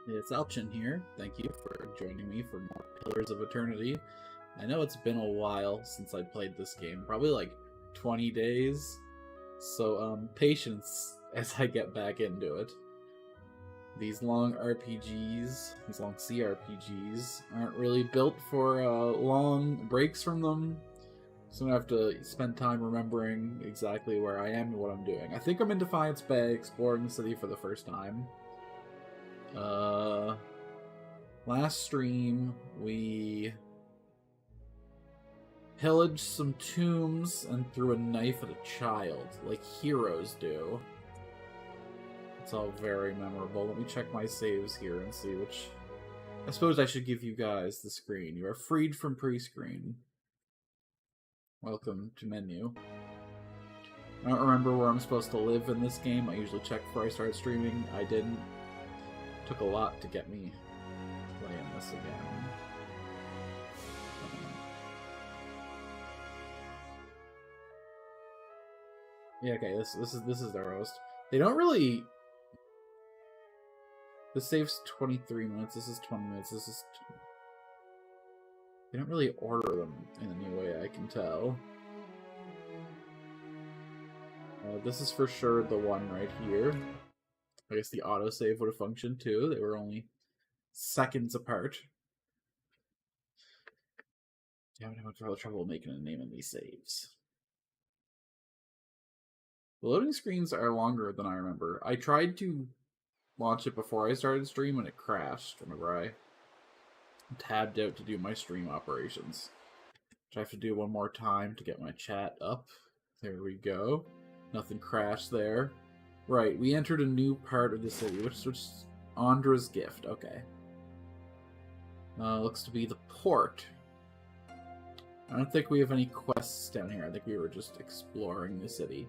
It's Alchin here. Thank you for joining me for more Pillars of Eternity. I know it's been a while since I played this game, probably like 20 days, so patience as I get back into it. These long RPGs, these long CRPGs, aren't really built for long breaks from them, so I have to spend time remembering exactly where I am and what I'm doing. I think I'm in Defiance Bay, exploring the city for the first time. Last stream, we pillaged some tombs and threw a knife at a child, like heroes do. It's all very memorable. Let me check my saves here and see which... I suppose I should give you guys the screen. You are freed from pre-screen. Welcome to menu. I don't remember where I'm supposed to live in this game. I usually check before I start streaming. I didn't. Took a lot to get me playing this again. Yeah, okay, this is the roast. They don't really. This saves 23 minutes. This is 20 minutes. This is. They don't really order them in any way I can tell. This is for sure the one right here. I guess the autosave would have functioned too. They were only seconds apart. Damn it, I have trouble making a name in these saves. The loading screens are longer than I remember. I tried to launch it before I started stream and it crashed whenever I tabbed out to do my stream operations. Which I have to do one more time to get my chat up. There we go. Nothing crashed there. Right, we entered a new part of the city, which is Andra's Gift. Okay. Looks to be the port. I don't think we have any quests down here. I think we were just exploring the city.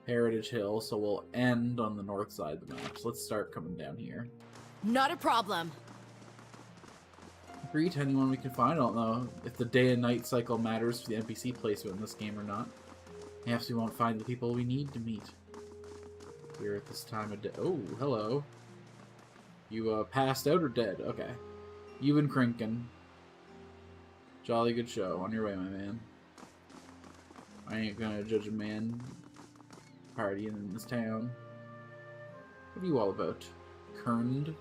Heritage Hill, so we'll end on the north side of the map. So let's start coming down here. Not a problem. Greet anyone we can find. I don't know if the day and night cycle matters for the NPC placement in this game or not. Perhaps we won't find the people we need to meet. Here at this time of day. Oh, hello. You passed out or dead? Okay. You and Krinkin. Jolly good show. On your way, my man. I ain't gonna judge a man partying in this town. What are you all about? Kerned?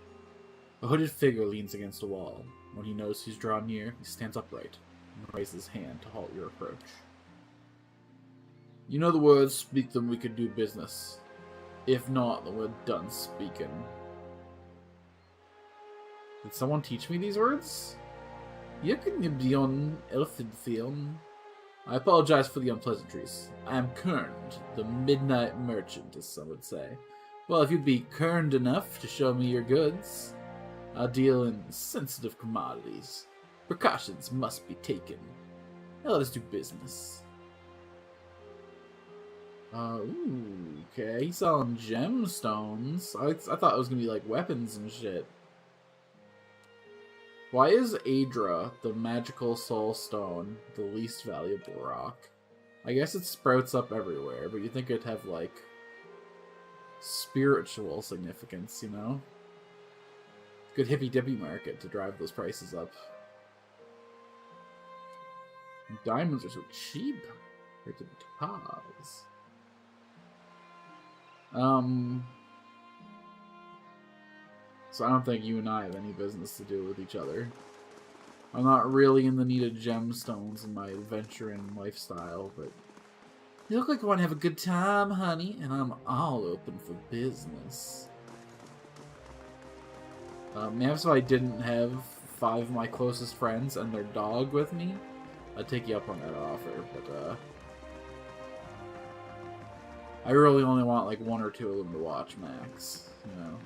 A hooded figure leans against a wall. When he knows who's drawn near, he stands upright and raises his hand to halt your approach. You know the words, speak them, we could do business. If not, then we're done speaking. Did someone teach me these words? You can be on Elfenfield. I apologize for the unpleasantries. I am Kerned, the midnight merchant, as some would say. Well, if you'd be Kerned enough to show me your goods, I'll deal in sensitive commodities. Precautions must be taken. Now let us do business. Ooh, okay, he's selling gemstones. I thought it was gonna be like weapons and shit. Why is Adra, the magical soul stone, the least valuable rock? I guess it sprouts up everywhere, but you'd think it'd have, like, spiritual significance, you know? Good hippy-dippy market to drive those prices up. And diamonds are so cheap. Right to the topaz. So I don't think you and I have any business to do with each other. I'm not really in the need of gemstones in my adventuring lifestyle, but you look like you want to have a good time, honey, and I'm all open for business. If I didn't have 5 of my closest friends and their dog with me, I'd take you up on that offer, but I really only want like 1 or 2 of them to watch max, you know.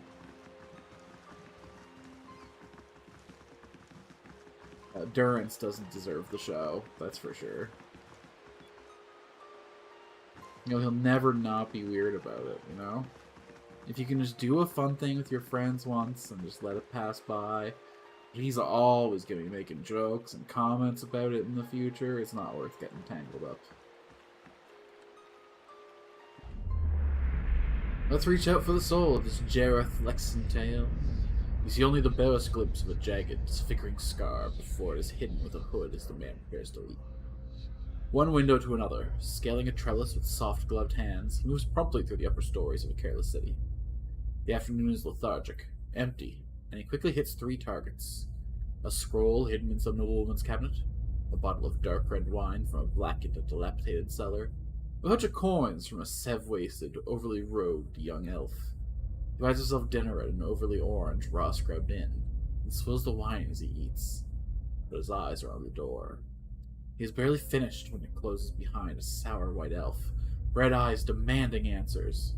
Durance doesn't deserve the show, that's for sure. You know, he'll never not be weird about it, you know? If you can just do a fun thing with your friends once and just let it pass by, he's always going to be making jokes and comments about it in the future. It's not worth getting tangled up. Let's reach out for the soul of this Jareth Lexentale. You see only the barest glimpse of a jagged, disfiguring scar before it is hidden with a hood as the man prepares to leap. One window to another, scaling a trellis with soft gloved hands, he moves promptly through the upper stories of a careless city. The afternoon is lethargic, empty, and he quickly hits 3 targets. A scroll hidden in some noblewoman's cabinet, a bottle of dark red wine from a blackened and dilapidated cellar, a bunch of coins from a sev-wasted, overly robed young elf. He buys himself dinner at an overly orange, raw-scrubbed inn, and swills the wine as he eats. But his eyes are on the door. He is barely finished when it closes behind a sour white elf, red eyes demanding answers.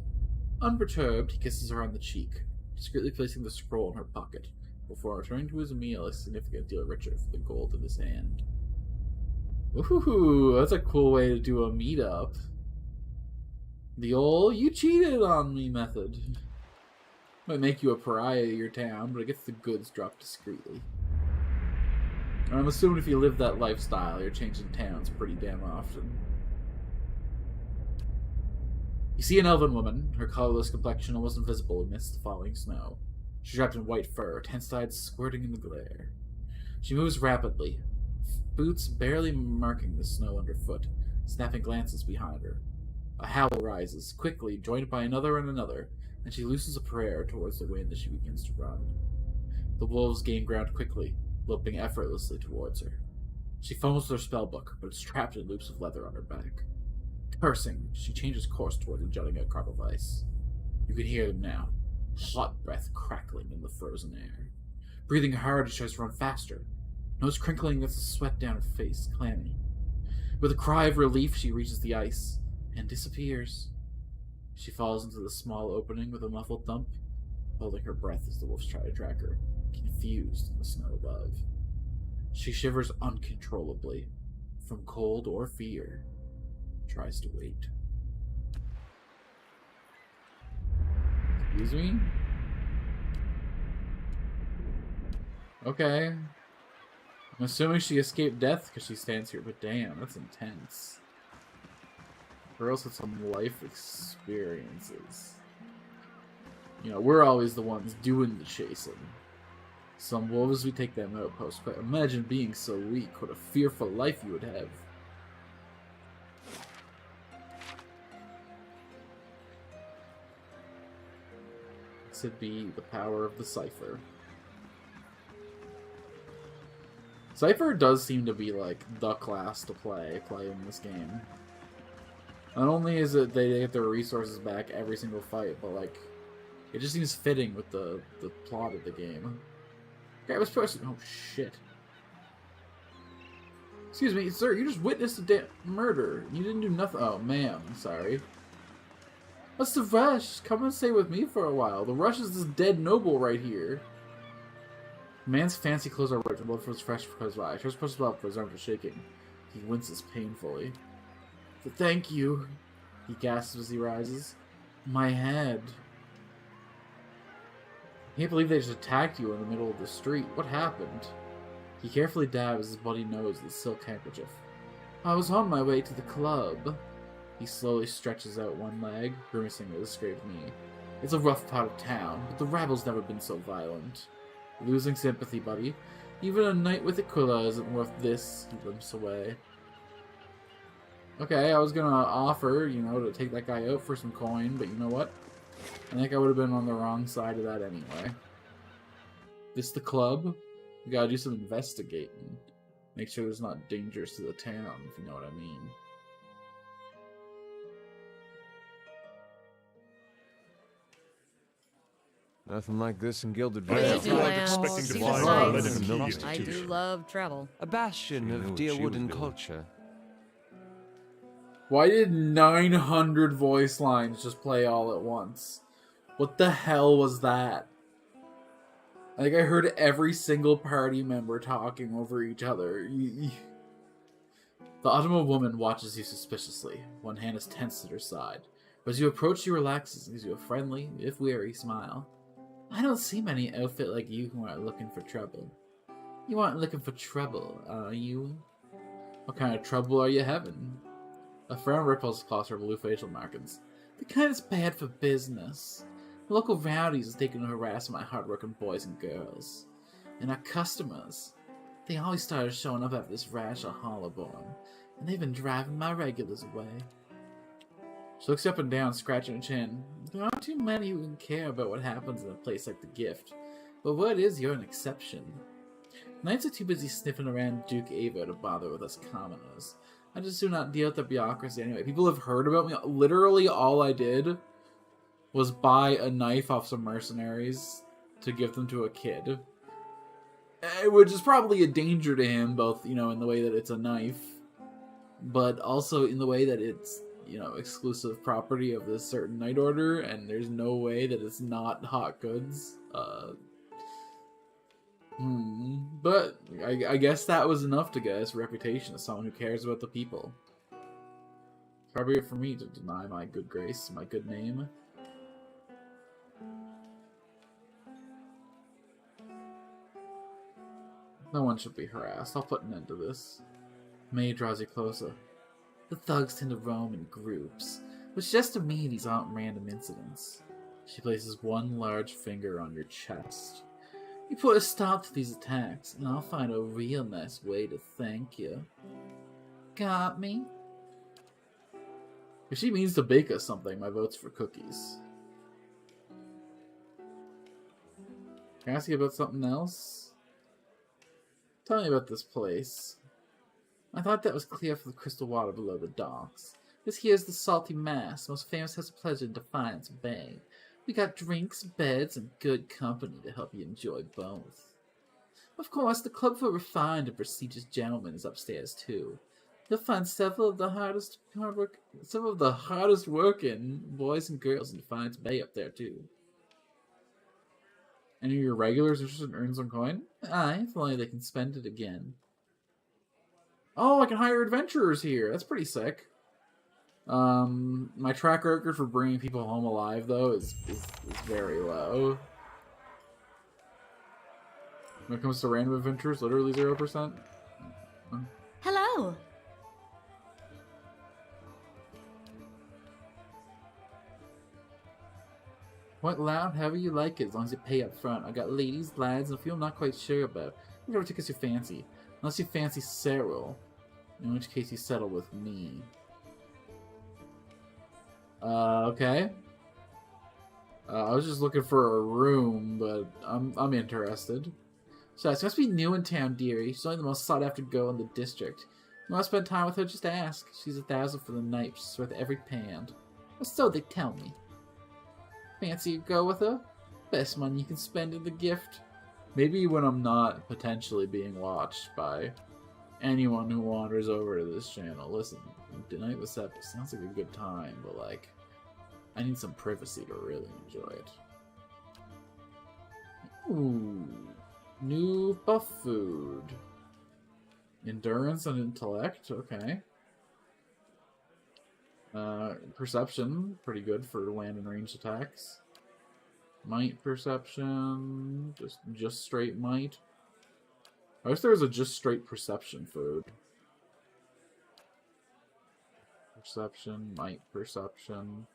Unperturbed, he kisses her on the cheek, discreetly placing the scroll in her pocket, before returning to his meal a significant deal richer for the gold in his hand. Ooh, that's a cool way to do a meetup. The old "you cheated on me" method. Might make you a pariah of your town, but it gets the goods dropped discreetly. I'm assuming if you live that lifestyle, you're changing towns pretty damn often. You see an elven woman, her colorless complexion almost invisible amidst the falling snow. She's wrapped in white fur, tense eyes squirting in the glare. She moves rapidly, boots barely marking the snow underfoot, snapping glances behind her. A howl rises, quickly, joined by another and another, and she looses a prayer towards the wind as she begins to run. The wolves gain ground quickly, loping effortlessly towards her. She fumbles with her spellbook, but is trapped in loops of leather on her back. Cursing, she changes course toward the jutting out crop of ice. You can hear them now, hot breath crackling in the frozen air. Breathing hard, she tries to run faster, nose crinkling as the sweat down her face, clammy. With a cry of relief, she reaches the ice, and disappears. She falls into the small opening with a muffled thump, holding her breath as the wolves try to track her, confused in the snow above. She shivers uncontrollably, from cold or fear, tries to wait. Excuse me? Okay. I'm assuming she escaped death because she stands here, but damn, that's intense. Girls with some life experiences. You know, we're always the ones doing the chasing. Some wolves, we take them out post-fight. Imagine being so weak. What a fearful life you would have. This would be the power of the Cypher. Cypher does seem to be, like, the class to play in this game. Not only is it they get their resources back every single fight, but, like, it just seems fitting with the plot of the game. Grab this person. Oh, shit. Excuse me, sir, you just witnessed a murder. You didn't do nothing. Oh, ma'am, sorry. What's the rush? Come and stay with me for a while. The rush is this dead noble right here. The man's fancy clothes are ripped and blood flows fresh from his eye. He tries to push himself up, but his arms are shaking. He winces painfully. Thank you, he gasps as he rises. My head. I can't believe they just attacked you in the middle of the street. What happened? He carefully dabs his bloody nose with a silk handkerchief. I was on my way to the club. He slowly stretches out one leg, grimacing at his scraped knee. It's a rough part of town, but the rabble's never been so violent. Losing sympathy, buddy. Even a night with Aquila isn't worth this. He limps away. Okay, I was gonna offer, you know, to take that guy out for some coin, but you know what? I think I would have been on the wrong side of that anyway. This the club? We gotta do some investigating. Make sure there's not dangers to the town, if you know what I mean. Nothing like this in Gilded Crazy Vale. lands, expecting to see find the our sights. living I do institution. love travel. A bastion of Deerwood culture. Why did 900 voice lines just play all at once? What the hell was that? I think I heard every single party member talking over each other. The Autumn woman watches you suspiciously. One hand is tense at her side. But as you approach, she relaxes and gives you a friendly, if weary, smile. I don't see many outfit like you who aren't looking for trouble. You aren't looking for trouble, are you? What kind of trouble are you having? A frown ripples across her blue facial markings. The kind that's bad for business. The local rowdies is taking to harass my hardworking boys and girls. And our customers, they always started showing up after this rash of Hollowborn, and they've been driving my regulars away. She looks up and down, scratching her chin. There aren't too many who can care about what happens in a place like the Gift, but what is, you're an exception. Knights are too busy sniffing around Duke Ava to bother with us commoners. I just do not deal with the bureaucracy anyway. People have heard about me. Literally all I did was buy a knife off some mercenaries to give them to a kid. Which is probably a danger to him, both, you know, in the way that it's a knife, but also in the way that it's, you know, exclusive property of this certain knight order, and there's no way that it's not hot goods. But I guess that was enough to get us a reputation as someone who cares about the people. Probably for me to deny my good grace, my good name. No one should be harassed. I'll put an end to this. May draws you closer. The thugs tend to roam in groups, which suggests to me these aren't random incidents. She places one large finger on your chest. You put a stop to these attacks, and I'll find a real nice way to thank you. Got me? If she means to bake us something, my vote's for cookies. Can I ask you about something else? Tell me about this place. I thought that was clear for the crystal water below the docks. This here's the salty Mast, most famous house of pleasure in Defiance Bay. We got drinks, beds, and good company to help you enjoy both. Of course, the club for refined and prestigious gentlemen is upstairs too. You'll find several of the hardest working boys and girls in Defiance Bay up there too. Any of your regulars interested in earning some coin? Aye, if only they can spend it again. Oh, I can hire adventurers here. That's pretty sick. My track record for bringing people home alive, though, is very low. When it comes to random adventures, literally 0%. Hello. What loud, however you like it, as long as you pay up front. I got ladies, lads, and a few I'm not quite sure about. Whatever tickets you fancy. Unless you fancy Cyril. In which case you settle with me. Okay. I was just looking for a room, but I'm interested. So, she must be new in town, dearie. She's only the most sought-after girl in the district. You want to spend time with her, just ask. She's 1,000 for the night. She's worth every pound. Or so they tell me. Fancy you go with her? Best money you can spend in the Gift. Maybe when I'm not potentially being watched by anyone who wanders over to this channel. Listen, Night with Sept sounds like a good time, but like, I need some privacy to really enjoy it. Ooh, new buff food. Endurance and intellect, okay. Perception, pretty good for land and ranged attacks. Might perception, just straight might. I wish there was a just straight perception food. Perception, might perception.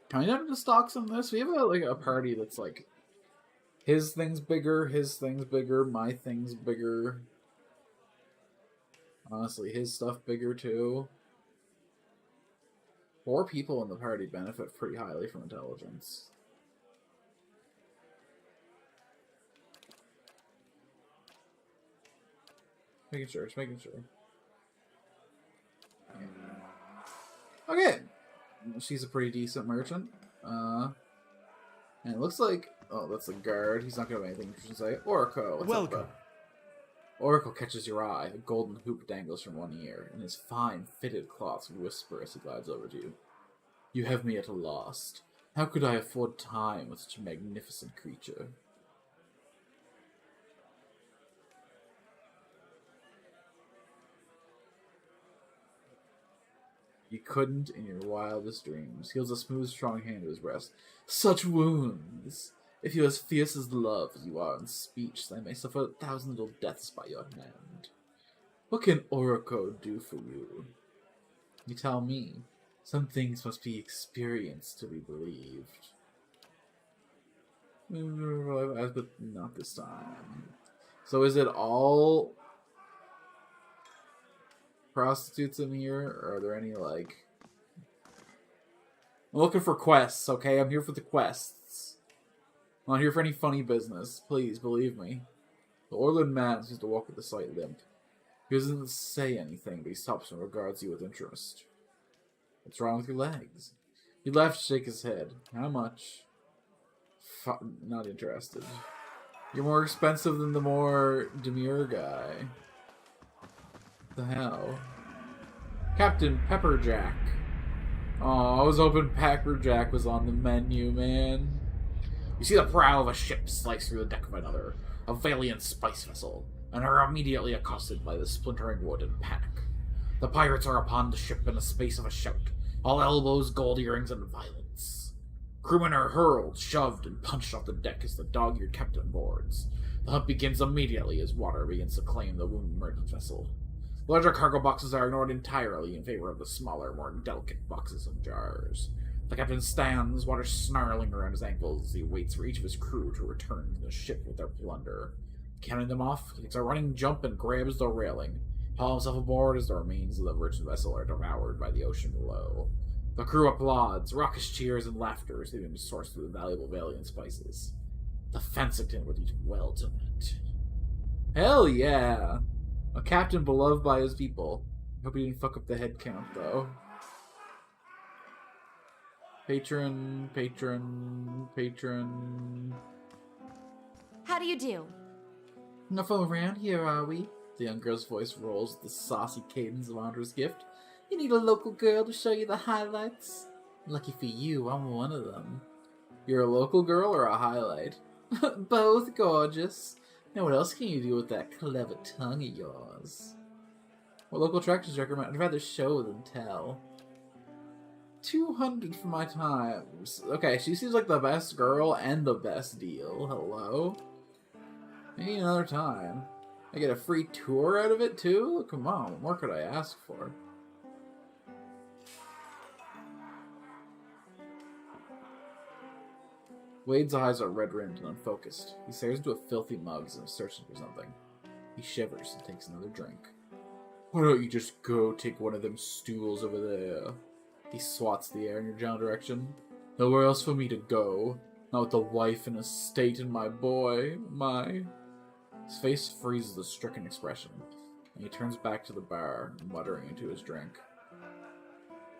Can I get into stocks on this? We have a party that's like his thing's bigger, my thing's bigger. Honestly, his stuff bigger too. 4 people in the party benefit pretty highly from intelligence. Just making sure. Okay. She's a pretty decent merchant. And it looks like... Oh, that's a guard. He's not going to have anything interesting to say. Oracle, what's Welcome. up, bro? Oracle catches your eye. A golden hoop dangles from one ear, and his fine, fitted cloths whisper as he glides over to you. You have me at a loss. How could I afford time with such a magnificent creature? You couldn't in your wildest dreams. He holds a smooth, strong hand to his breast. Such wounds! If you're as fierce as love as you are in speech, they may suffer 1,000 little deaths by your hand. What can Oracle do for you? You tell me. Some things must be experienced to be believed. But not this time. So is it all prostitutes in here? Or are there any, like... I'm looking for quests, okay? I'm here for the quests. I'm not here for any funny business. Please, believe me. The Orland man seems to walk with a slight limp. He doesn't say anything, but he stops and regards you with interest. What's wrong with your legs? He laughs to shake his head. How much? Not interested. You're more expensive than the more demure guy. The hell? Captain Pepperjack. Oh, I was hoping Pepperjack was on the menu, man. You see the prow of a ship slice through the deck of another, a valiant spice vessel, and are immediately accosted by the splintering wood and panic. The pirates are upon the ship in the space of a shout, all elbows, gold earrings, and violence. Crewmen are hurled, shoved, and punched off the deck as the dog-eared captain boards. The hunt begins immediately as water begins to claim the wounded merchant vessel. Larger cargo boxes are ignored entirely in favor of the smaller, more delicate boxes and jars. The captain stands, water snarling around his ankles as he waits for each of his crew to return to the ship with their plunder. Counting them off, he takes a running jump and grabs the railing, hauls himself aboard as the remains of the merchant vessel are devoured by the ocean below. The crew applauds, raucous cheers and laughter as they begin to source through the valuable valiant spices. The Fensington would eat well tonight. Hell yeah! A captain beloved by his people. Hope he didn't fuck up the head count, though. Patron, patron, patron. How do you do? Enough around here, are we? The young girl's voice rolls with the saucy cadence of Andre's gift. You need a local girl to show you the highlights? Lucky for you, I'm one of them. You're a local girl or a highlight? Both gorgeous. Now what else can you do with that clever tongue of yours? What local attractions do you recommend? I'd rather show than tell. 200 for my times. Okay, she seems like the best girl and the best deal. Hello? Maybe another time. I get a free tour out of it too? Come on, what more could I ask for? Wade's eyes are red-rimmed and unfocused. He stares into a filthy mug as if searching for something. He shivers and takes another drink. Why don't you just go take one of them stools over there? He swats the air in your general direction. Nowhere else for me to go. Not with a wife and a estate and my boy. His face freezes a stricken expression, and he turns back to the bar, muttering into his drink.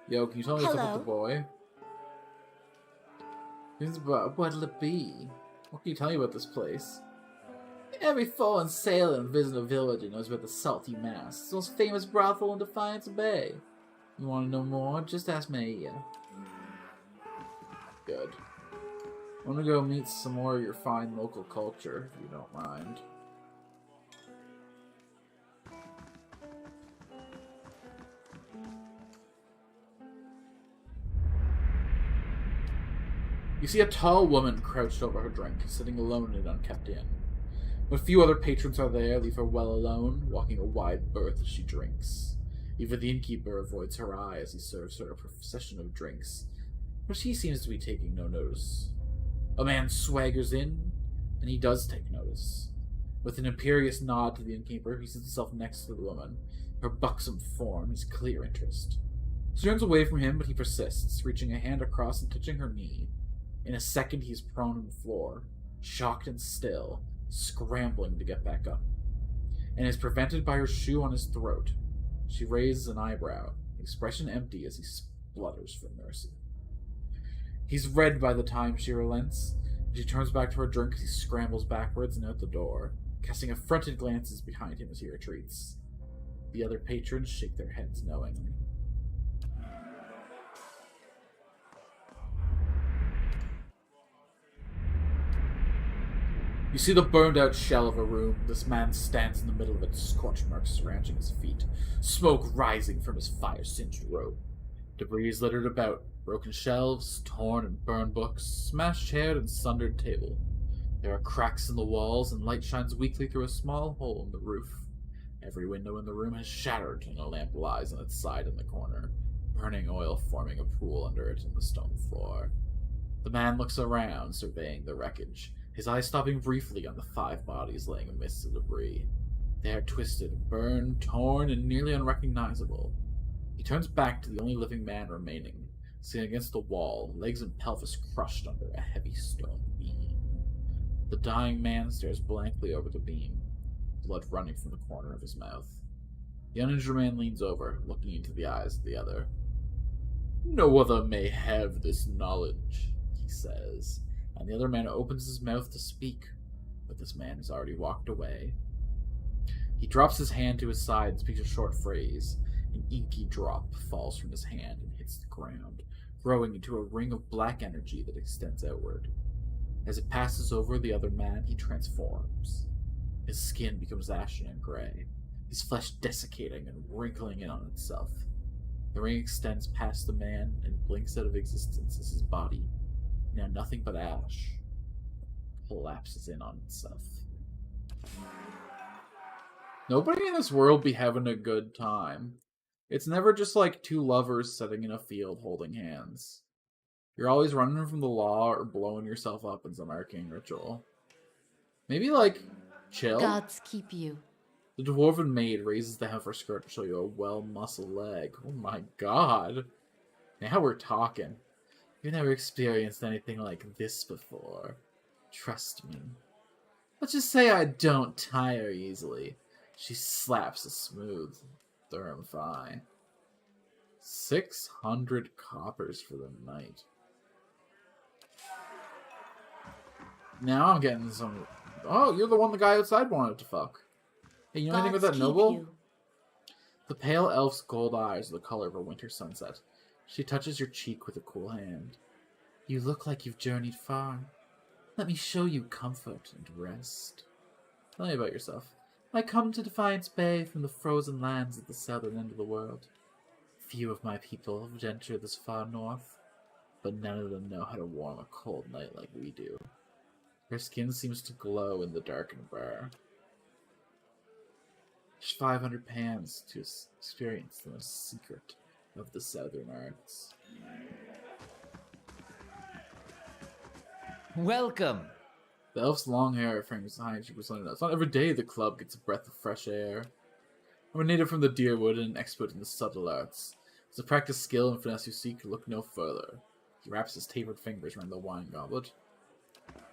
Yo, can you tell me what's up with the boy? What'll it be? What can you tell me about this place? Every foreign sailor and visitor villager knows about the salty Mast. It's the most famous brothel in Defiance Bay. You want to know more? Just ask Maya. Good. I want to go meet some more of your fine local culture, if you don't mind. You see a tall woman crouched over her drink, sitting alone in an unkept inn. When few other patrons are there, leave her well alone, walking a wide berth as she drinks. Even the innkeeper avoids her eye as he serves her a procession of drinks, but she seems to be taking no notice. A man swaggers in, and he does take notice. With an imperious nod to the innkeeper, he sits himself next to the woman. Her buxom form his clear interest. She turns away from him, but he persists, reaching a hand across and touching her knee. In a second, he's prone on the floor, shocked and still, scrambling to get back up, and is prevented by her shoe on his throat. She raises an eyebrow, expression empty as he splutters for mercy. He's red by the time she relents, and she turns back to her drink as he scrambles backwards and out the door, casting affronted glances behind him as he retreats. The other patrons shake their heads knowingly. You see the burned-out shell of a room. This man stands in the middle of it, scorch marks surrounding his feet, smoke rising from his fire-singed robe. Debris is littered about, broken shelves, torn and burned books, smashed chair and sundered table. There are cracks in the walls, and light shines weakly through a small hole in the roof. Every window in the room has shattered, and a lamp lies on its side in the corner. burning oil forming a pool under it in the stone floor. The man looks around, surveying the wreckage, his eyes stopping briefly on the 5 bodies laying amidst the debris. They are twisted, burned, torn, and nearly unrecognizable. He turns back to the only living man remaining, sitting against the wall, legs and pelvis crushed under a heavy stone beam. The dying man stares blankly over the beam, blood running from the corner of his mouth. The uninjured man leans over, looking into the eyes of the other. "No other may have this knowledge," he says, and the other man opens his mouth to speak, but this man has already walked away. He drops his hand to his side and speaks a short phrase. An inky drop falls from his hand and hits the ground, growing into a ring of black energy that extends outward. As it passes over the other man, he transforms. His skin becomes ashen and gray, his flesh desiccating and wrinkling in on itself. The ring extends past the man and blinks out of existence as his body, now nothing but ash, collapses in on itself. Nobody in this world be having a good time. It's never just like 2 lovers sitting in a field holding hands. You're always running from the law or blowing yourself up in some arcane ritual. Maybe, like, chill? Gods keep you. The dwarven maid raises the hem of her skirt to show you a well-muscled leg. Oh my god. Now we're talking. You've never experienced anything like this before. Trust me. Let's just say I don't tire easily. She slaps a smooth, firm thigh. 600 coppers for the night. Now I'm getting some... Oh, you're the one the guy outside wanted to fuck. Hey, you know anything with that noble? You. The pale elf's gold eyes are the color of a winter sunset. She touches your cheek with a cool hand. You look like you've journeyed far. Let me show you comfort and rest. Tell me about yourself. I come to Defiance Bay from the frozen lands at the southern end of the world. Few of my people have ventured this far north, but none of them know how to warm a cold night like we do. Her skin seems to glow in the darkened bar. 500 pans to experience the most secret of the southern arts. Welcome! The elf's long hair frames behind you. It's not every day the club gets a breath of fresh air. I'm a native from the Deerwood and an expert in the subtle arts. To practice skill and finesse you seek, look no further. He wraps his tapered fingers around the wine goblet.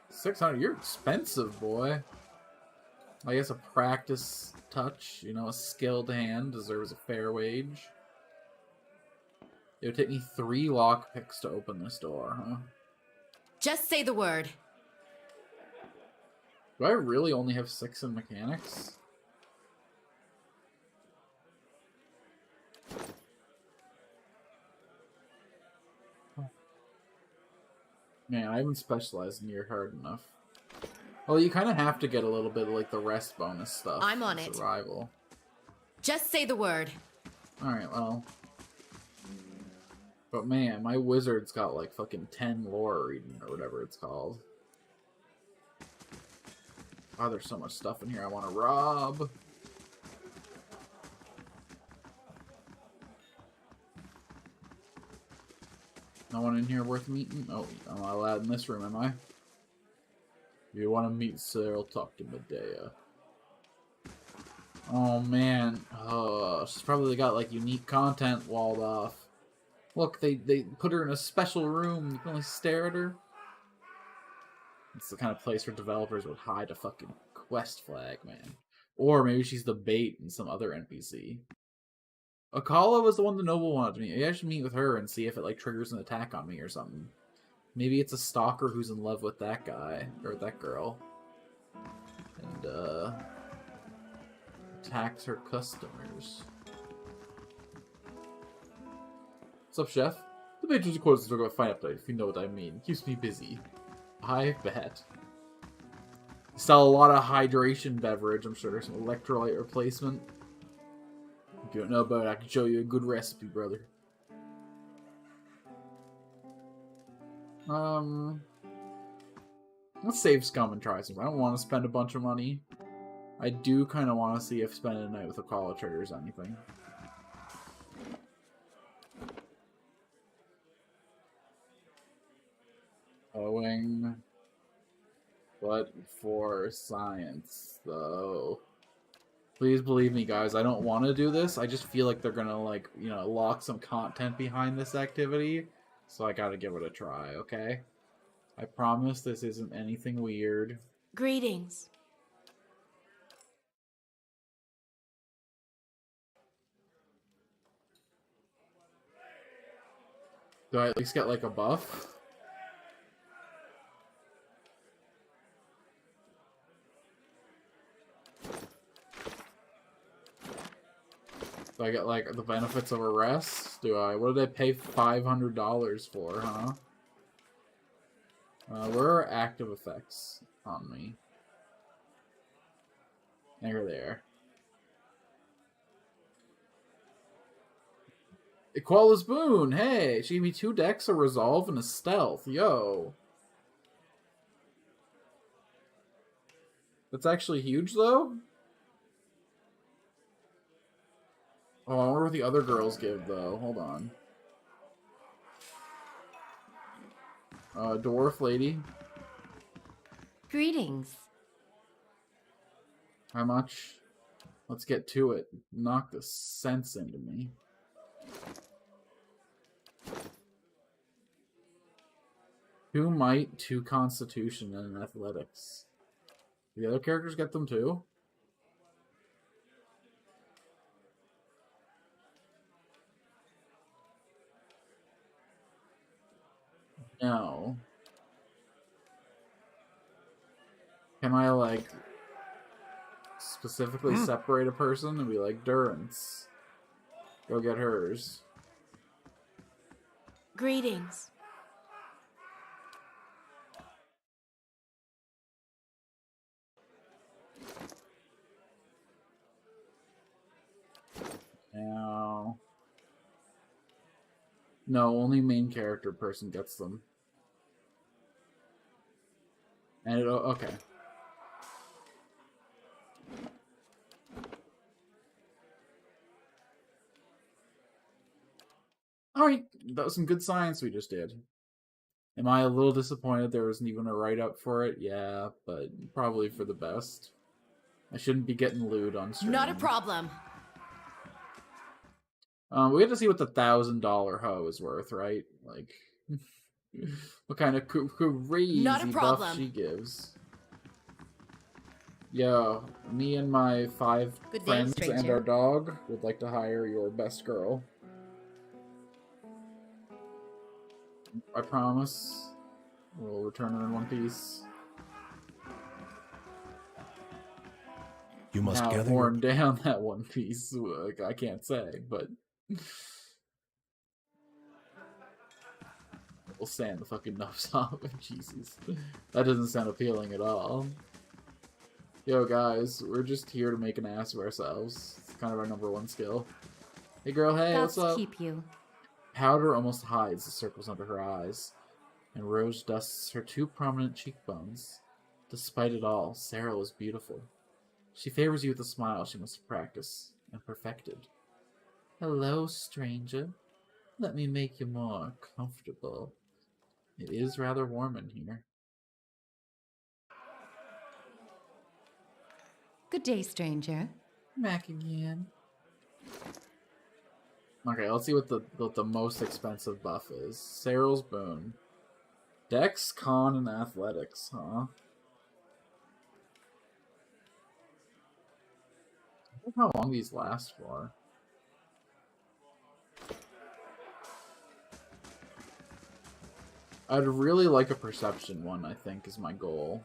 600, you're expensive, boy. I guess a practice touch, you know, a skilled hand deserves a fair wage. It would take me 3 lockpicks to open this door, huh? Just say the word. Do I really only have 6 in mechanics? Man, I haven't specialized near hard enough. Well, you kind of have to get a little bit of, like, the rest bonus stuff. I'm on it. Survival. Just say the word. Alright, well. But man, my wizard's got, like, fucking 10 lore reading, or whatever it's called. Oh, there's so much stuff in here I want to rob. No one in here worth meeting? Oh, I'm not allowed in this room, am I? If you want to meet Cyril, talk to Medea. Oh, man. Oh, she's probably got, like, unique content walled off. Look, they put her in a special room. You can only stare at her. It's the kind of place where developers would hide a fucking quest flag, man. Or maybe she's the bait in some other NPC. Akala was the one the noble wanted to meet. Maybe I should meet with her and see if it, like, triggers an attack on me or something. Maybe it's a stalker who's in love with that guy, or that girl. And, attacks her customers. What's up, chef? The patrons of course talk about fine update, if you know what I mean. Keeps me busy. I bet. Sell a lot of hydration beverage. I'm sure there's some electrolyte replacement. If you don't know about it, I can show you a good recipe, brother. Let's save scum and try some. I don't want to spend a bunch of money. I do kind of want to see if spending a night with a Akala triggers anything. Going, but for science, though. Please believe me, guys. I don't want to do this. I just feel like they're gonna, like, you know, lock some content behind this activity. So I gotta give it a try, okay? I promise this isn't anything weird. Greetings. Do I at least get, like, a buff? Do I get, like, the benefits of arrest? Do I? What did I pay $500 for, huh? Where are active effects on me? There they are. Equalis Boon! Hey! She gave me 2 decks, a resolve, and a stealth. Yo! That's actually huge, though? Oh, I wonder what the other girls give, though. Hold on. Dwarf lady. Greetings. How much? Let's get to it. Knock the sense into me. Two might, 2 constitution, and an athletics. The other characters get them too? No. Can I, like, specifically separate a person and be like, Durance, go get hers? Greetings. No. No, only main character person gets them. And it, okay. Alright, that was some good science we just did. Am I a little disappointed there wasn't even a write-up for it? Yeah, but probably for the best. I shouldn't be getting lewd on stream. Not a problem. We have to see what the $1,000 hoe is worth, right? Like, what kind of crazy buff she gives. Yo, me and my 5 friends and our dog would like to hire your best girl. I promise. We'll return her in one piece. You must now gather worn down that one piece. I can't say, but we'll sand the fucking nose off. Jesus, that doesn't sound appealing at all. Yo, guys, we're just here to make an ass of ourselves. It's kind of our #1 skill. Hey, girl. Hey, what's up? Keep you. Powder almost hides the circles under her eyes, and Rose dusts her 2 prominent cheekbones. Despite it all, Sarah was beautiful. She favors you with a smile she must have practiced and perfected. Hello, stranger. Let me make you more comfortable. It is rather warm in here. Good day, stranger. Back again. Okay, let's see what the most expensive buff is. Sarah's Boon. Dex, Con, and Athletics, huh? I wonder how long these last for. I'd really like a perception one, I think, is my goal.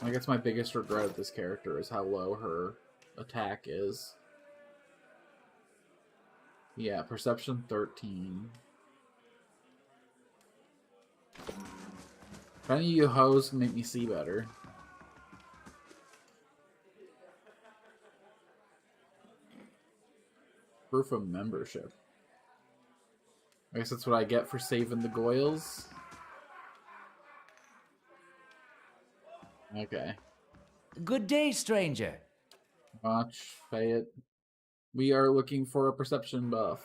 I guess my biggest regret of this character is how low her attack is. Yeah, perception 13. If any of you hoes can make me see better. Proof of membership. I guess that's what I get for saving the Goyles. Okay. Good day, stranger. Watch, pay it. We are looking for a perception buff.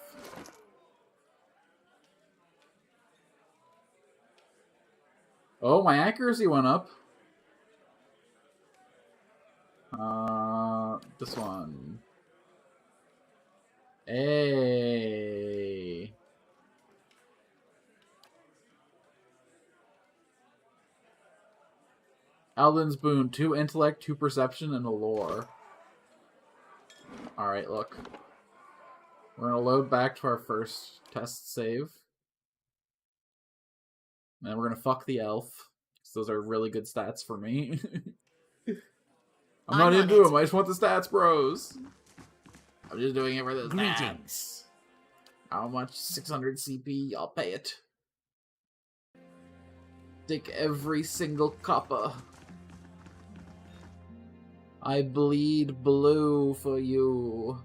Oh, my accuracy went up. This one. Hey. Alden's boon, 2 intellect, 2 perception, and a lore. Alright, look. We're gonna load back to our first test save. And we're gonna fuck the elf. So those are really good stats for me. I'm not into them, I just want the stats, bros. I'm just doing it for the stats. How much? 600 CP? I'll pay it. Take every single copper. I bleed blue for you.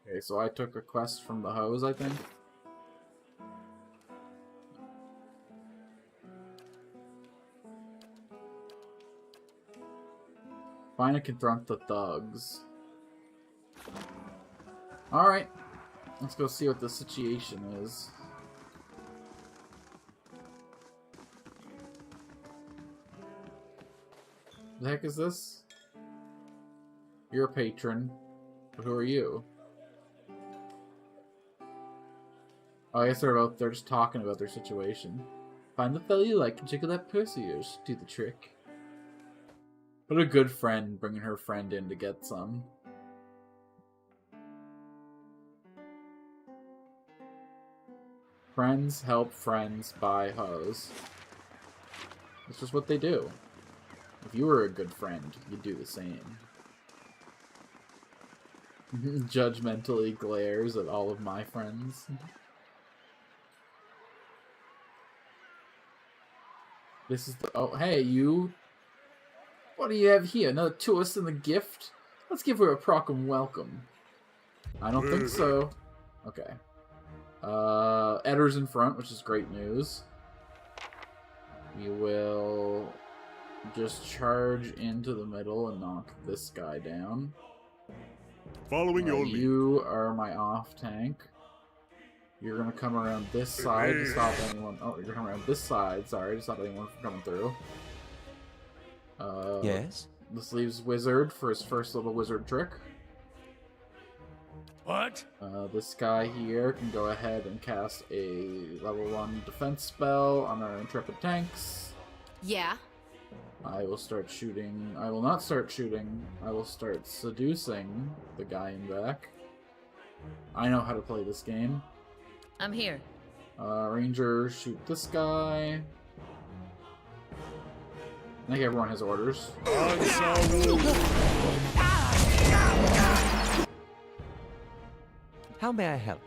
Okay, so I took a quest from the hose, I think. Find and confront the thugs. Alright. Let's go see what the situation is. The heck is this? You're a patron. But who are you? Oh, I guess they're just talking about their situation. Find the fellow you like and jiggle that purse of yours. Do the trick. What a good friend bringing her friend in to get some. Friends help friends buy hose. It's just what they do. If you were a good friend, you'd do the same. Judgmentally glares at all of my friends. This is the... Oh, hey, you... What do you have here? Another tourist in the gift? Let's give her a proper welcome. I don't think so. Okay. Eddar's in front, which is great news. We will just charge into the middle and knock this guy down. Following your lead. You are my off tank. You're gonna come around this side to stop anyone. Oh, you're coming around this side. Sorry, to stop anyone from coming through. Yes? This leaves Wizard for his first little wizard trick. What? This guy here can go ahead and cast a level 1 defense spell on our intrepid tanks. Yeah. I will start shooting. I will not start shooting. I will start seducing the guy in back. I know how to play this game. I'm here. Ranger, shoot this guy. I think everyone has orders. How may I help?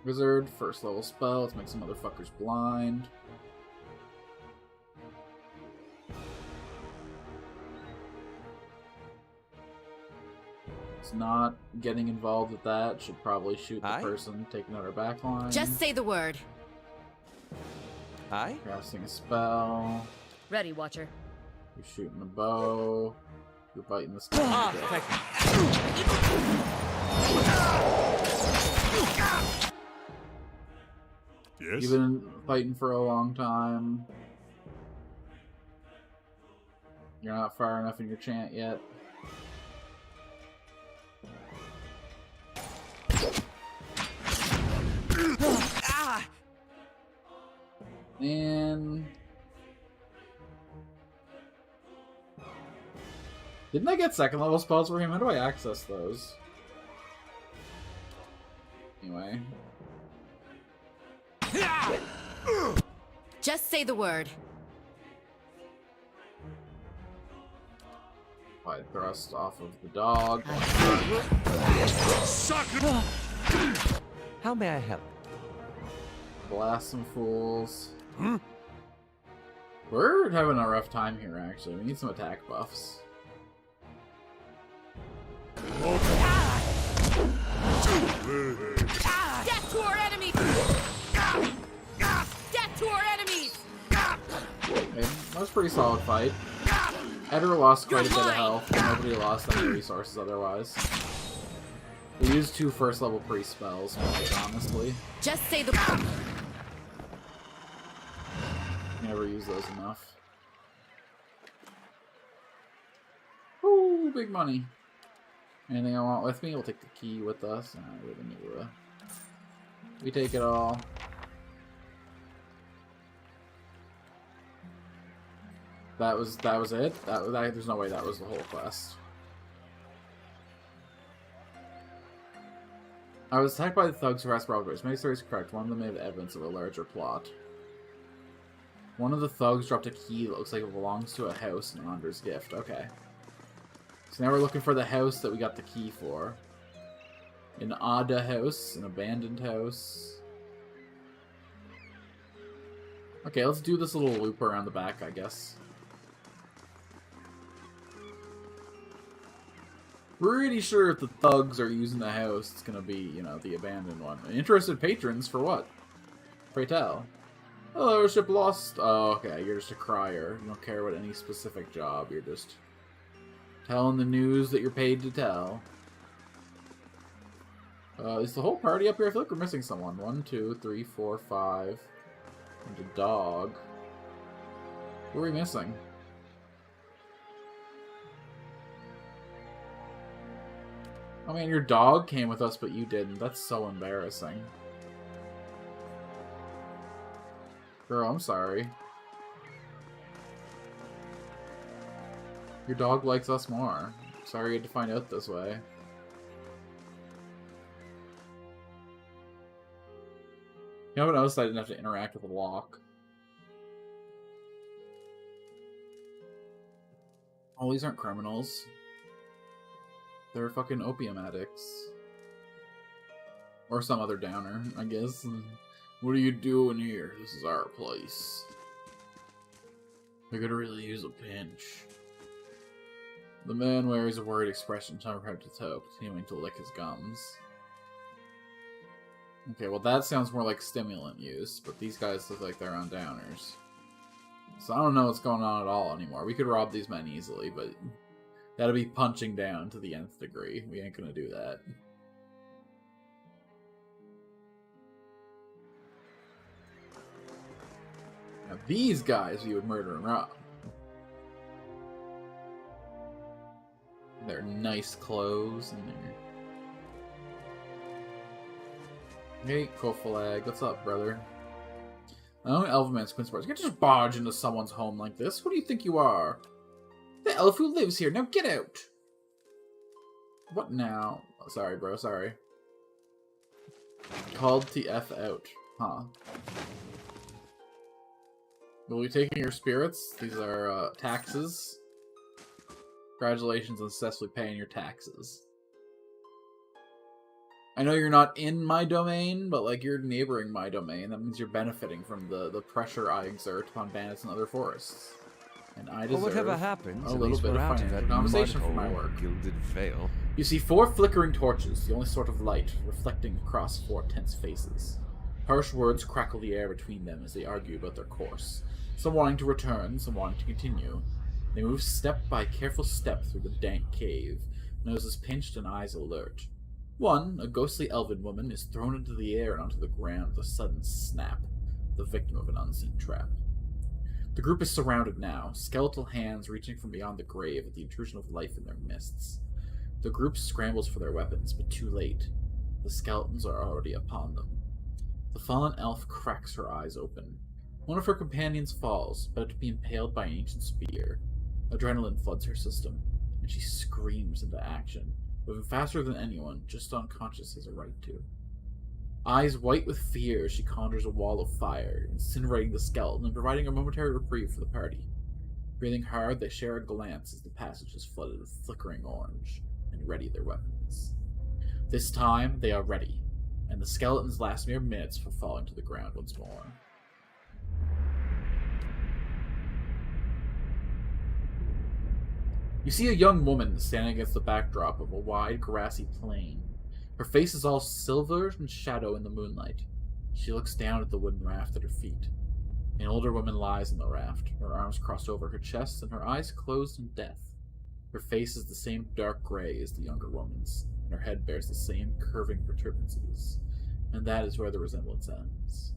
Wizard, first level spell. Let's make some motherfuckers blind. It's not getting involved with that. Should probably shoot the person taking out our backline. Just say the word. Aye? Casting a spell. Ready, Watcher. You're shooting a bow. You're biting this guy. Yes. You've been fighting for a long time. You're not far enough in your chant yet. And didn't I get second level spells for him? How do I access those? Anyway. Just say the word. I thrust off of the dog. How may I help? Blast some fools. We're having a rough time here, actually. We need some attack buffs. Death to our enemies! Death to our enemies! Okay, that was a pretty solid fight. Edgar lost quite a bit of health. Nobody lost any resources otherwise. We used 2 first level priest spells, honestly. Just say the Never use those enough. Ooh, big money. Anything I want with me? We'll take the key with us. We take it all. That was it? There's no way that was the whole quest. I was attacked by the thugs who harassed robbers. My story is correct. One of them may have evidence of a larger plot. One of the thugs dropped a key that looks like it belongs to a house in Anders' gift. Okay. So now we're looking for the house that we got the key for. An Ada house, an abandoned house. Okay, let's do this little loop around the back, I guess. Pretty sure if the thugs are using the house, it's gonna be, you know, the abandoned one. Interested patrons for what? Pray tell. Hello, ship lost. Oh, okay, you're just a crier. You don't care about any specific job. You're just telling the news that you're paid to tell. Is the whole party up here? I feel like we're missing someone. 1, 2, 3, 4, 5. And a dog. Who are we missing? Oh man, your dog came with us, but you didn't. That's so embarrassing. Girl, I'm sorry. Your dog likes us more. Sorry you had to find out this way. You know what else? I didn't have to interact with the lock. Oh, these aren't criminals. They're fucking opium addicts. Or some other downer, I guess. What are you doing here? This is our place. I could really use a pinch. The man wears a worried expression, tongue head to toe, continuing to lick his gums. Okay, well that sounds more like stimulant use, but these guys look like they're on downers. So I don't know what's going on at all anymore. We could rob these men easily, but that'll be punching down to the nth degree. We ain't gonna do that. Now these guys we would murder and rob. Their nice clothes and their... Hey, Kofalag, what's up, brother? Oh, Elfman's Queen Sports. You can't just barge into someone's home like this. Who do you think you are? The elf who lives here. Now get out! What now? Oh, sorry, bro, sorry. Called to F out. Huh. Will be taking your spirits? These are, taxes. Congratulations on successfully paying your taxes. I know you're not in my domain, but, like, you're neighboring my domain. That means you're benefiting from the pressure I exert upon bandits and other forests. And I deserve whatever happens, a little bit of financial compensation for my work. Gilded veil. You see 4 flickering torches, the only sort of light, reflecting across 4 tense faces. Harsh words crackle the air between them as they argue about their course. Some wanting to return, some wanting to continue. They move step by careful step through the dank cave, noses pinched and eyes alert. One, a ghostly elven woman, is thrown into the air and onto the ground with a sudden snap, the victim of an unseen trap. The group is surrounded now, skeletal hands reaching from beyond the grave at the intrusion of life in their midst. The group scrambles for their weapons, but too late. The skeletons are already upon them. The fallen elf cracks her eyes open. One of her companions falls, about to be impaled by an ancient spear. Adrenaline floods her system, and she screams into action, moving faster than anyone, just unconscious has a right to. Eyes white with fear, she conjures a wall of fire, incinerating the skeleton and providing a momentary reprieve for the party. Breathing hard, they share a glance as the passage is flooded with flickering orange, and ready their weapons. This time, they are ready, and the skeletons last mere minutes before falling to the ground once more. You see a young woman standing against the backdrop of a wide, grassy plain. Her face is all silver and shadow in the moonlight. She looks down at the wooden raft at her feet. An older woman lies on the raft, her arms crossed over her chest and her eyes closed in death. Her face is the same dark gray as the younger woman's. and her head bears the same curving protuberances. And that is where the resemblance ends.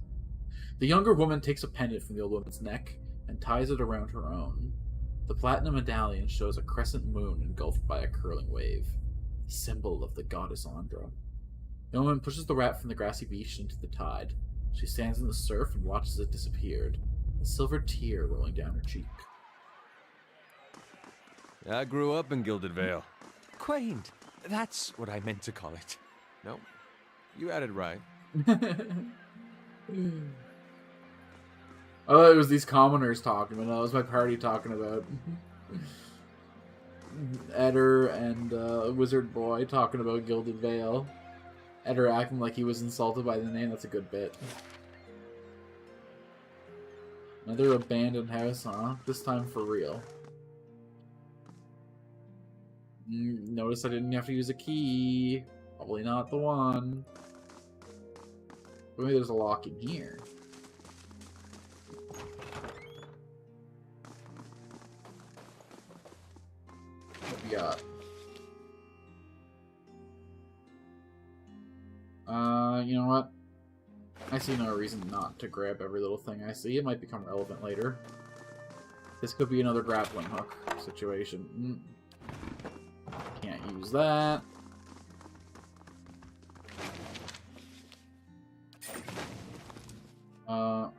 The younger woman takes a pendant from the old woman's neck and ties it around her own. The platinum medallion shows a crescent moon engulfed by a curling wave, the symbol of the goddess Andra. The woman pushes the rat from the grassy beach into the tide. She stands in the surf and watches it disappear, a silver tear rolling down her cheek. I grew up in Gilded Vale. Quaint. That's what I meant to call it. No, you had it right. I thought it was these commoners talking, but no, it was my party talking about Eder and Wizard Boy talking about Gilded Vale. Eder acting like he was insulted by the name. That's a good bit. Another abandoned house, huh? This time for real. Notice I didn't have to use a key. Probably not the one. But maybe there's a lock in here. What we got? You know what? I see no reason not to grab every little thing I see. It might become relevant later. This could be another grappling hook situation. Can't use that. How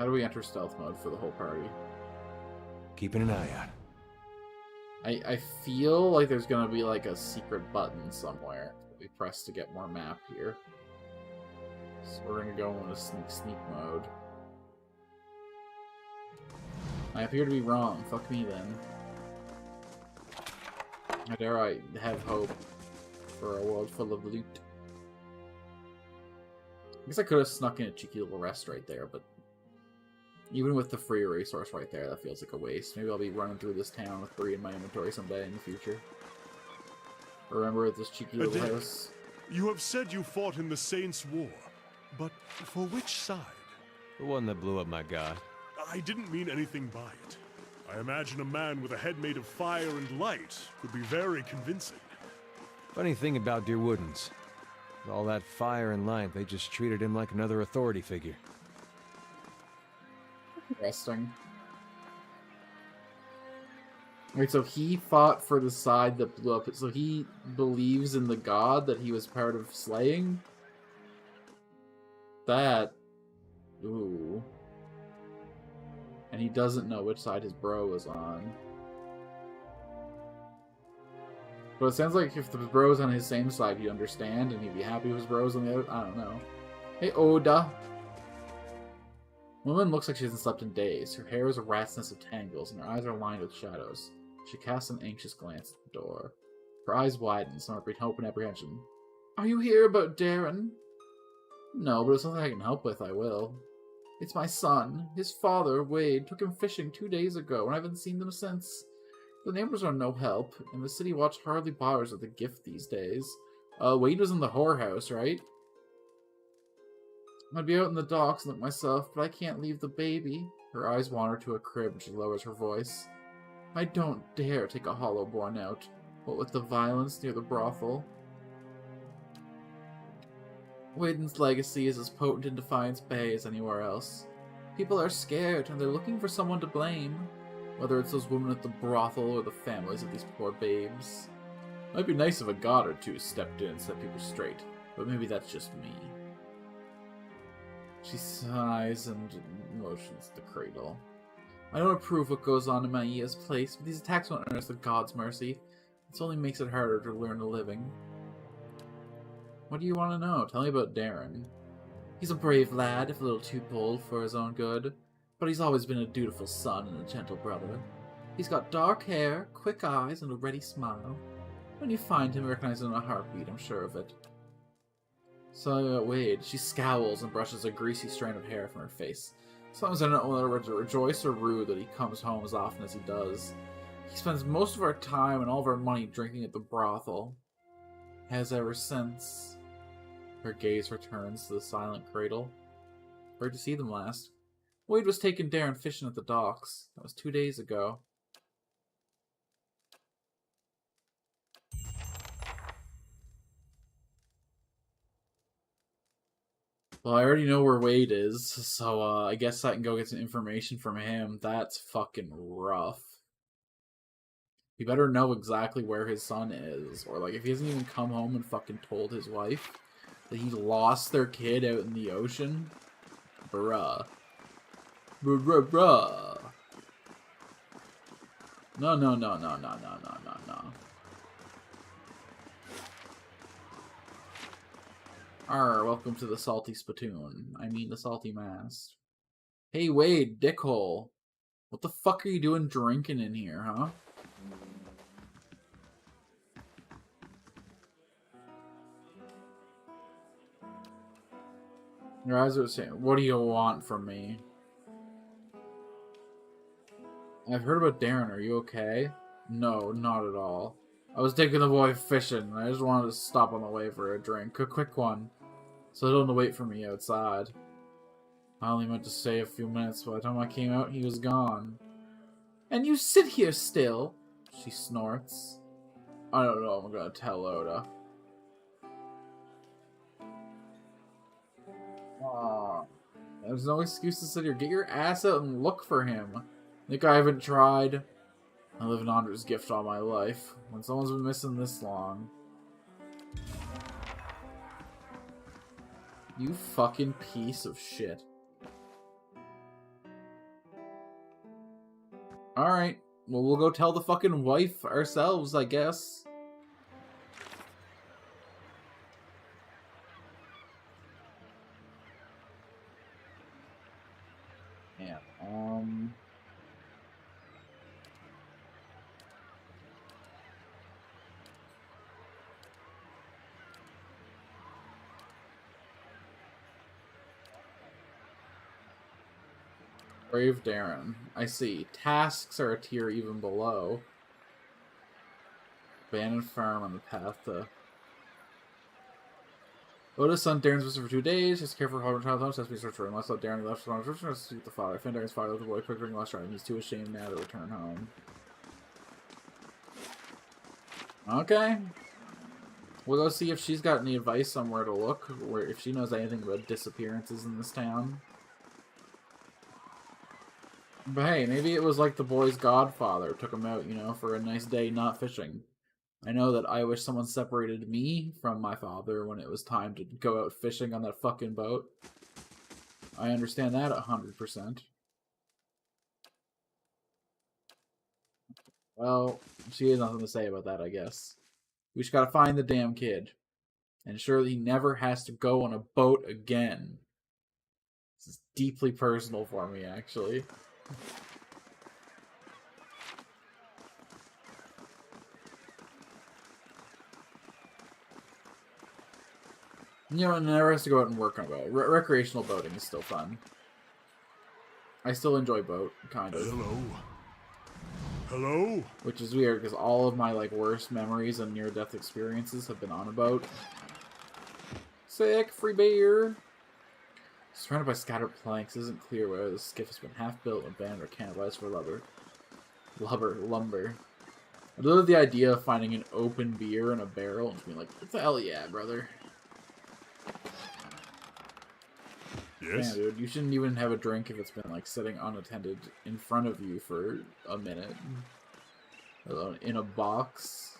do we enter stealth mode for the whole party? Keeping an eye out. I feel like there's gonna be like a secret button somewhere that we press to get more map here. So we're gonna go into sneak mode. I appear to be wrong. Fuck me then. How dare I have hope for a world full of loot? I guess I could have snuck in a cheeky little rest right there, but even with the free resource right there, that feels like a waste. Maybe I'll be running through this town with 3 in my inventory someday in the future. Remember this cheeky little house? You have said you fought in the Saints' War, but for which side? The one that blew up my god. I didn't mean anything by it. I imagine a man with a head made of fire and light would be very convincing. Funny thing about Dear Woodens. With all that fire and light, they just treated him like another authority figure. Interesting. Wait, so he fought for the side that blew up. So he believes in the god that he was part of slaying? That... Ooh. And he doesn't know which side his bro was on. But it sounds like if the bro's on his same side, he'd understand, and he'd be happy if his bro's on the other. I don't know. Hey, Oda. Woman looks like she hasn't slept in days. Her hair is a rat's nest of tangles, and her eyes are lined with shadows. She casts an anxious glance at the door. Her eyes widen, somewhat between hope and apprehension. Are you here about Darren? No, but if it's something I can help with, I will. It's my son. His father, Wade, took him fishing 2 days ago, and I haven't seen them since. The neighbors are no help, and the city watch hardly bothers with a gift these days. Wade was in the whorehouse, right? I'd be out in the docks and look myself, but I can't leave the baby. Her eyes wander to a crib and she lowers her voice. I don't dare take a hollow born out, what with the violence near the brothel. Waden's legacy is as potent in Defiance Bay as anywhere else. People are scared, and they're looking for someone to blame. Whether it's those women at the brothel or the families of these poor babes. Might be nice if a god or two stepped in and set people straight, but maybe that's just me. She sighs and motions the cradle. I don't approve what goes on in Maia's place, but these attacks won't earn us the god's mercy. This only makes it harder to learn a living. What do you want to know? Tell me about Darren. He's a brave lad, if a little too bold for his own good, but he's always been a dutiful son and a gentle brother. He's got dark hair, quick eyes, and a ready smile. When you find him, recognize him in a heartbeat, I'm sure of it. So, Wade, she scowls and brushes a greasy strand of hair from her face. Sometimes I don't know whether to rejoice or rue that he comes home as often as he does. He spends most of our time and all of our money drinking at the brothel. Has ever since. Her gaze returns to the silent cradle. Where'd you see them last? Wade was taking Darren fishing at the docks. That was 2 days ago. Well, I already know where Wade is, so I guess I can go get some information from him. That's fucking rough. He better know exactly where his son is, or like if he hasn't even come home and fucking told his wife that he lost their kid out in the ocean. Bruh. Bruh. No, no, no, no, no, no, no, no, no. Arr, welcome to the salty spittoon. I mean the salty mast. Hey Wade, dickhole. What the fuck are you doing drinking in here, huh? Your eyes are saying, what do you want from me? I've heard about Darren, are you okay? No, not at all. I was taking the boy fishing, and I just wanted to stop on the way for a drink. A quick one. So they don't wait for me outside. I only meant to stay a few minutes. By the time I came out, he was gone. And you sit here still? She snorts. I don't know, I'm gonna tell Oda. Aw. There's no excuse to sit here. Get your ass out and look for him. Think I haven't tried? I live in Andre's gift all my life. When someone's been missing this long. You fucking piece of shit. Alright. Well, we'll go tell the fucking wife ourselves, I guess. Yeah, Brave Darren. I see. Tasks are a tier even below. Abandoned farm on the path to... Oda's son Darren's missing for 2 days. Just care for her child home. Has to be searched for him. Let's let Darren left for description to seek the father. I found Darren's father with the boy quick during last time. He's too ashamed now to return home. Okay. We'll go see if she's got any advice on where to look, or if she knows anything about disappearances in this town. But hey, maybe it was like the boy's godfather took him out, you know, for a nice day not fishing. I know that I wish someone separated me from my father when it was time to go out fishing on that fucking boat. I understand that 100%. Well, she has nothing to say about that, I guess. We just gotta find the damn kid. And ensure that he never has to go on a boat again. This is deeply personal for me, actually. You know, never has to go out and work on a boat. Recreational boating is still fun. I still enjoy boat, kind of. Hello? Hello? Which is weird, because all of my, like, worst memories and near-death experiences have been on a boat. Sick, free beer! Surrounded by scattered planks, it isn't clear whether the skiff has been half-built, abandoned, or cannibalized for lumber. I love the idea of finding an open beer in a barrel and just being like, what the hell yeah, brother? Yes? Man, dude, you shouldn't even have a drink if it's been, like, sitting unattended in front of you for a minute. In a box.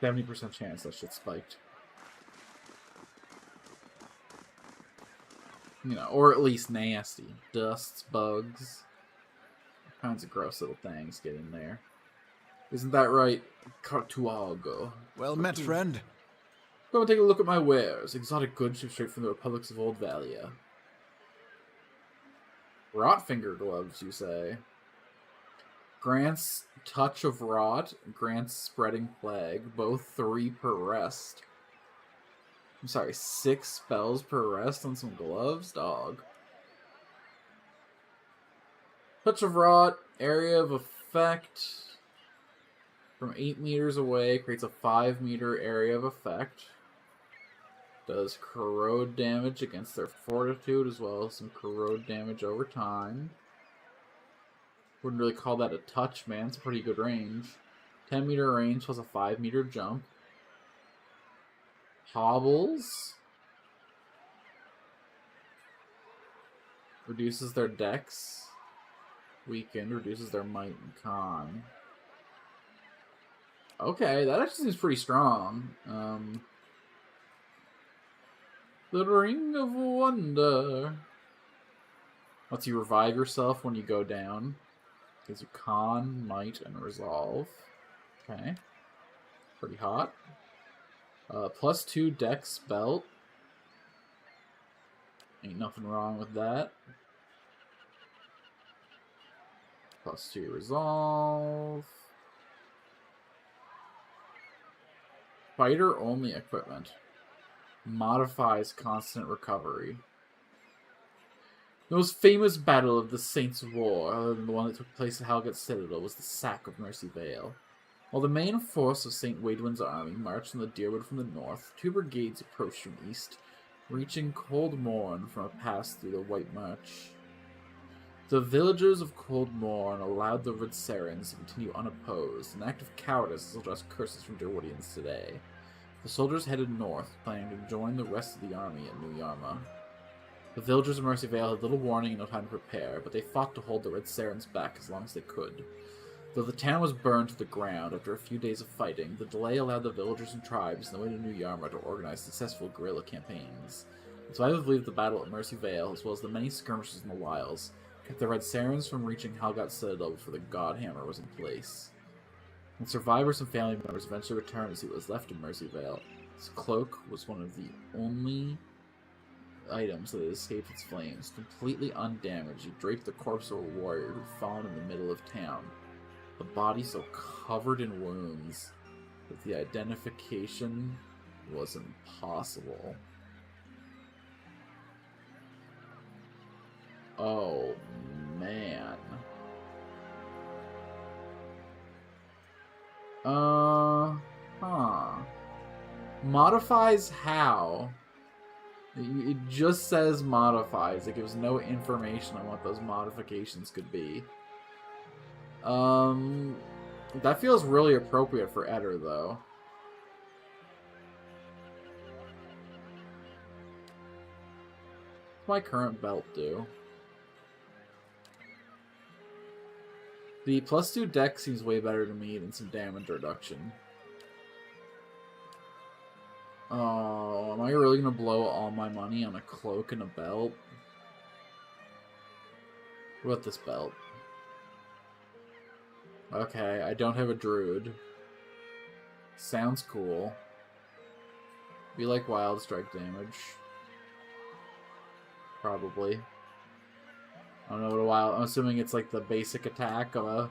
70% chance that shit spiked. You know, or at least nasty. Dusts, bugs. All kinds of gross little things get in there. Isn't that right, Cartuago? Well met, friend. Come and take a look at my wares. Exotic goods shipped straight from the republics of Old Valia. Rotfinger gloves, you say? Grants Touch of Rot, grants Spreading Plague, both 3 per rest. I'm sorry, 6 spells per rest on some gloves? Dog. Touch of Rot, area of effect. From 8 meters away, creates a 5-meter area of effect. Does corrode damage against their fortitude, as well as some corrode damage over time. Wouldn't really call that a touch, man. It's a pretty good range. 10-meter range plus a 5-meter jump. Hobbles. Reduces their dex. Weakened. Reduces their might and con. Okay, that actually seems pretty strong. The Ring of Wonder. Lets you revive yourself when you go down. Gives you con, might, and resolve. Okay. Pretty hot. +2 dex belt. Ain't nothing wrong with that. +2 resolve. Fighter only equipment. Modifies constant recovery. The most famous battle of the Saints' War, other than the one that took place at Helget's Citadel, was the sack of Mercy Vale. While the main force of St. Waidwin's army marched on the Deerwood from the north, 2 brigades approached from east, reaching Cold Morn from a pass through the White March. The villagers of Cold Morn allowed the Red Sarens to continue unopposed, an act of cowardice that still draws curses from Deerwoodians today. The soldiers headed north, planning to join the rest of the army at New Yarma. The villagers of Mercy Vale had little warning and no time to prepare, but they fought to hold the Red Sarens back as long as they could. Though the town was burned to the ground after a few days of fighting, the delay allowed the villagers and tribes on the way to New Yarma to organize successful guerrilla campaigns. It's why I believe the battle at Mercy Vale, as well as the many skirmishes in the wilds, kept the Red Sarens from reaching Helget's Citadel before the Godhammer was in place. When survivors and family members eventually returned to see what was left of Mercy Vale, his cloak was one of the only items that had escaped its flames. Completely undamaged, he draped the corpse of a warrior who had fallen in the middle of town. The body so covered in wounds that the identification was impossible. Oh, man. Modifies how? It just says modifies. It gives no information on what those modifications could be. That feels really appropriate for Eder, though. What's my current belt do? The +2 dex seems way better to me than some damage reduction. Oh, am I really gonna blow all my money on a cloak and a belt? What about this belt? Okay, I don't have a druid. Sounds cool. Be like wild strike damage. Probably. I don't know what a wild... I'm assuming it's like the basic attack of a...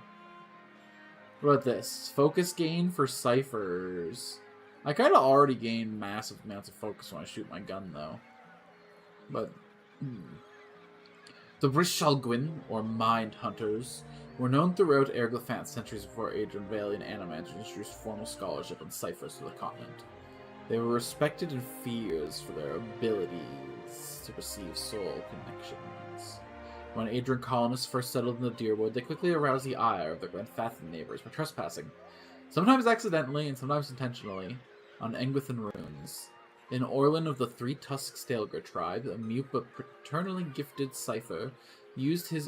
What about this? Focus gain for ciphers. I kind of already gain massive amounts of focus when I shoot my gun, though. But... The Brishalgwyn, or Mind Hunters, were known throughout Erglafant centuries before Adrian Valley and Animant introduced formal scholarship and ciphers to the continent. They were respected and feared for their abilities to perceive soul connections. When Adrian colonists first settled in the Deerwood, they quickly aroused the ire of their Glenfathan neighbors by trespassing, sometimes accidentally and sometimes intentionally, on Engwithan ruins. In Orlin of the Three-Tusked Stalgar tribe, a mute but paternally gifted cipher used her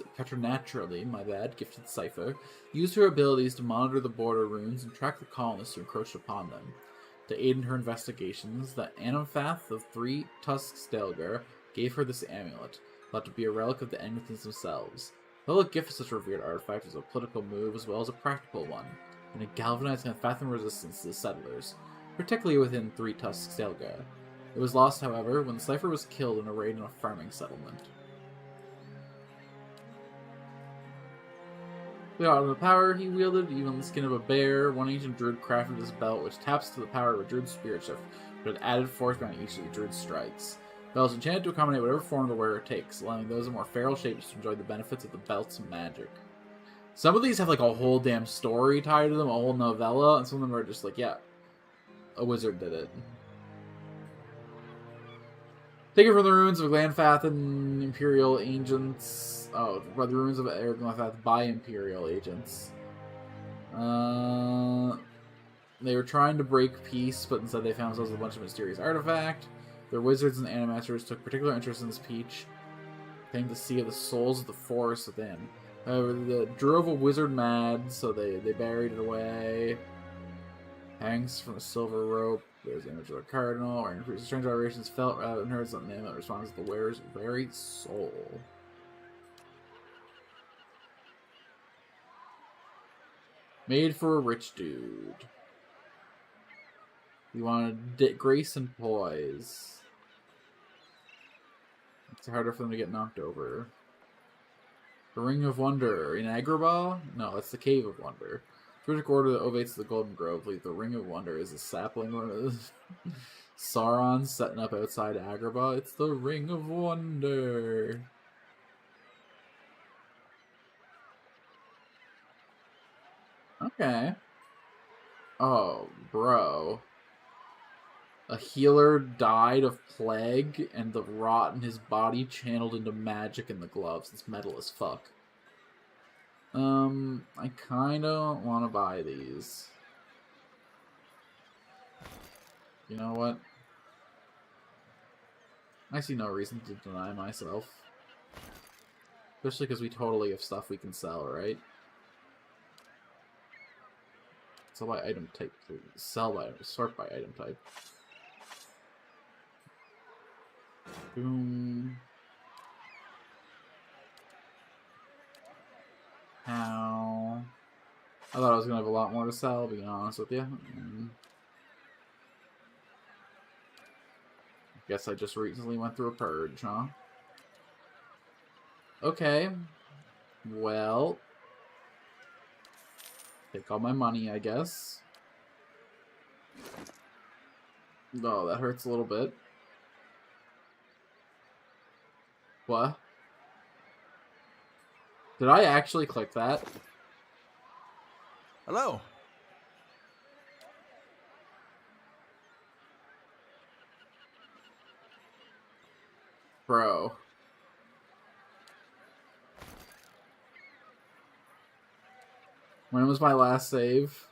abilities to monitor the border runes and track the colonists who encroached upon them. To aid in her investigations, the Anamfath of Three-Tusked Stalgar gave her this amulet, thought to be a relic of the Engwithans themselves. Though the gift of such a revered artifact was a political move as well as a practical one, and it galvanized Glenfathan resistance to the settlers, particularly within Three-Tusked Stalgar. It was lost, however, when the cipher was killed in a raid on a farming settlement. The power he wielded, even the skin of a bear, one ancient druid crafted this belt, which taps to the power of a druid's spirit shift, but it added force behind each of the druid's strikes. The belt is enchanted to accommodate whatever form the wearer takes, allowing those in more feral shapes to enjoy the benefits of the belt's magic. Some of these have like a whole damn story tied to them, a whole novella, and some of them are just like, yeah, a wizard did it. Taken from the ruins of Glenfathan Imperial agents. Oh, by the ruins of Glenfathan by Imperial agents. They were trying to break peace, but instead they found themselves with a bunch of mysterious artifact. Their wizards and animators took particular interest in this peach, claimed to see the souls of the forest within. However, the drove a wizard mad, so they buried it away. Hangs from a silver rope. There's the image of a cardinal. Or increased strange vibrations felt rather than heard, something that responds to the wearer's very soul. Made for a rich dude. You wanted grace and poise. It's harder for them to get knocked over. The Ring of Wonder in Agrabah? No, it's the Cave of Wonder. Druidic order that ovates the Golden Grove. The Ring of Wonder is a sapling or Sauron setting up outside Agrabah. It's the Ring of Wonder. Okay. Oh, bro. A healer died of plague, and the rot in his body channeled into magic in the gloves. It's metal as fuck. I kinda wanna buy these. You know what? I see no reason to deny myself. Especially because we totally have stuff we can sell, right? Sell by item type, please. Sell by, sort by item type. Boom. How? I thought I was gonna have a lot more to sell, to be honest with you. Guess I just recently went through a purge, huh? Okay. Well. Take all my money, I guess. Oh, that hurts a little bit. What? Did I actually click that? Hello. Bro. When was my last save?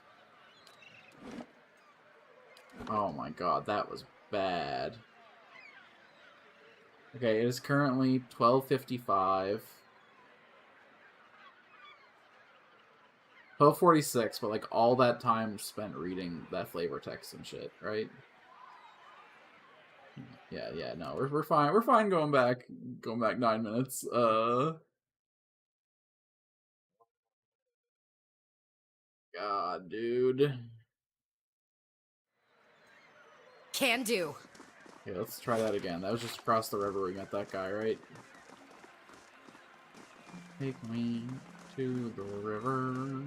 Oh my god, that was bad. Okay, it is currently 12:55. 12:46, but like all that time spent reading that flavor text and shit, right? Yeah, no, we're fine. We're fine going back 9 minutes. God, dude. Can do. Okay, let's try that again. That was just across the river we got that guy, right? Take me to the river.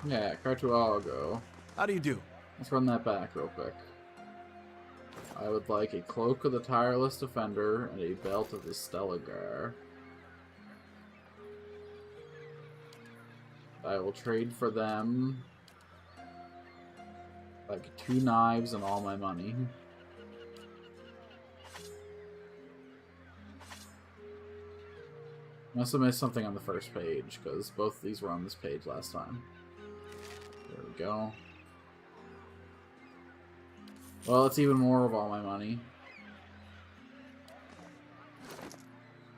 Yeah, Cartuago. How do you do? Let's run that back real quick. I would like a cloak of the tireless defender and a belt of the Stellagar. I will trade for them like 2 knives and all my money. Must have missed something on the first page, because both of these were on this page last time. There we go. Well, it's even more of all my money.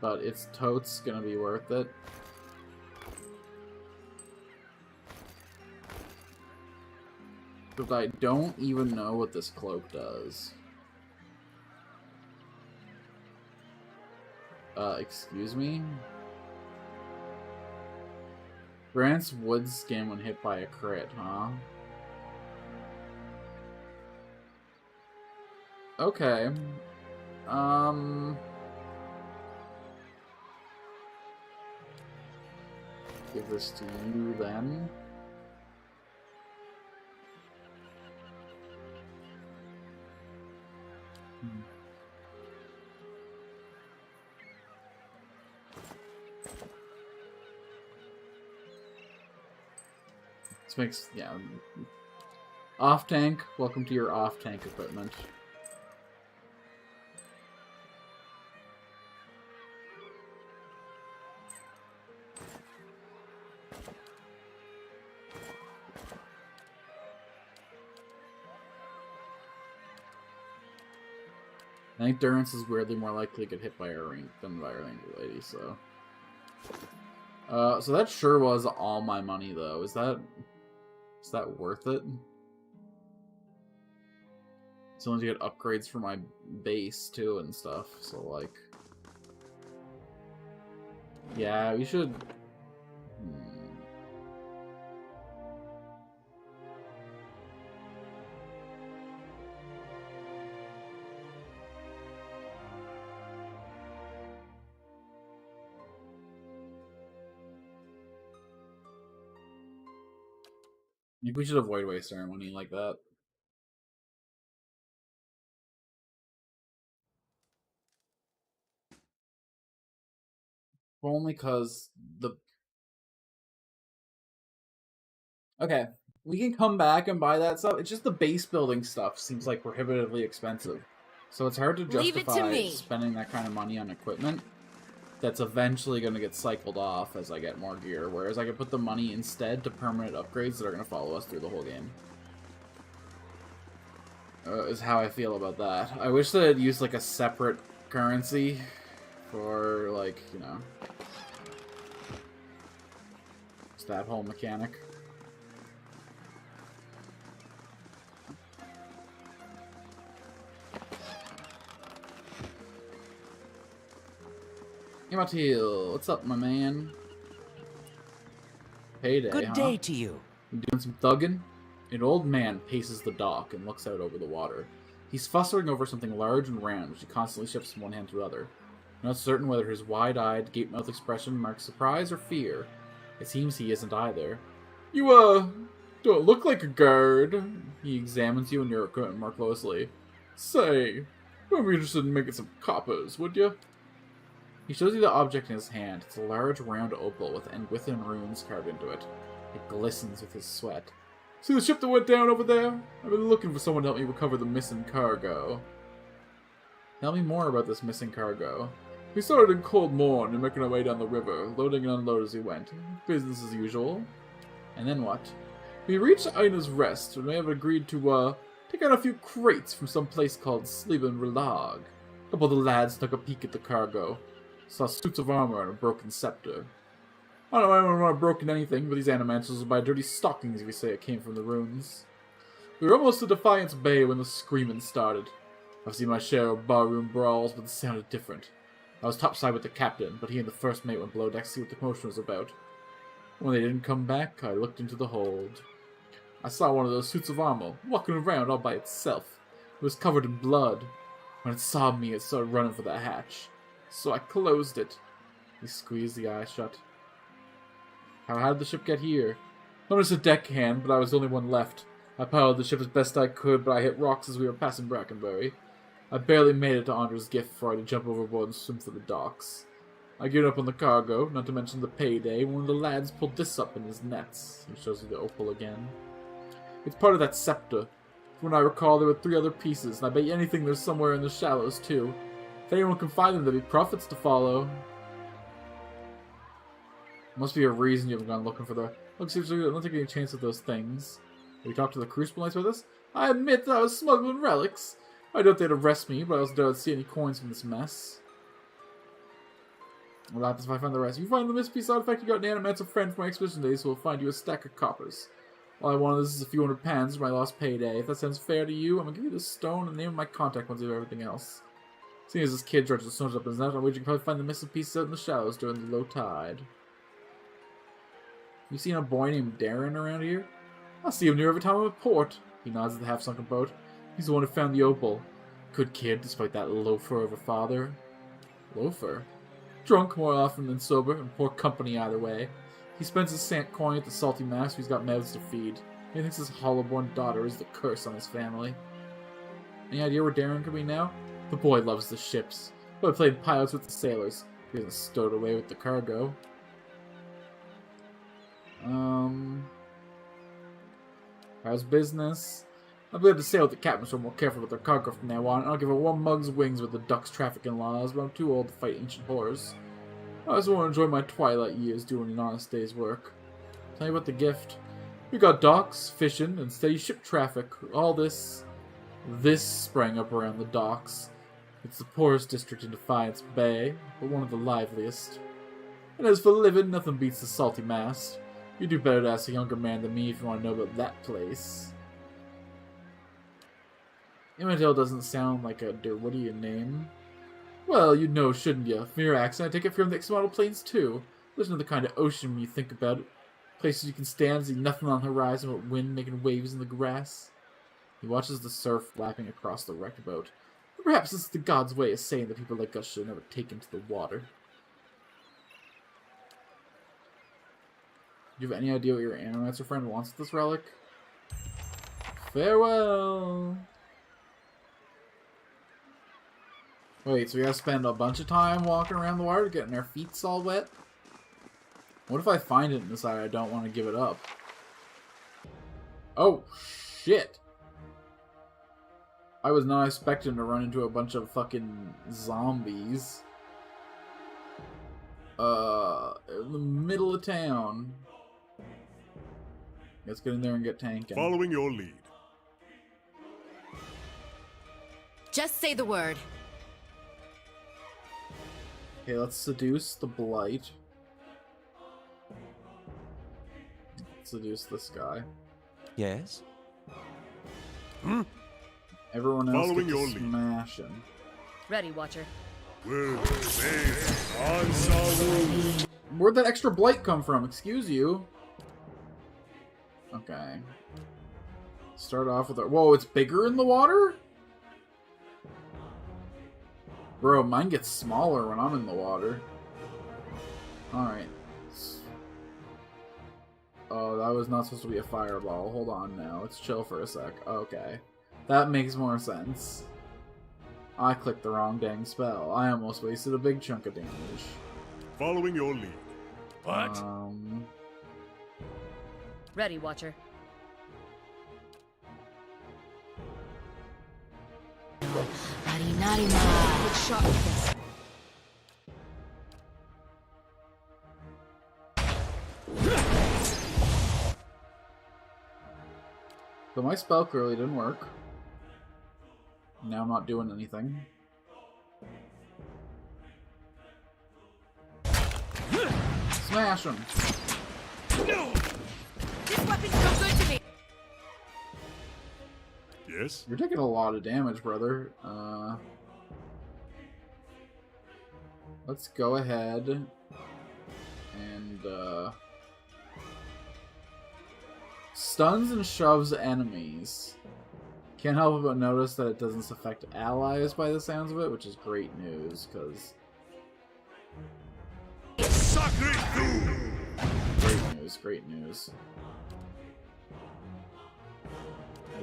But it's totes gonna be worth it. But I don't even know what this cloak does. Excuse me? Grants wood skin when hit by a crit, huh? Okay. Give this to you then. This makes, yeah. Off tank, welcome to your off tank equipment. I think Durance is weirdly more likely to get hit by a ring than by a ranger lady, so. So that sure was all my money, though. Is that worth it? So to get upgrades for my base, too, and stuff, so, like... Yeah, we should... I think we should avoid waste ceremony like that. Only because the... Okay, we can come back and buy that stuff. It's just the base building stuff seems like prohibitively expensive. So it's hard to Leave it to justify me. spending that kind of money on equipment that's eventually going to get cycled off as I get more gear, whereas I could put the money instead to permanent upgrades that are going to follow us through the whole game. Is how I feel about that. I wish that it used like a separate currency for, like, you know, just that whole mechanic. Hey, Matil, what's up, my man? Payday, Good day to you. You doing some thugging? An old man paces the dock and looks out over the water. He's fussing over something large and round, which he constantly shifts from one hand to the other. Not certain whether his wide-eyed, gape-mouthed expression marks surprise or fear. It seems he isn't either. You, don't look like a guard. He examines you and your equipment more closely. Say, I'd be interested in making some coppers, would you? He shows you the object in his hand. It's a large round opal with within runes carved into it. It glistens with his sweat. See the ship that went down over there? I've been looking for someone to help me recover the missing cargo. Tell me more about this missing cargo. We started in cold morn and making our way down the river, loading and unloading as we went. Business as usual. And then what? We reached Ina's Rest and they have agreed to, take out a few crates from some place called Sleeben Relag. A couple of the lads took a peek at the cargo. Saw suits of armor and a broken scepter. I don't know if I've broken anything, but these animantles are by dirty stockings if you say it came from the ruins. We were almost to Defiance Bay when the screaming started. I've seen my share of barroom brawls, but it sounded different. I was topside with the captain, but he and the first mate went below deck to see what the commotion was about. When they didn't come back, I looked into the hold. I saw one of those suits of armor, walking around all by itself. It was covered in blood. When it saw me, it started running for the hatch. So I closed it. He squeezed the eye shut. How did the ship get here? I'm just a deckhand, but I was the only one left. I piloted the ship as best I could, but I hit rocks as we were passing Brackenbury. I barely made it to Andre's gift before I had to jump overboard and swim for the docks. I geared up on the cargo, not to mention the payday, when one of the lads pulled this up in his nets. He shows you the opal again. It's part of that scepter. From what I recall, there were 3 other pieces, and I bet you anything there's somewhere in the shallows, too. If anyone can find them, there'll be profits to follow. Must be a reason you haven't gone looking for the... Look, seriously, I don't take any chance with those things. Have you talked to the Crucible Knights about this? I admit that I was smuggling relics. I doubt they'd arrest me, but I also doubt I'd see any coins from this mess. Well, that's if I find the rest. If you find the missed piece artifact, you got an animancer friend from my expedition days who will find you a stack of coppers. All I wanted is a few £100 for my lost payday. If that sounds fair to you, I'm gonna give you the stone and the name of my contact once you have everything else. Seeing as this kid dredged the stones up his net, I'm wagering you can probably find the missing pieces out in the shallows during the low tide. You seen a boy named Darren around here? I see him near every time I'm at port. He nods at the half-sunken boat. He's the one who found the opal. Good kid, despite that loafer of a father. Loafer? Drunk more often than sober, and poor company either way. He spends his cent coin at the salty Mast, who's got mouths to feed. He thinks his hollow-born daughter is the curse on his family. Any idea where Darren could be now? The boy loves the ships, but played pilots with the sailors. He hasn't stowed away with the cargo. How's business? I'll be able to sail with the captain, so I'm more careful with their cargo from now on. I'll give her 1 mug's wings with the ducks trafficking laws, but I'm too old to fight ancient horrors. I just want to enjoy my twilight years doing an honest day's work. Tell you about the gift. We got docks, fishing, and steady ship traffic. All this sprang up around the docks. It's the poorest district in Defiance Bay, but one of the liveliest. And as for living, nothing beats the salty Mast. You do better to ask a younger man than me if you want to know about that place. Immadale doesn't sound like a Derwoodian name. Well, you'd know, shouldn't you? From your accent, I take it from the Exmodal Plains, too. There's no the kind of ocean when you think about it. Places you can stand, see nothing on the horizon but wind making waves in the grass. He watches the surf lapping across the wrecked boat. Perhaps this is the god's way of saying that people like us should never take into the water. Do you have any idea what your Anomancer friend wants with this relic? Farewell! Wait, so we gotta spend a bunch of time walking around the water, getting our feet all wet? What if I find it and decide I don't want to give it up? Oh, shit! I was not expecting to run into a bunch of fucking zombies. In the middle of town. Let's get in there and get tanking. Following your lead. Just say the word. Okay, let's seduce the Blight. Seduce this guy. Yes? Everyone else Following gets your to lead. smash him. Ready, Watcher. Where'd Where'd that extra Blight come from? Excuse you. Okay. Start off with a... Whoa, it's bigger in the water? Bro, mine gets smaller when I'm in the water. Alright. Oh, that was not supposed to be a fireball. Hold on now. Let's chill for a sec. Okay. That makes more sense. I clicked the wrong dang spell. I almost wasted a big chunk of damage. Following your lead. What? Ready, Watcher. Good shot with this. So my spell clearly didn't work. Now I'm not doing anything. Smash him! This weapon's no good to me. Yes? You're taking a lot of damage, brother. Let's go ahead and stuns and shoves enemies. Can't help but notice that it doesn't affect allies by the sounds of it, which is great news, because... Great news.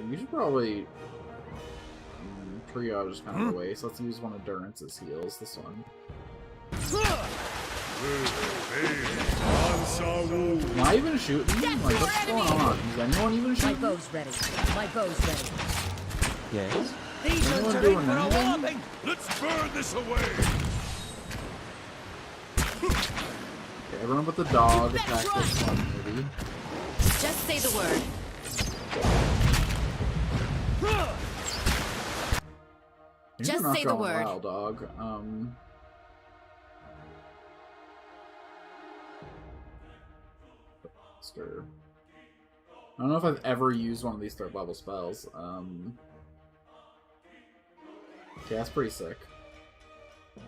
You should probably... triage is kind of the way, so let's use one of Durance's heals, this one. Am I even shooting? Like, what's going on? Is anyone even My shooting? bow's ready. My bow's ready. Yes? These Anyone are doing for a anything? whopping. Let's burn this away! Okay, everyone but the dog attack this one, maybe. Just say the word. Just You're not say the going word. well, dog. Stir. I don't know if I've ever used one of these third level spells. Okay, that's pretty sick. I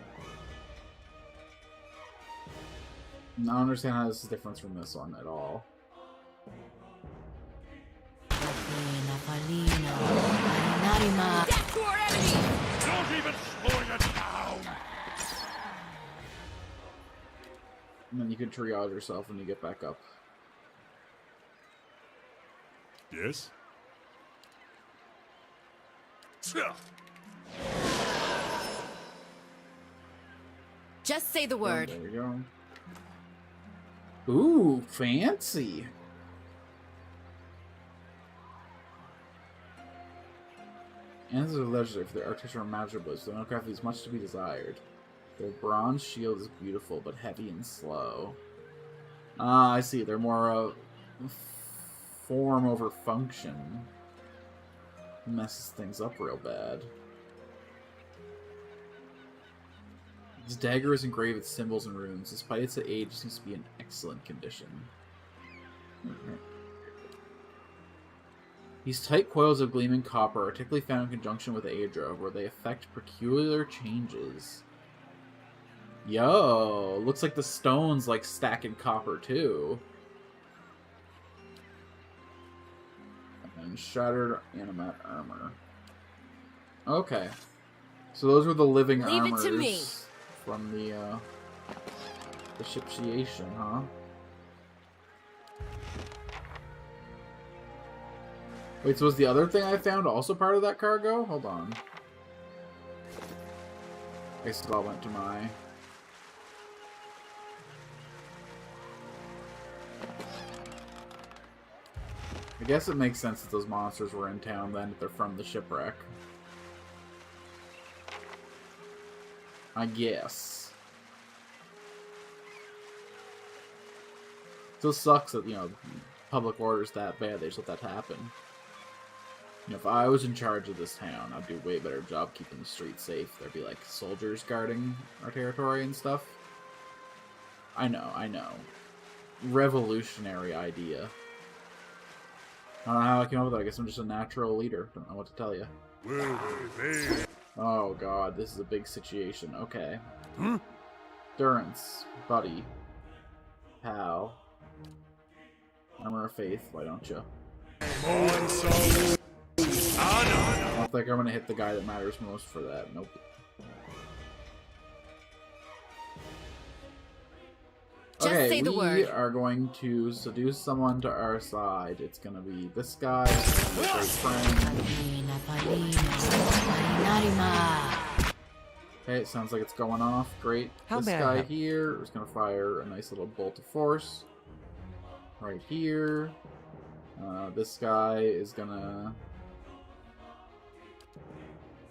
don't understand how this is different from this one at all. Death to our enemy! Don't even slow it down! And then you can triage yourself when you get back up. Yes? Just say the word. There we go. Ooh, fancy. Answers are legendary for their architecture and magic blows. Their aircraft leaves much to be desired. Their bronze shield is beautiful, but heavy and slow. Ah, I see. They're more form over function. Messes things up real bad. His dagger is engraved with symbols and runes. Despite its age, it seems to be in excellent condition. These tight coils of gleaming copper are typically found in conjunction with Aedra, where they effect peculiar changes. Yo, looks like the stones like stack in copper too. And shattered animate armor. Okay, so those were the living Leave armors it to me. from the shipshiation, huh? Wait, so was the other thing I found also part of that cargo? Hold on. I guess it all went to my... I guess it makes sense that those monsters were in town then if they're from the shipwreck. I guess. Still sucks that, you know, public order's that bad, they just let that happen. You know, if I was in charge of this town, I'd do a way better job keeping the streets safe. There'd be, like, soldiers guarding our territory and stuff. I know. Revolutionary idea. I don't know how I came up with it. I guess I'm just a natural leader. Don't know what to tell you. Oh god, this is a big situation. Okay. Durance, buddy, pal, armor of faith. Why don't you? I don't think I'm gonna hit the guy that matters most for that. Nope. Just Okay, say the we word. are going to seduce someone to our side. It's gonna be this guy, my great friend. Okay, it sounds like it's going off. Great. How This may I guy help? here is gonna fire a nice little bolt of force. Right here. This guy is gonna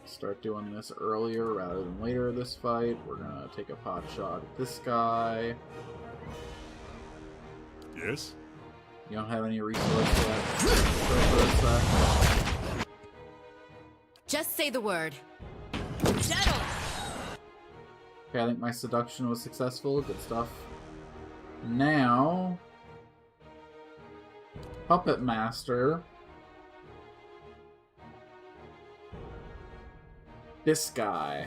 start doing this earlier rather than later this fight. We're gonna take a pot shot at this guy. Yes? You don't have any resource left. Just say the word. Settle. Okay, I think my seduction was successful. Good stuff. Now, Puppet Master. This guy.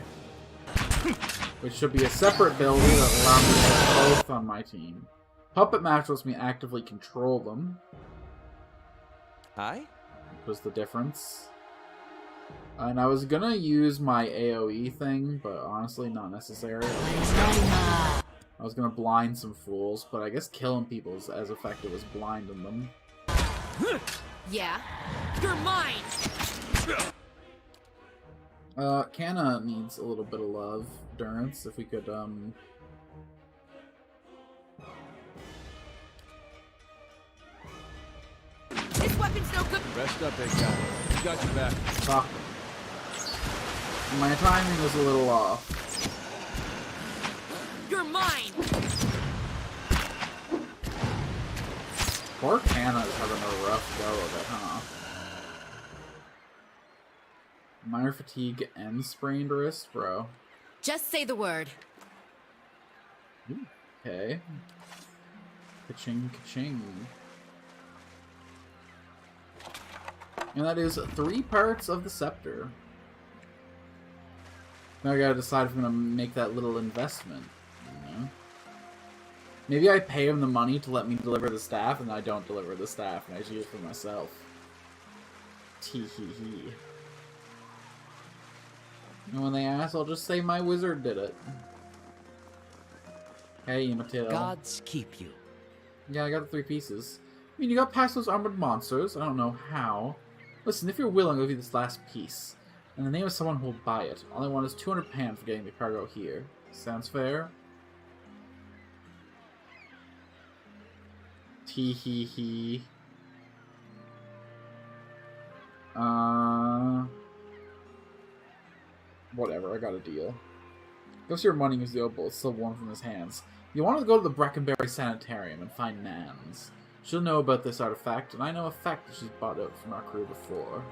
Which should be a separate builder that allows me to have both on my team. Puppet Master lets me actively control them. Hi? Was the difference. And I was gonna use my AoE thing, but honestly, not necessary. I was gonna blind some fools, but I guess killing people is as effective as blinding them. Yeah. You're mine. Canna needs a little bit of love, Durance, if we could, This weapon's no good. Rest up, big guy. We got your back. Fuck. My timing was a little off. You're mine. Poor Canna's having a rough go of it, huh? Minor fatigue and sprained wrist, bro. Just say the word. Okay. Ka-ching, ka-ching. And that is 3 parts of the scepter. Now I gotta decide if I'm gonna make that little investment. You know? Maybe I pay him the money to let me deliver the staff, and I don't deliver the staff, and I just use it for myself. Tee-hee-hee. And when they ask, I'll just say my wizard did it. Hey, Matil. Gods keep you. Yeah, I got the 3 pieces. I mean, you got past those armored monsters. I don't know how. Listen, if you're willing, I'll give you this last piece. In the name of someone who will buy it. All I want is 200 pan for getting the cargo here. Sounds fair? Tee-hee-hee. Whatever, I got a deal. Go see your money is the opal. It's still warm from his hands. You want to go to the Breckenberry Sanitarium and find Nans. She'll know about this artifact, and I know a fact that she's bought out from our crew before.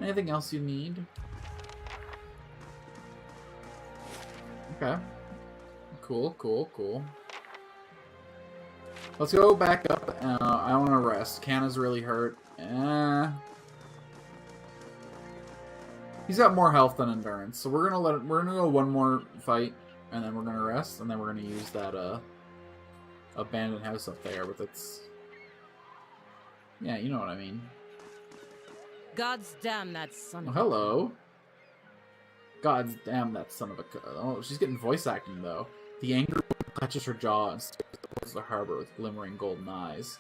Anything else you need? Okay. Cool, cool, cool. Let's go back up. I want to rest. Kanna's really hurt. He's got more health than endurance, so we're gonna go one more fight, and then we're gonna rest, and then we're gonna use that abandoned house up there with its. Yeah, you know what I mean. God's damn that son Oh, of a... hello. God damn that son of a... Oh, she's getting voice acting, though. The angry woman clutches her jaw and stares towards the harbor with glimmering golden eyes.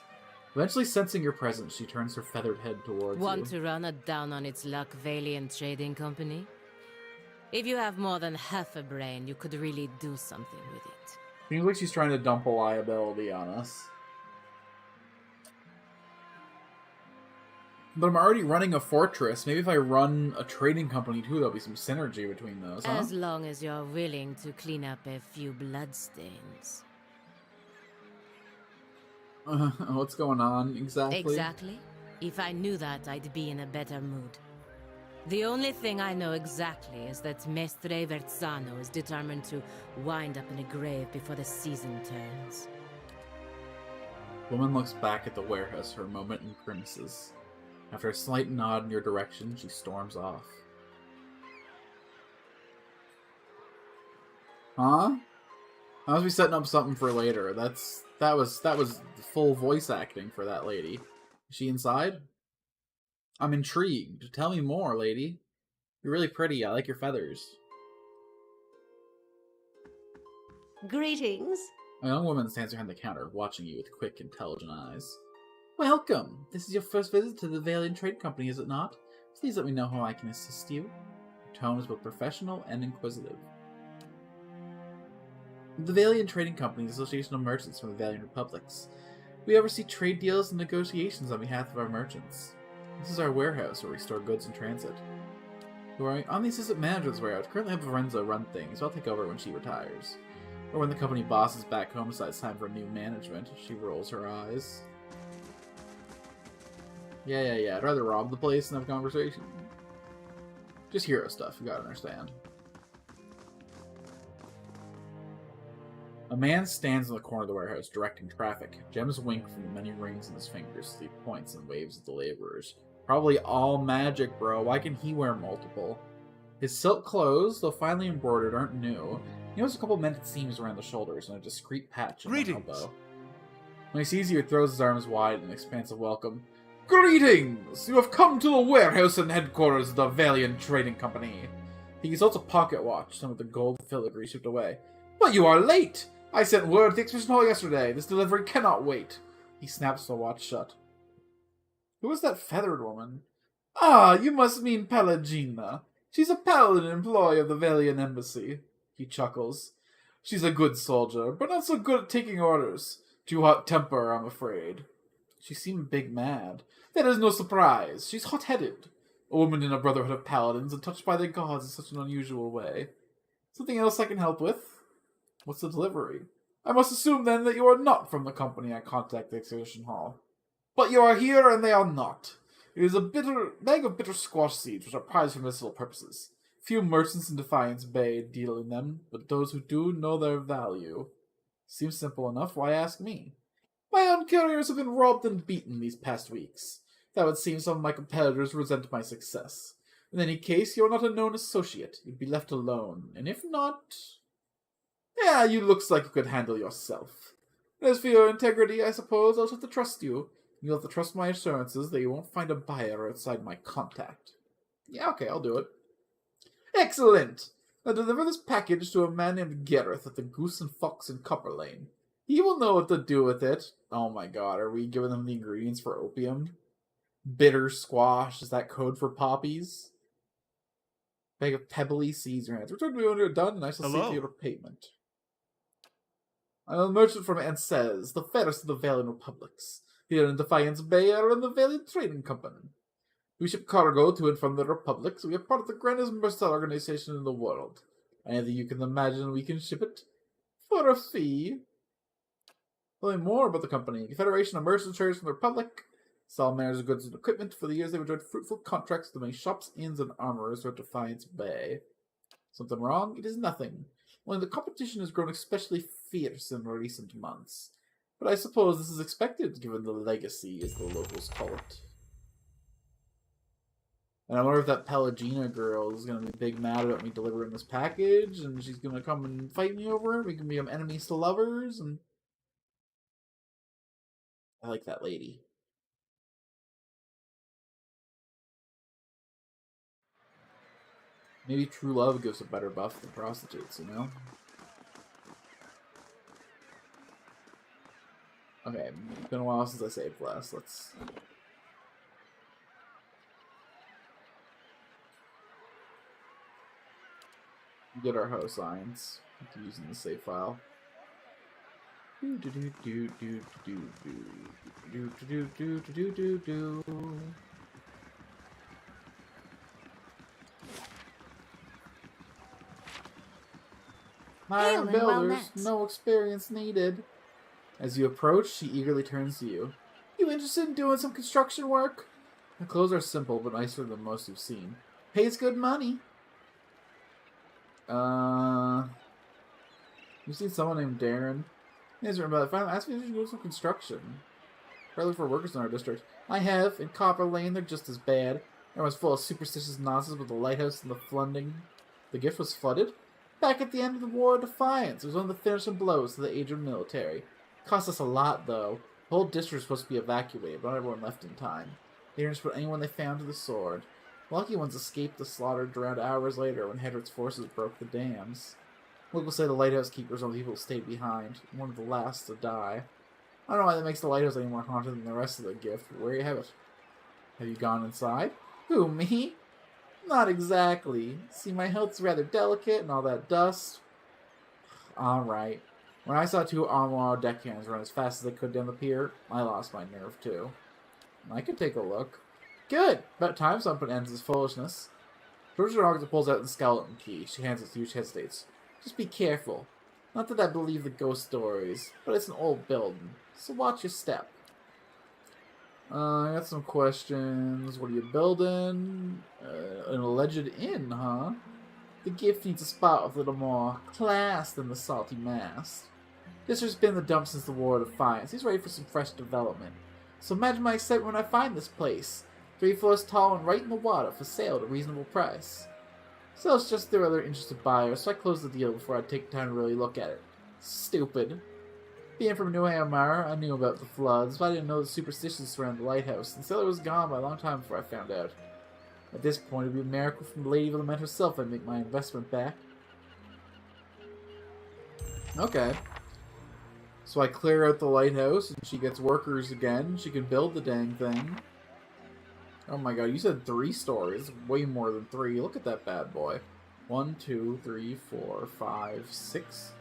Eventually sensing your presence, she turns her feathered head towards you. Want to run it down on its luck, Valiant Trading Company? If you have more than half a brain, you could really do something with it. Seems like she's trying to dump a liability on us. But I'm already running a fortress. Maybe if I run a trading company too, there'll be some synergy between those, huh? As long as you're willing to clean up a few bloodstains. What's going on exactly? Exactly. If I knew that, I'd be in a better mood. The only thing I know exactly is that Mestre Verzano is determined to wind up in a grave before the season turns. Woman looks back at the warehouse for a moment and grimaces. After a slight nod in your direction, she storms off. Huh? I must be setting up something for later. That was full voice acting for that lady. Is she inside? I'm intrigued. Tell me more, lady. You're really pretty. I like your feathers. Greetings. A young woman stands behind the counter, watching you with quick, intelligent eyes. Welcome! This is your first visit to the Valiant Trade Company, is it not? Please let me know how I can assist you. Her tone is both professional and inquisitive. The Valiant Trading Company is an association of merchants from the Valiant Republics. We oversee trade deals and negotiations on behalf of our merchants. This is our warehouse where we store goods in transit. I'm the assistant manager of this warehouse. Currently have Lorenzo run things, so I'll take over when she retires. Or when the company boss is back home, so it's time for new management. She rolls her eyes. Yeah. I'd rather rob the place than have a conversation. Just hero stuff, you gotta understand. A man stands in the corner of the warehouse, directing traffic. Gems wink from the many rings in his fingers as he points and waves at the laborers. Probably all magic, bro. Why can he wear multiple? His silk clothes, though finely embroidered, aren't new. He has a couple mended seams around the shoulders and a discreet patch on the elbow. When he sees you, he throws his arms wide in an expansive welcome. Greetings! You have come to the warehouse and headquarters of the Valiant Trading Company. He consults a pocket watch, some of the gold filigree shipped away. But you are late! I sent word to the Expedition Hall yesterday. This delivery cannot wait. He snaps the watch shut. Who is that feathered woman? Ah, you must mean Pelagina. She's a paladin employee of the Valiant Embassy. He chuckles. She's a good soldier, but not so good at taking orders. Too hot temper, I'm afraid. She seemed big mad. That is no surprise. She's hot-headed. A woman in a brotherhood of paladins and touched by the gods in such an unusual way. Something else I can help with? What's the delivery? I must assume, then, that you are not from the company I contact the Expedition Hall. But you are here, and they are not. It is a bag of bitter squash seeds, which are prized for medicinal purposes. Few merchants in Defiance Bay deal in them, but those who do know their value. Seems simple enough, why ask me? My own couriers have been robbed and beaten these past weeks. That would seem some of my competitors resent my success. In any case, you are not a known associate. You'd be left alone, and if not... Yeah, you looks like you could handle yourself. As for your integrity, I suppose I'll have to trust you. You'll have to trust my assurances that you won't find a buyer outside my contact. Yeah, okay, I'll do it. Excellent! Now deliver this package to a man named Gareth at the Goose and Fox in Copper Lane. He will know what to do with it. Oh my god, are we giving them the ingredients for opium? Bitter squash, is that code for poppies? Bag of pebbly seeds in your hands. Return to me when you're done, and I shall see to your payment. I'm a merchant from Ancez, the fairest of the Valiant Republics. Here in Defiance Bay are in the Valiant Trading Company. We ship cargo to and from the Republic, so we are part of the grandest mercantile organization in the world. Anything you can imagine, we can ship it. For a fee. Tell me more about the company. Confederation of Merchant Traders from the Republic. Sell matters of goods and equipment. For the years they've enjoyed fruitful contracts with many shops, inns, and armorers throughout Defiance Bay. Something wrong? It is nothing. Well, the competition has grown especially fierce in recent months. But I suppose this is expected given the legacy, as the locals call it. And I wonder if that Pelagina girl is going to be big mad about me delivering this package, and she's going to come and fight me over it. We can become enemies to lovers, and... I like that lady. Maybe true love gives a better buff than prostitutes, you know? Okay, it's been a while since I saved last. Let's... get our house signs using the save file. Hired builders, no experience needed. As you approach, she eagerly turns to you. You interested in doing some construction work? Her clothes are simple, but nicer than most you've seen. Pays good money. You've seen someone named Darren? He doesn't remember that. Finally, asked me if you should do some construction. Probably for workers in our district. I have. In Copper Lane, they're just as bad. Everyone's full of superstitious nonsense with the lighthouse and the flooding. The gift was flooded? Back at the end of the War of Defiance. It was one of the finishing blows to the aged military. Cost us a lot, though. The whole district was supposed to be evacuated, but not everyone left in time. They didn't put anyone they found to the sword. The lucky ones escaped the slaughter around hours later when Hedrick's forces broke the dams. Locals say the lighthouse keepers are the people who stayed behind, one of the last to die. I don't know why that makes the lighthouse any more haunted than the rest of the gift, but where you have it. Have you gone inside? Who, me? Not exactly. See, my health's rather delicate and all that dust. Alright. When I saw two armored deckhands run as fast as they could down the pier, I lost my nerve too. I could take a look. Good! About time someone ends this foolishness. Georgia Rocket pulls out the skeleton key. She hands it to you. She hesitates. Just be careful. Not that I believe the ghost stories, but it's an old building, so watch your step. I got some questions. What are you building? An alleged inn, huh? The gift needs a spot with a little more class than the salty Mast. This has been the dump since the War of Defiance. He's ready for some fresh development. So imagine my excitement when I find this place. 3 floors tall and right in the water for sale at a reasonable price. So it's just there were other interested buyers, so I closed the deal before I'd take time to really look at it. Stupid. Being from New Hampshire, I knew about the floods, but I didn't know the superstitions around the lighthouse, and the sailor was gone by a long time before I found out. At this point, it would be a miracle from the Lady of the Lament herself I'd make my investment back. Okay. So I clear out the lighthouse, and she gets workers again. She can build the dang thing. Oh my god, you said 3 stories. Way more than 3. Look at that bad boy. 1, 2, 3, 4, 5, 6.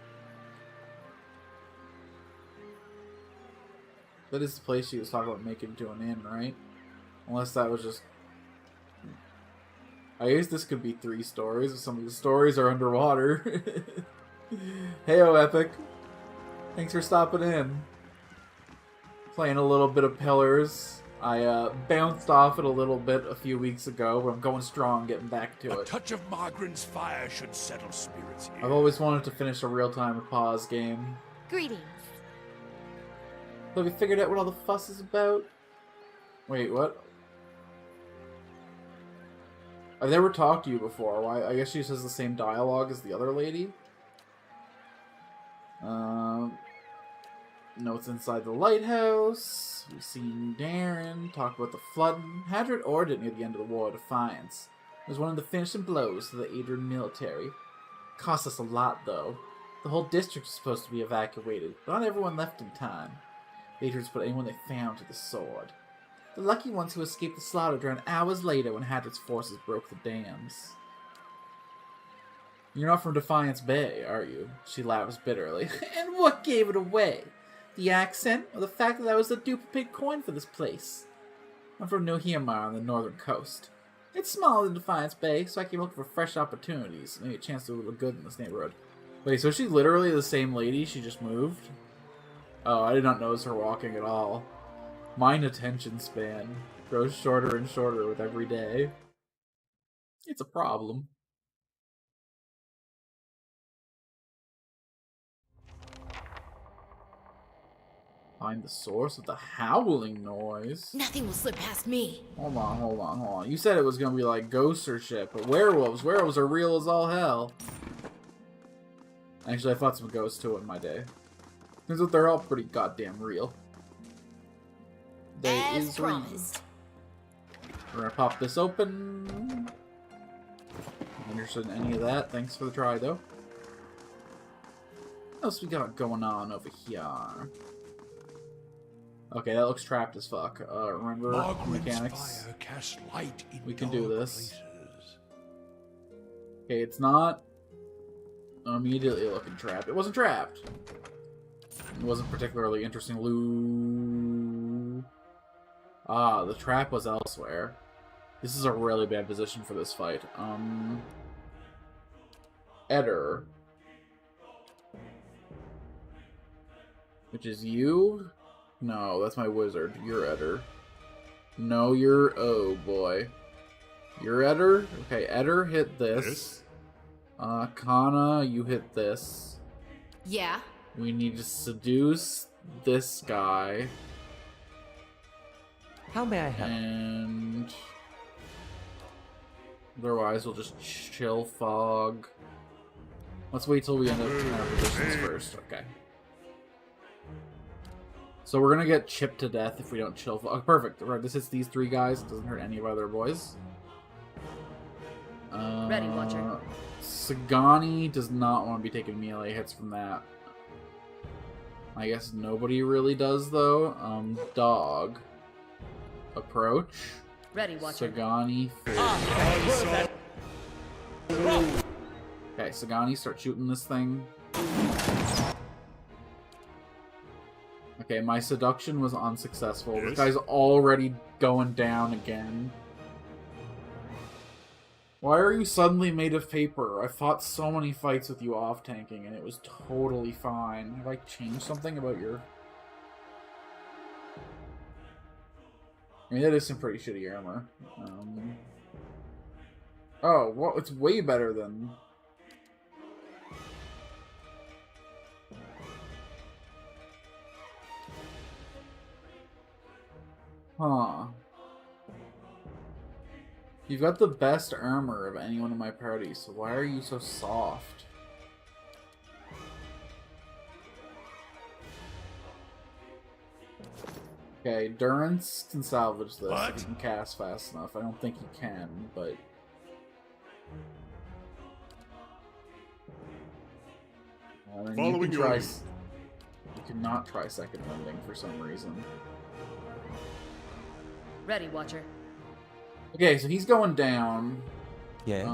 That is the place she was talking about making into an inn, right? Unless that was just... I guess this could be 3 stories, if some of the stories are underwater. Heyo, Epic. Thanks for stopping in. Playing a little bit of Pillars. I bounced off it a little bit a few weeks ago, but I'm going strong getting back to it. A touch of Margaren's fire should settle spirits here. I've always wanted to finish a real-time pause game. Greetings. Have you figured out what all the fuss is about? Wait, what? I've never talked to you before. Why? I guess she says the same dialogue as the other lady. Notes inside the lighthouse. We've seen Darren talk about the flooding. Hadrid ordered it near the end of the War of Defiance. It was one of the finishing blows to the Adrian military. Cost us a lot, though. The whole district was supposed to be evacuated, but not everyone left in time. The Adrians put anyone they found to the sword. The lucky ones who escaped the slaughter drowned hours later when Hadrid's forces broke the dams. You're not from Defiance Bay, are you? She laughs bitterly. And what gave it away? The accent, or the fact that I was the dupe of paid coin for this place? I'm from New Hampshire on the northern coast. It's smaller than Defiance Bay, so I came looking for fresh opportunities, maybe a chance to do a little good in this neighborhood. Wait, so she's literally the same lady? She just moved? Oh, I did not notice her walking at all. Mine attention span grows shorter and shorter with every day. It's a problem. Find the source of the howling noise. Nothing will slip past me. Hold on. You said it was gonna be like ghosts or shit, but werewolves are real as all hell. Actually, I fought some ghosts too in my day. Turns out they're all pretty goddamn real. As promised. We're gonna pop this open. Not interested in any of that. Thanks for the try, though. What else we got going on over here? Okay, that looks trapped as fuck. Remember mechanics? Fire casts light in We can do dark this. places. Okay, it's not immediately looking trapped. It wasn't trapped. It wasn't particularly interesting. Ah, the trap was elsewhere. This is a really bad position for this fight. Eder. Which is you? No, that's my wizard. You're Eder. No, you're... Oh, boy. You're Eder? Okay, Eder hit this. Kana, you hit this. Yeah. We need to seduce this guy. How may I help? And... Otherwise, we'll just chill fog. Let's wait till we end up in our positions first. Okay. So we're gonna get chipped to death if we don't chill fog. Oh, perfect. Right, this hits these three guys. It doesn't hurt any of our other boys. Ready, Watcher. Sagani does not want to be taking melee hits from that. I guess nobody really does, though. Dog. Approach. Ready, Watcher. Sagani. Okay, Sagani, start shooting this thing. Okay, my seduction was unsuccessful. This guy's already going down again. Why are you suddenly made of paper? I fought so many fights with you off-tanking, and it was totally fine. Have I changed something about your... I mean, that is some pretty shitty armor. Oh, well, it's way better than... Huh. You've got the best armor of anyone in my party, so why are you so soft? Okay, Durance can salvage this if he can cast fast enough. I don't think he can, but... Following you your lead. You cannot try second winding for some reason. Ready, Watcher. Okay, so he's going down. Yes.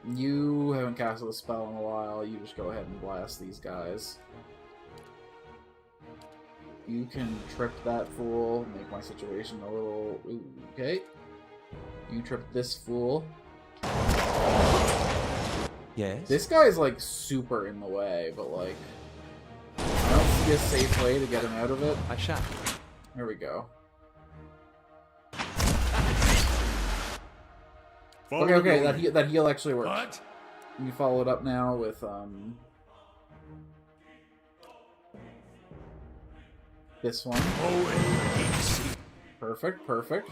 You haven't casted a spell in a while. You just go ahead and blast these guys. You can trip that fool, make my situation a little... Ooh, okay. You trip this fool. Yes. This guy's, like, super in the way, but, like... I don't see a safe way to get him out of it. I shall. There we go. Okay, that heal actually works. What? You follow it up now with, this one. Perfect.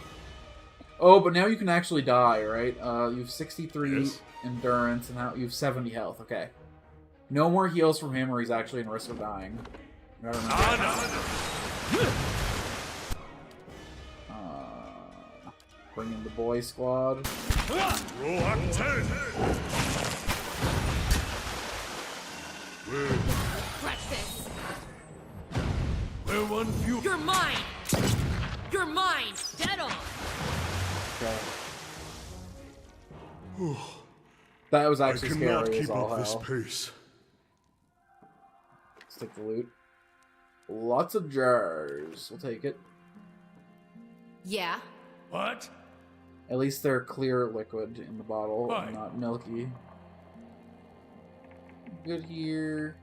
Oh, but now you can actually die, right? You have 63 endurance, and now you have 70 health. Okay. No more heals from him, or he's actually in risk of dying. You gotta remember. Bring in the boy squad. Roll up 10. Breakfast. We're one few. You're mine. You're mine. Dead on. Okay. That was actually I cannot scary as keep all up this hell. pace. Let's take the loot. Lots of jars. We'll take it. Yeah. What? At least they're clear liquid in the bottle, Fine. and not milky. Good here.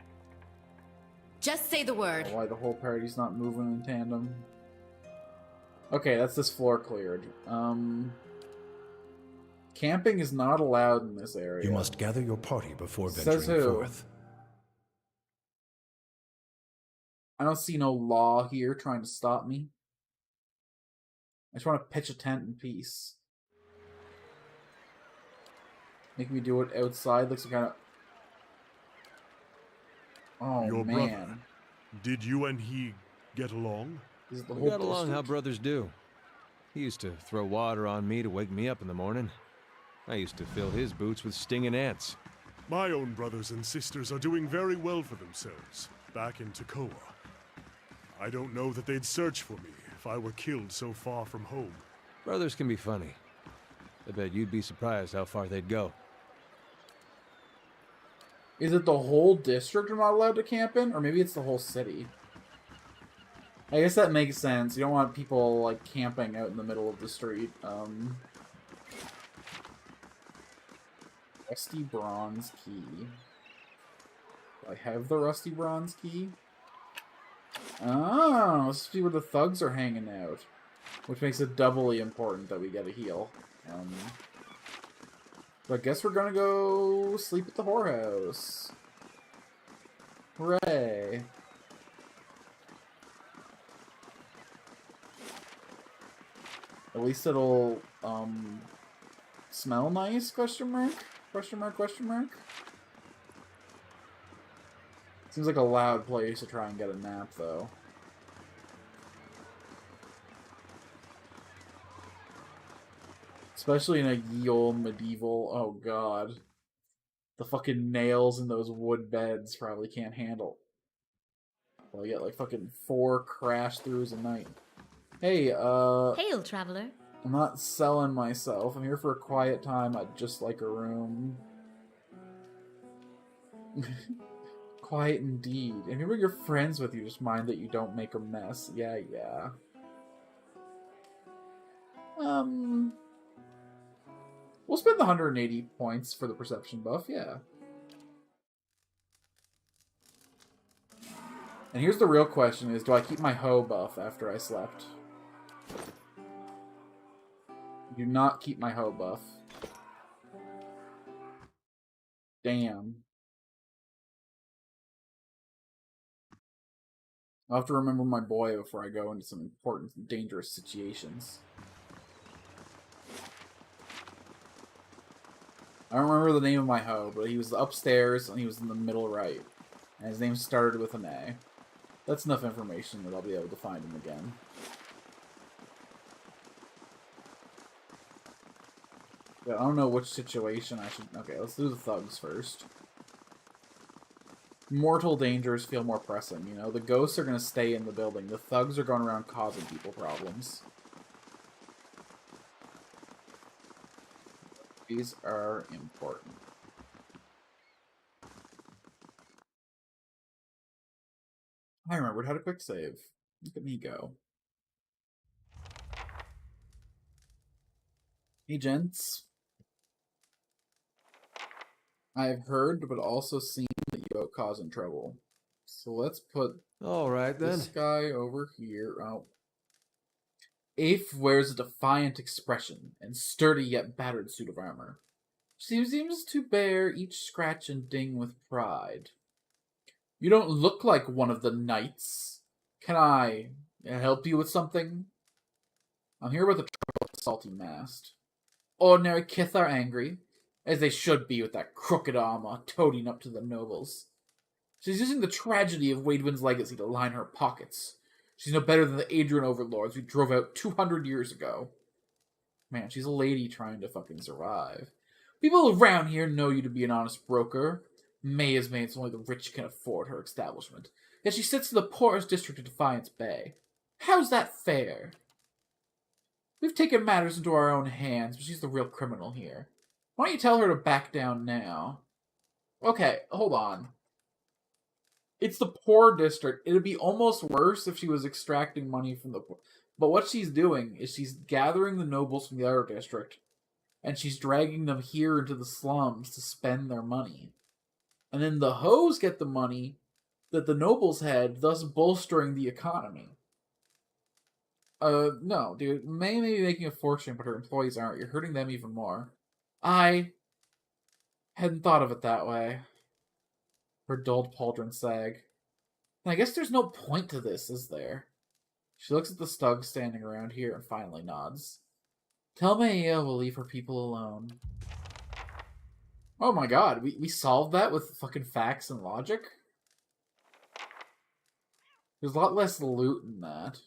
Just say the word. Why the whole party's not moving in tandem. Okay, that's this floor cleared. Camping is not allowed in this area. You must gather your party before Says venturing who? forth. I don't see no law here trying to stop me. I just want to pitch a tent in peace. Make me do it outside. Looks kind of... Oh, Your man. brother. Did you and he get along? Is it the We whole got along how district? brothers do. He used to throw water on me to wake me up in the morning. I used to fill his boots with stinging ants. My own brothers and sisters are doing very well for themselves, back in Takoa. I don't know that they'd search for me if I were killed so far from home. Brothers can be funny. I bet you'd be surprised how far they'd go. Is it the whole district you're not allowed to camp in? Or maybe it's the whole city? I guess that makes sense. You don't want people, like, camping out in the middle of the street. Rusty bronze key. Do I have the rusty bronze key? Oh, this is where the thugs are hanging out. Which makes it doubly important that we get a heal. So I guess we're gonna go sleep at the whorehouse. Hooray. At least it'll, smell nice, question mark? Question mark, question mark? Seems like a loud place to try and get a nap, though. Especially in a ye olde medieval... Oh, God. The fucking nails in those wood beds probably can't handle. Well, you get, like, fucking 4 crash-throughs a night. Hey, Hail, traveler. I'm not selling myself. I'm here for a quiet time. I'd just like a room. Quiet indeed. And if you bring your friends with you, just mind that you don't make a mess. Yeah, yeah. We'll spend the 180 points for the perception buff, yeah. And here's the real question is, do I keep my hoe buff after I slept? Do not keep my hoe buff. Damn. I'll have to remember my boy before I go into some important, dangerous situations. I don't remember the name of my hoe, but he was upstairs and he was in the middle right. And his name started with an A. That's enough information that I'll be able to find him again. But I don't know which situation I should... Okay, let's do the thugs first. Mortal dangers feel more pressing, you know? The ghosts are going to stay in the building. The thugs are going around causing people problems. These are important. I remembered how to quick save. Look at me go. Hey, gents. I've heard, but also seen that you out causing trouble. So let's put All right, then. this guy over here. Oh. Afe wears a defiant expression and sturdy yet battered suit of armor. She seems to bear each scratch and ding with pride. You don't look like one of the knights. Can I help you with something? I'm here with the trouble of salty Mast. Ordinary Kith are angry, as they should be with that crooked armor toting up to the nobles. She's using the tragedy of Waidwin's legacy to line her pockets. She's no better than the Adrian overlords we drove out 200 years ago. Man, she's a lady trying to fucking survive. People around here know you to be an honest broker. May has made it's only the rich can afford her establishment. Yet she sits in the poorest district of Defiance Bay. How's that fair? We've taken matters into our own hands, but she's the real criminal here. Why don't you tell her to back down now? Okay, hold on. It's the poor district. It'd be almost worse if she was extracting money from the poor. But what she's doing is she's gathering the nobles from the other district, and she's dragging them here into the slums to spend their money. And then the hoes get the money that the nobles had, thus bolstering the economy. No, dude. May be making a fortune, but her employees aren't. You're hurting them even more. I hadn't thought of it that way. Her dulled pauldron sag. I guess there's no point to this, is there? She looks at the Stugs standing around here and finally nods. Tell Maia we'll leave her people alone. Oh my god, we solved that with fucking facts and logic? There's a lot less loot in that.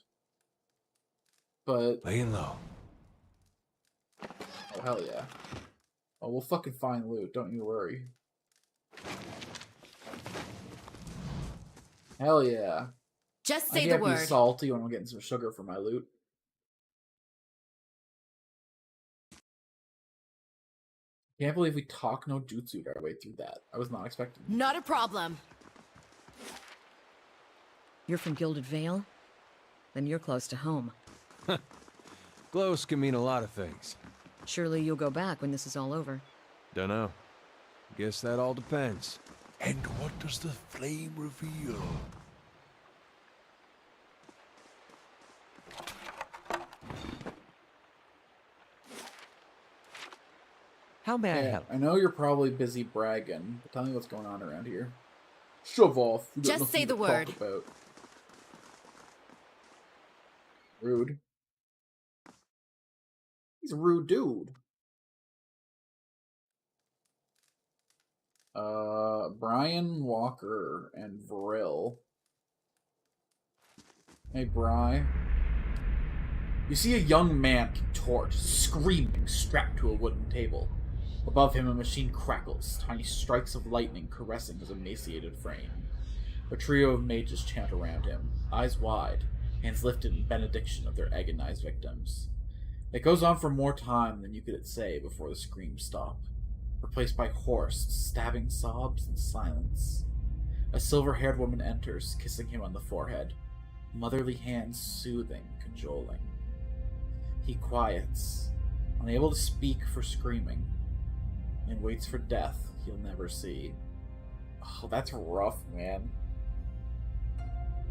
But... Laying low. oh, hell yeah. Oh, we'll fucking find loot, don't you worry. Hell yeah. Just I say the can't be word. salty when I'm getting some sugar for my loot. Can't believe we talk no jutsu'd our way through that. I was not expecting that. Not a problem. You're from Gilded Vale? Then you're close to home. Close can mean a lot of things. Surely you'll go back when this is all over. Dunno. Guess that all depends. And what does the flame reveal? How may I Hey, help? I know you're probably busy bragging, but tell me what's going on around here. Shove off. We got Just nothing say to the talk word. about. Rude. He's a rude dude. Brian Walker and Vril. Hey, Bri. You see a young man contort, screaming, strapped to a wooden table. Above him, a machine crackles, tiny strikes of lightning caressing his emaciated frame. A trio of mages chant around him, eyes wide, hands lifted in benediction of their agonized victims. It goes on for more time than you could say before the screams stop, replaced by hoarse, stabbing sobs and silence. A silver-haired woman enters, kissing him on the forehead, motherly hands soothing, cajoling. He quiets, unable to speak for screaming, and waits for death he'll never see. Oh, that's rough, man.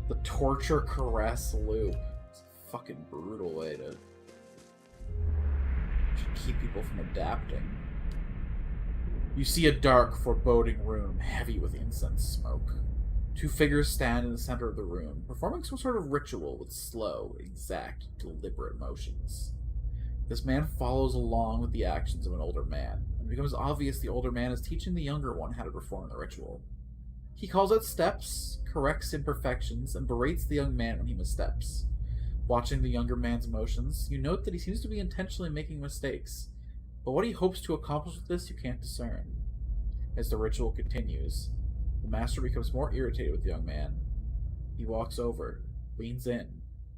The torture caress loop. It's a fucking brutal way to keep people from adapting. You see a dark, foreboding room, heavy with incense smoke. Two figures stand in the center of the room, performing some sort of ritual with slow, exact, deliberate motions. This man follows along with the actions of an older man, and it becomes obvious the older man is teaching the younger one how to perform the ritual. He calls out steps, corrects imperfections, and berates the young man when he missteps. Watching the younger man's motions, you note that he seems to be intentionally making mistakes, but what he hopes to accomplish with this you can't discern. As the ritual continues, the master becomes more irritated with the young man. He walks over, leans in,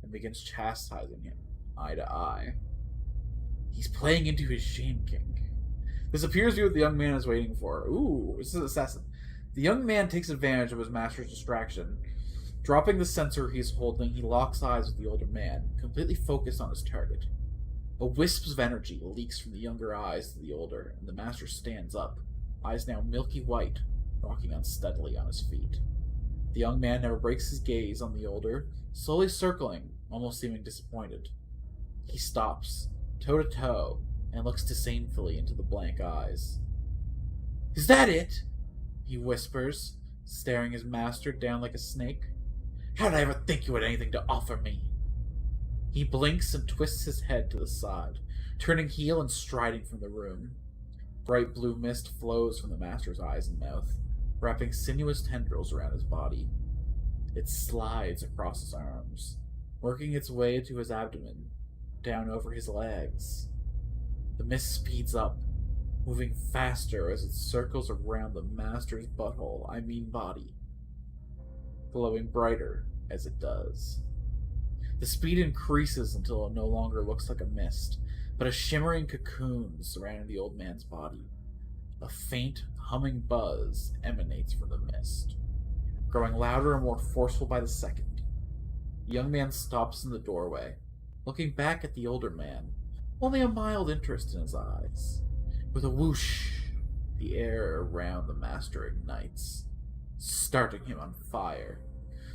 and begins chastising him, eye to eye. He's playing into his shame king. This appears to be what the young man is waiting for. Ooh, this is assassin. The young man takes advantage of his master's distraction. Dropping the censer he's holding, he locks eyes with the older man, completely focused on his target. A wisp of energy leaks from the younger eyes to the older, and the master stands up, eyes now milky white, rocking unsteadily on his feet. The young man never breaks his gaze on the older, slowly circling, almost seeming disappointed. He stops, toe to toe, and looks disdainfully into the blank eyes. "Is that it?" he whispers, staring his master down like a snake. "How did I ever think you had anything to offer me?" He blinks and twists his head to the side, turning heel and striding from the room. Bright blue mist flows from the master's eyes and mouth, wrapping sinuous tendrils around his body. It slides across his arms, working its way to his abdomen, down over his legs. The mist speeds up, moving faster as it circles around the master's butthole, body, glowing brighter as it does. The speed increases until it no longer looks like a mist, but a shimmering cocoon surrounding the old man's body. A faint, humming buzz emanates from the mist, growing louder and more forceful by the second. The young man stops in the doorway, looking back at the older man, only a mild interest in his eyes. With a whoosh, the air around the master ignites, starting him on fire.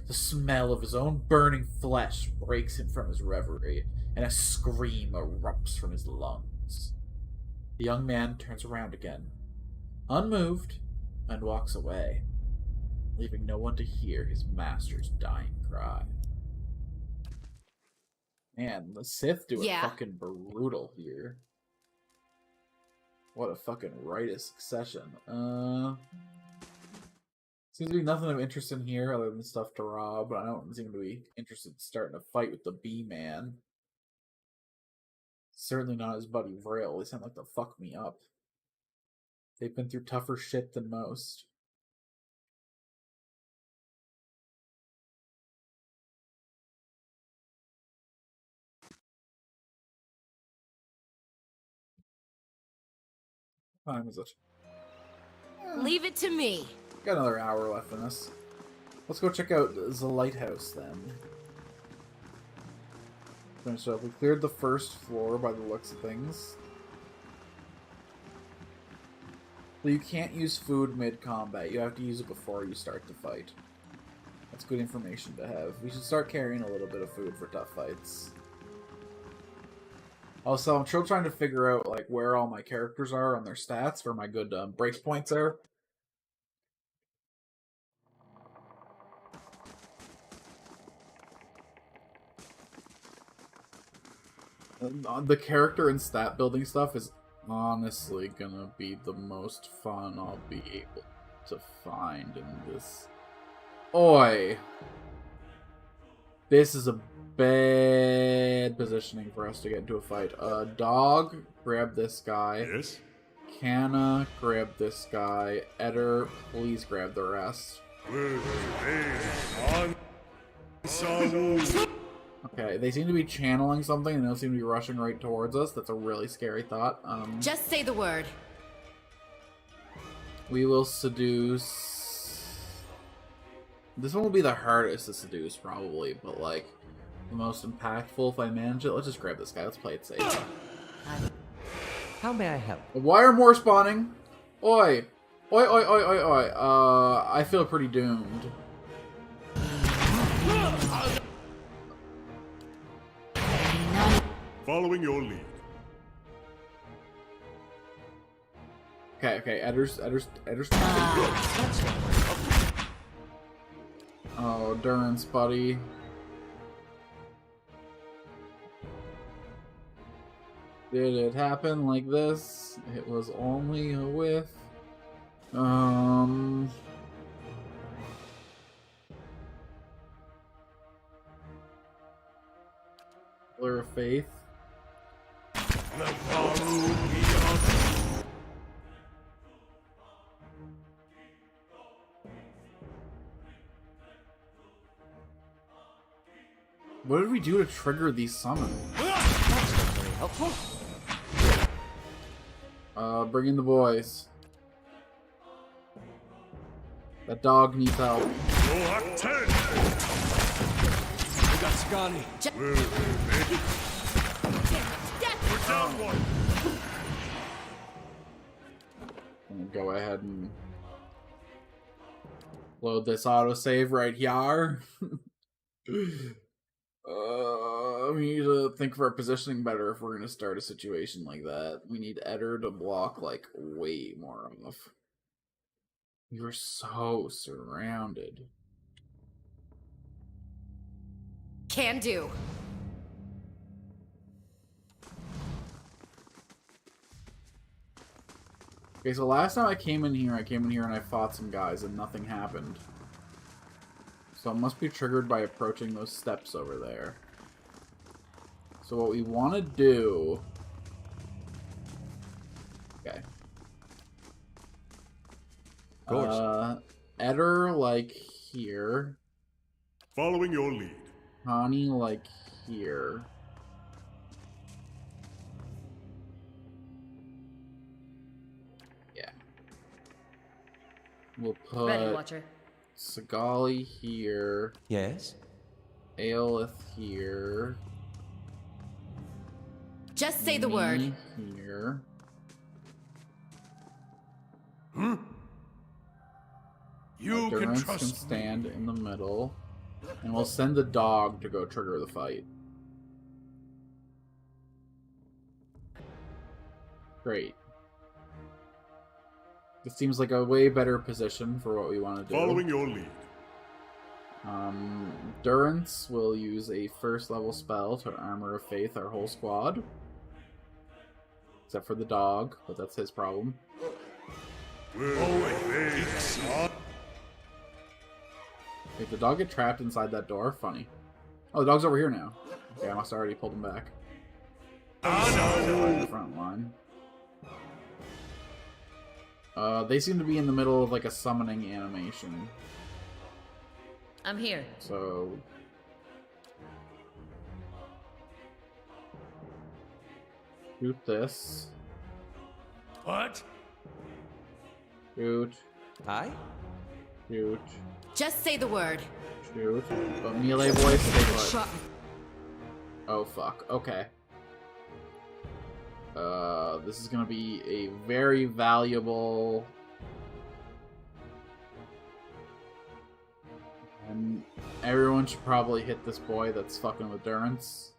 The smell of his own burning flesh breaks him from his reverie, and a scream erupts from his lungs. The young man turns around again, unmoved, and walks away, leaving no one to hear his master's dying cry. Man, the Sith do it fucking brutal here. What a fucking rite of succession. Seems to be nothing of interest in here other than stuff to rob, but I don't seem to be interested in starting a fight with the B-Man. Certainly not his buddy Vrail. They sound like they'll fuck me up. They've been through tougher shit than most. What time is it? Leave it to me. Got another hour left in us. Let's go check out the lighthouse then. Finished up. We cleared the first floor by the looks of things. So you can't use food mid-combat. You have to use it before you start the fight. That's good information to have. We should start carrying a little bit of food for tough fights. Also, I'm still trying to figure out like where all my characters are on their stats, where my good break points are. The character and stat building stuff is honestly gonna be the most fun I'll be able to find in this. Oi! This is a bad positioning for us to get into a fight. Dog, grab this guy. Yes? Canna, grab this guy. Eder, please grab the rest. Okay, they seem to be channeling something and they don't seem to be rushing right towards us. That's a really scary thought. Just say the word. We will seduce... This one will be the hardest to seduce, probably, but, like, the most impactful if I manage it. Let's just grab this guy. Let's play it safe. How may I help? Why are more spawning? Oi! Oi, oi, oi, oi, oi. I feel pretty doomed. Following your lead. Okay, Eder's. Oh, Durance, buddy. Did it happen like this? It was only a whiff. Pillar of Faith. What did we do to trigger these summons? Very helpful. Bring in the boys. That dog needs help. We got Scotty. We're down one. I'm gonna go ahead and load this autosave right here. We need to think of our positioning better if we're gonna start a situation like that. We need Eder to block like way more off. We were so surrounded. Can do. Okay, so last time I came in here and I fought some guys and nothing happened. So it must be triggered by approaching those steps over there. So what we want to do... Okay. Of course. Eder, like, here. Following your lead. Connie, like, here. Yeah. We'll put... Ready, Watcher. Sigali here. Yes? Aelith here. Just say the word. Me here. You can Durance trust can me. stand in the middle. And we'll send the dog to go trigger the fight. Great. It seems like a way better position for what we want to do. Following your lead. Durance will use a first level spell to Armor of Faith our whole squad. Except for the dog, but that's his problem. If the dog get trapped inside that door, funny. Oh, the dog's over here now. Okay, I must have already pulled him back. In the front line. They seem to be in the middle of like a summoning animation. I'm here. So shoot this. What? Shoot. Hi? Shoot. Just say the word. Shoot. But melee voice, stay put. Shot. Oh fuck. Okay. This is gonna be a very valuable. And everyone should probably hit this boy that's fucking with Durance.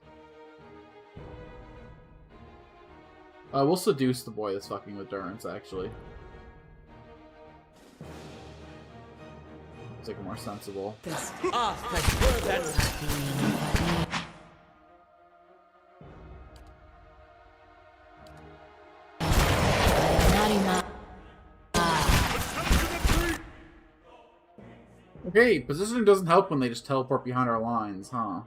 We'll seduce the boy that's fucking with Durance, actually. It's like more sensible. Okay, positioning doesn't help when they just teleport behind our lines, huh?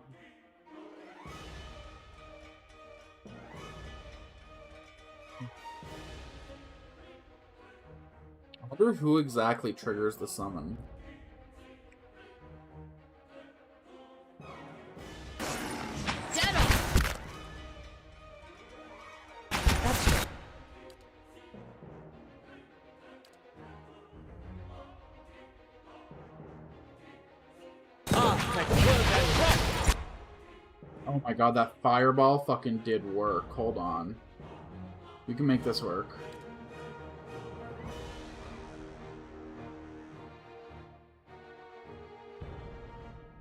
I wonder who exactly triggers the summon. Oh my god, that fireball fucking did work. Hold on. We can make this work.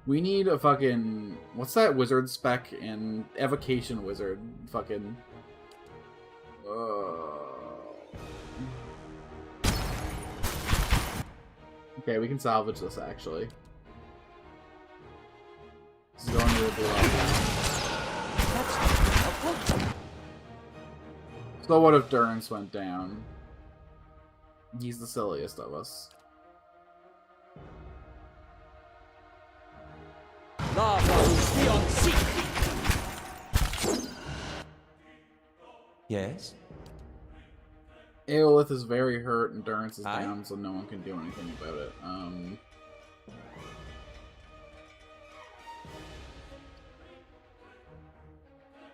We need a fucking... What's that wizard spec in Evocation Wizard? Fucking... Okay, we can salvage this, actually. This is going to the So what if Durance went down? He's the silliest of us. Yes? Aeolith is very hurt and Durance is Aye. down, so no one can do anything about it.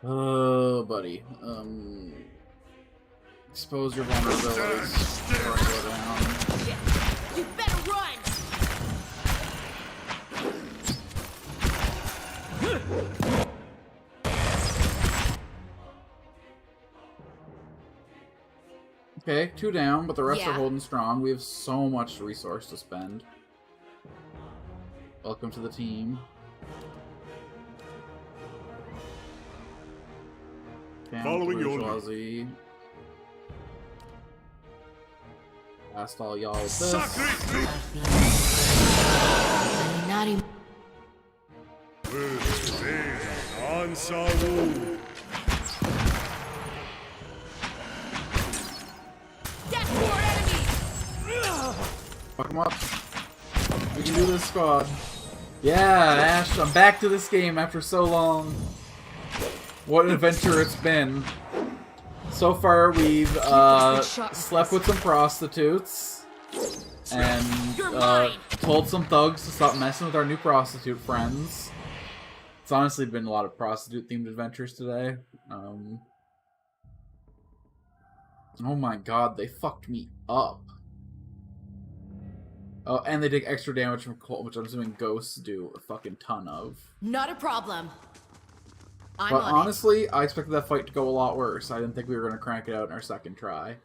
Oh, buddy. Expose your vulnerabilities before I go down. You better run! Okay, 2 down, but the rest are Yeah. holding strong. We have so much resource to spend. Welcome to the team. Down Following your lead. bourgeoisie. Last all y'all with this. Fuck 'em up. We can do this, squad. Yeah, Ash, I'm back to this game after so long. What an adventure it's been. So far, we've slept with some prostitutes and told some thugs to stop messing with our new prostitute friends. It's honestly been a lot of prostitute-themed adventures today. Oh my god, they fucked me up. Oh, and they take extra damage from cold, which I'm assuming ghosts do a fucking ton of. Not a problem. I'm But on honestly, I expected that fight to go a lot worse. I didn't think we were going to crank it out in our second try.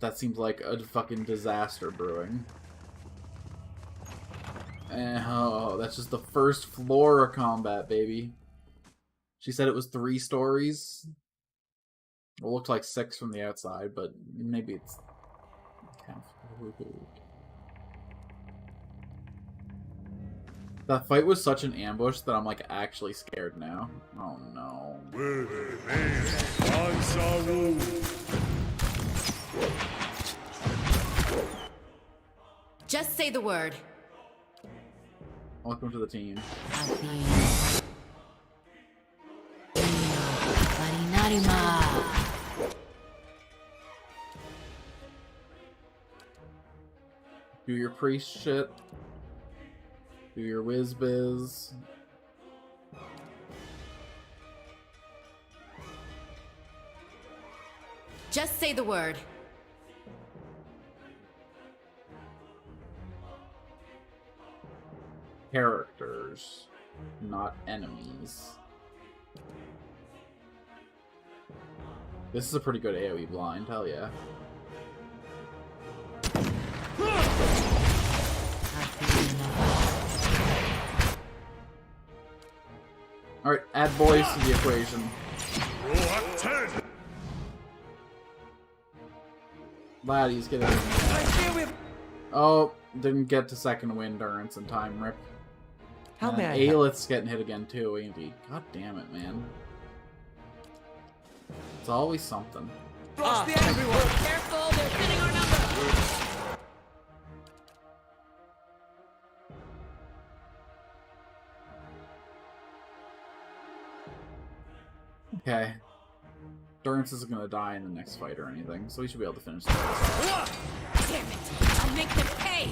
That seems like a fucking disaster brewing. Oh, that's just the first floor of combat, baby. She said it was 3 stories. It looked like 6 from the outside, but maybe it's... That fight was such an ambush that I'm like actually scared now. Oh no. Just say the word. Welcome to the team. Do your priest shit. Do your whiz biz. Just say the word. Characters, not enemies. This is a pretty good AoE blind, hell yeah. Alright, add boys to the equation. Laddies, get in there. Oh, didn't get to second wind endurance in time, rip. How And may I help? Aelith's getting hit again too, ain't he? God damn it, man. It's always something. Careful, they're hitting our number. Okay. Durance isn't gonna die in the next fight or anything, so we should be able to finish this. Damn it! I'll make them pay.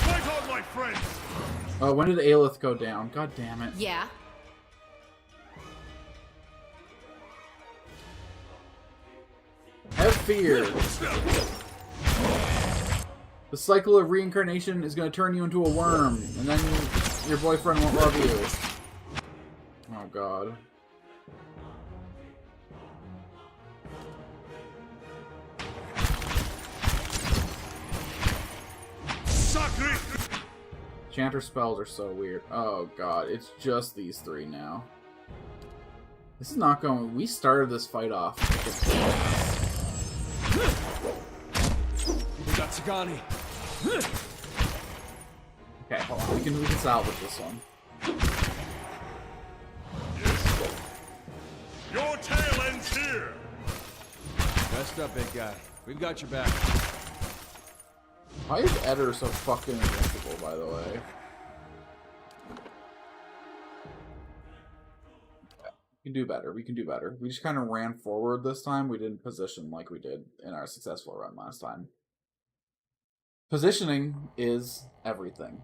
Fight on, my friends! Oh, when did Aelith go down? God damn it. Yeah. Have fear. The cycle of reincarnation is going to turn you into a worm, and then your boyfriend won't love you. Oh god. Sacre! Chanter spells are so weird. Oh god, it's just these 3 now. This is not going... We started this fight off. We got Sagani. Okay, hold on. We can salvage this one. Your tail ends here! Rest up, big guy. We've got your back. Why is Eder so fucking invincible, by the way? We can do better. We can do better. We just kind of ran forward this time. We didn't position like we did in our successful run last time. Positioning is everything.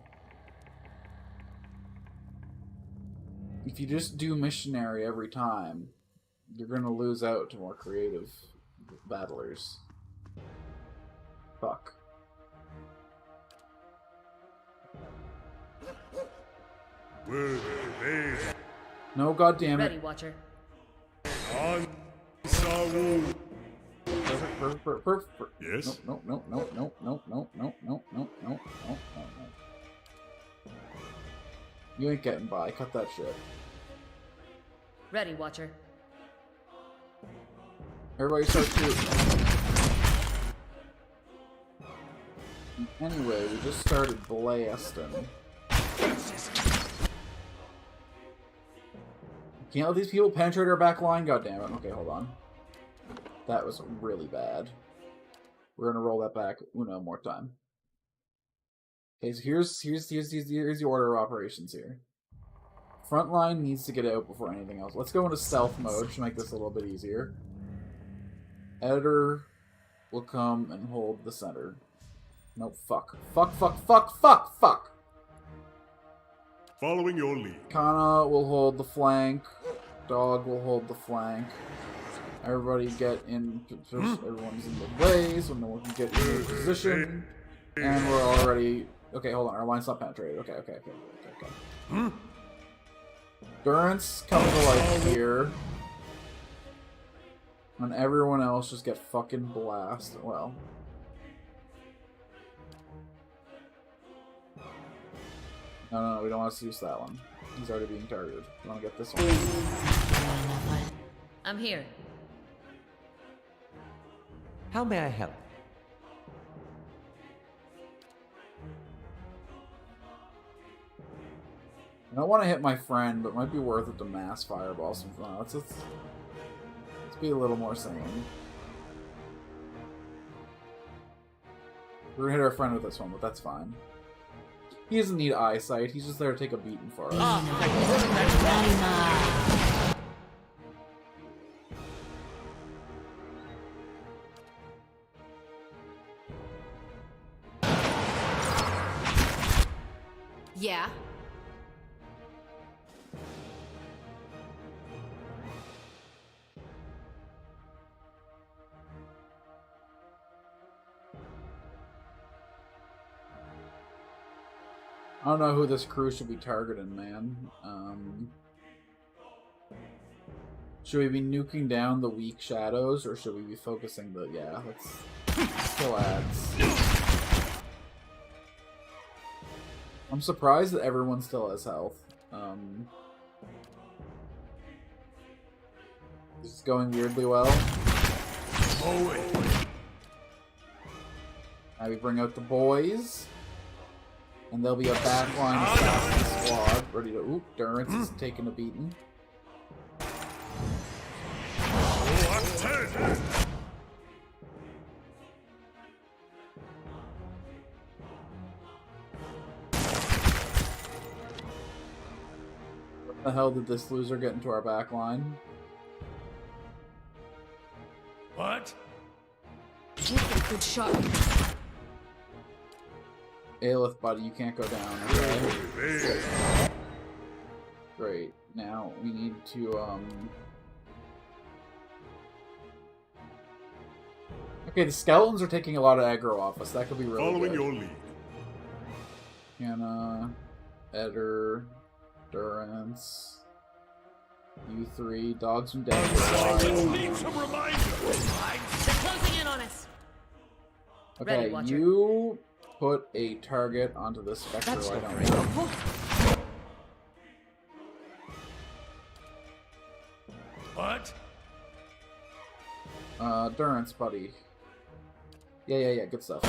If you just do missionary every time, you're going to lose out to more creative battlers. Fuck. No goddamn Ready, it. Watcher. On Sawu. Perfect. Yes? No. You ain't getting by. Cut that shit. Ready, Watcher. Everybody start shooting. Anyway, we just started blasting. Can't let these people penetrate our back line? God damn it. Okay, hold on. That was really bad. We're gonna roll that back uno more time. Okay, so here's the order of operations here. Front line needs to get out before anything else. Let's go into stealth mode to make this a little bit easier. Editor will come and hold the center. Nope, fuck. Fuck! Following your lead. Kana will hold the flank. Dog will hold the flank. Everybody get in. Everyone's in the way, so no one can get in position. And we're already. Okay, hold on. Our line's not penetrated. Okay. Durance come to life here. And everyone else just get fucking blasted. Well. No, we don't want to use that one. He's already being targeted. We want to get this one. I'm here. How may I help? I don't want to hit my friend, but it might be worth it to mass fireball some fun. Let's be a little more sane. We're gonna hit our friend with this one, but that's fine. He doesn't need eyesight, he's just there to take a beating for us. Yeah. I don't know who this crew should be targeting, man. Should we be nuking down the weak shadows, or should we be focusing the... Yeah, let's kill ads. I'm surprised that everyone still has health. This is going weirdly well. Now we bring out the boys. And there'll be a backline assassin squad ready to... Oop, Durance is taking a beating. What the hell did this loser get into our backline? What? Good shot. Aelith, buddy, you can't go down, okay? Great. Now, we need to, Okay, the skeletons are taking a lot of aggro off us. That could be really Following good. your lead. Hannah, Eder, Durance, you three, dogs from dead. Need some reminders. They're closing in on us. Okay, Ready, Watcher. you put a target onto the specter. That's I not don't very know. helpful. What? Durance, buddy. Yeah, good stuff.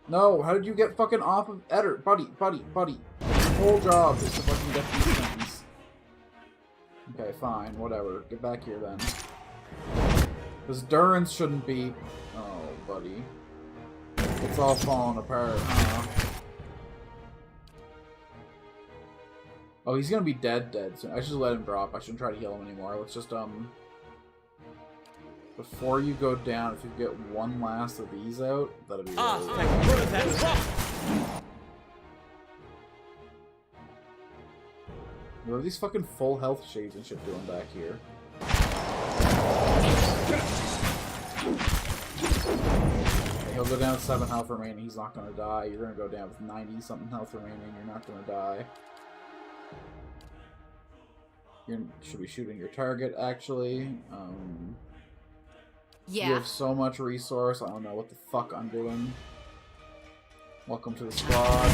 No, how did you get fucking off of Eder? Buddy. The whole job is to fucking get these things. Okay, fine, whatever. Get back here then. Because Durance shouldn't be... Oh, buddy. It's all falling apart, huh? Oh, he's gonna be dead soon. I should let him drop. I shouldn't try to heal him anymore. Let's just, before you go down, if you get one last of these out, that'll be really good. What are these fucking full health shades and shit doing back here? Okay, he'll go down with 7 health remaining. He's not gonna die. You're gonna go down with 90-something health remaining. You're not gonna die. You should be shooting your target, actually. Yeah. You have so much resource, I don't know what the fuck I'm doing. Welcome to the squad.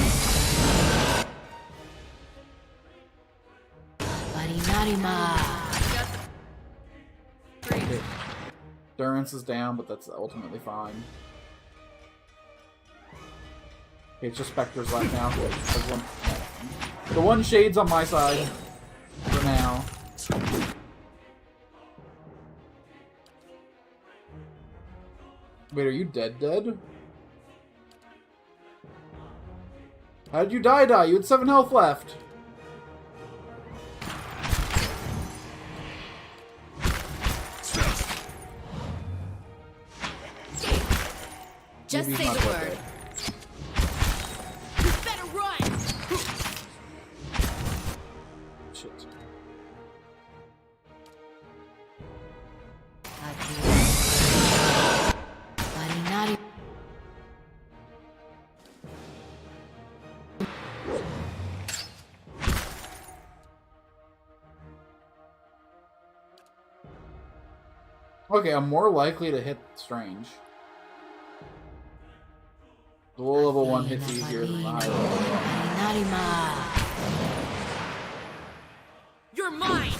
Okay. Durance is down, but that's ultimately fine. Okay, it's just Spectres left now. The one shade's on my side. For now. Wait, are you dead? How did you die? You had 7 health left. Just Maybe say he's the not word. dead. You better run! Shit. Okay, I'm more likely to hit Strange. The low level one hits easier than the high level one. You're mine!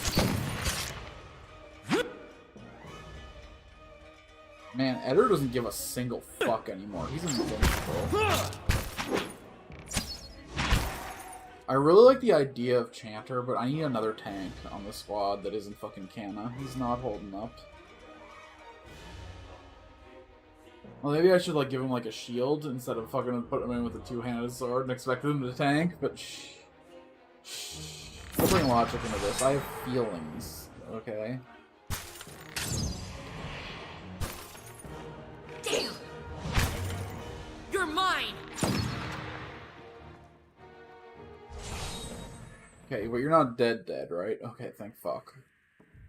Man, Eder doesn't give a single fuck anymore. He's invincible. I really like the idea of Chanter, but I need another tank on the squad that isn't fucking Canna. He's not holding up. Well, maybe I should like give him like a shield instead of fucking putting him in with a two-handed sword and expect him to tank, but I'll bring logic into this. I have feelings, okay? Damn! You're mine! Okay, but you're not dead, right? Okay, thank fuck.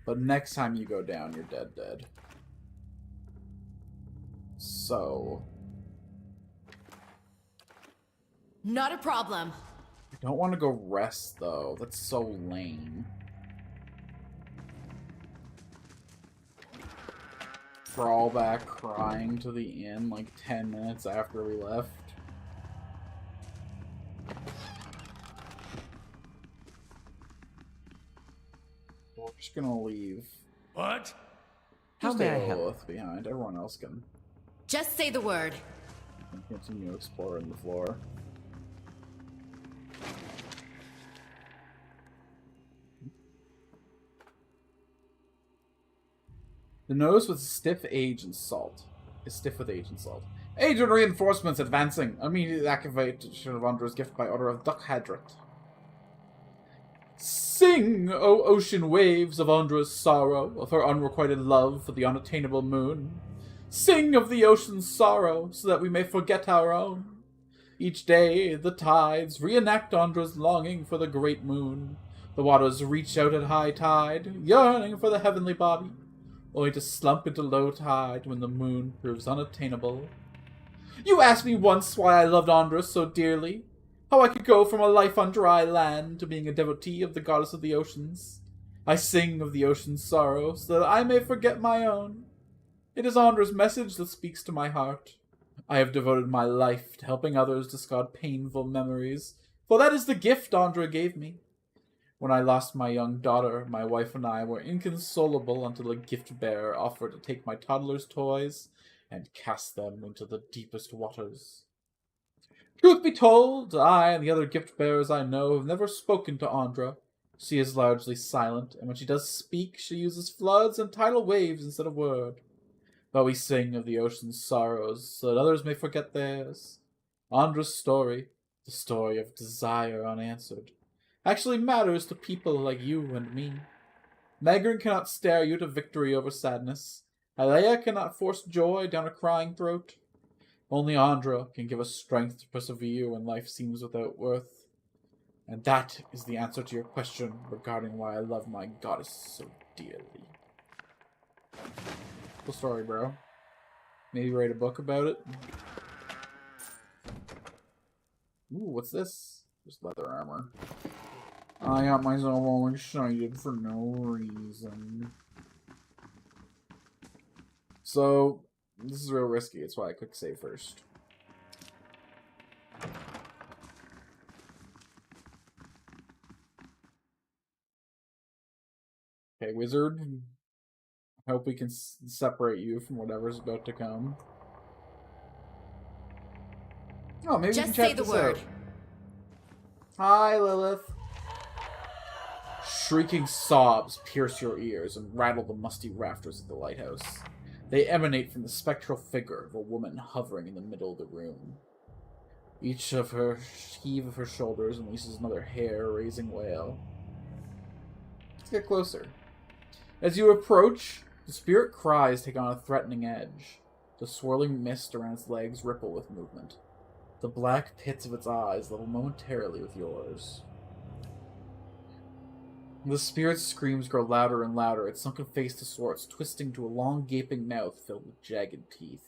But next time you go down, you're dead. So... Not a problem. I don't want to go rest, though. That's so lame. Crawl back crying to the inn like 10 minutes after we left. We're just gonna leave. What? How Just may I leave help? Lilith behind. Everyone else can Just say the word. continue exploring the floor. The nose with stiff age and salt. Is stiff with age and salt. Agent reinforcements advancing. Immediate activation of Andra's gift by order of Duck Hadrit. Sing, O ocean waves, of Andra's sorrow, of her unrequited love for the unattainable moon. Sing of the ocean's sorrow, so that we may forget our own. Each day, the tides reenact Andra's longing for the great moon. The waters reach out at high tide, yearning for the heavenly body, only to slump into low tide when the moon proves unattainable. You asked me once why I loved Andra so dearly, how I could go from a life on dry land to being a devotee of the goddess of the oceans. I sing of the ocean's sorrow so that I may forget my own. It is Andra's message that speaks to my heart. I have devoted my life to helping others discard painful memories, for that is the gift Andra gave me. When I lost my young daughter, my wife and I were inconsolable until a gift-bearer offered to take my toddler's toys and cast them into the deepest waters. Truth be told, I and the other gift-bearers I know have never spoken to Andra. She is largely silent, and when she does speak, she uses floods and tidal waves instead of word. But we sing of the ocean's sorrows, so that others may forget theirs. Andra's story, the story of desire unanswered, actually matters to people like you and me. Megran cannot stare you to victory over sadness. Alea cannot force joy down a crying throat. Only Andra can give us strength to persevere when life seems without worth. And that is the answer to your question regarding why I love my goddess so dearly. Cool story, bro. Maybe write a book about it. Ooh, what's this? Just leather armor. I got myself all excited for no reason. So, this is real risky. That's why I quick save first. Okay, wizard. I hope we can separate you from whatever's about to come. Oh, maybe Just we can say check the this word. out. Hi, Lilith. Shrieking sobs pierce your ears and rattle the musty rafters of the lighthouse. They emanate from the spectral figure of a woman hovering in the middle of the room. Each of her heave of her shoulders unleashes another hair-raising wail. Let's get closer. As you approach, the spirit cries take on a threatening edge. The swirling mist around its legs ripple with movement. The black pits of its eyes level momentarily with yours. The spirit's screams grow louder and louder, its sunken face distorts, twisting to a long gaping mouth filled with jagged teeth.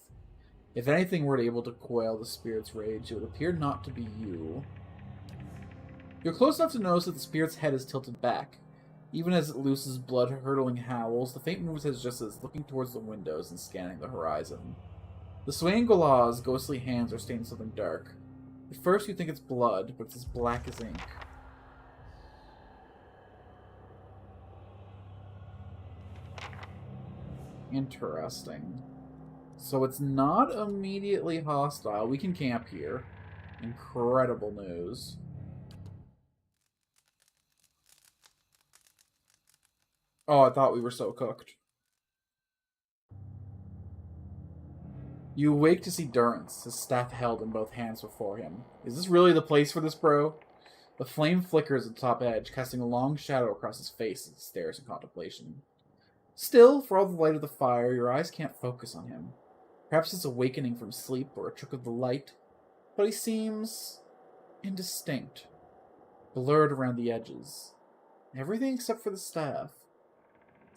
If anything were able to quail the spirit's rage, it would appear not to be you. You're close enough to notice that the spirit's head is tilted back. Even as it looses blood-hurdling howls, the faint moves his just as looking towards the windows and scanning the horizon. The swaying Golaz's ghostly hands are stained something dark. At first you think it's blood, but it's as black as ink. Interesting. So it's not immediately hostile. We can camp here. Incredible news. Oh, I thought we were so cooked. You awake to see Durrance, his staff held in both hands before him. Is this really the place for this, bro? The flame flickers at the top edge, casting a long shadow across his face as he stares in contemplation. Still, for all the light of the fire, your eyes can't focus on him. Perhaps it's awakening from sleep or a trick of the light, but he seems indistinct, blurred around the edges. Everything except for the staff.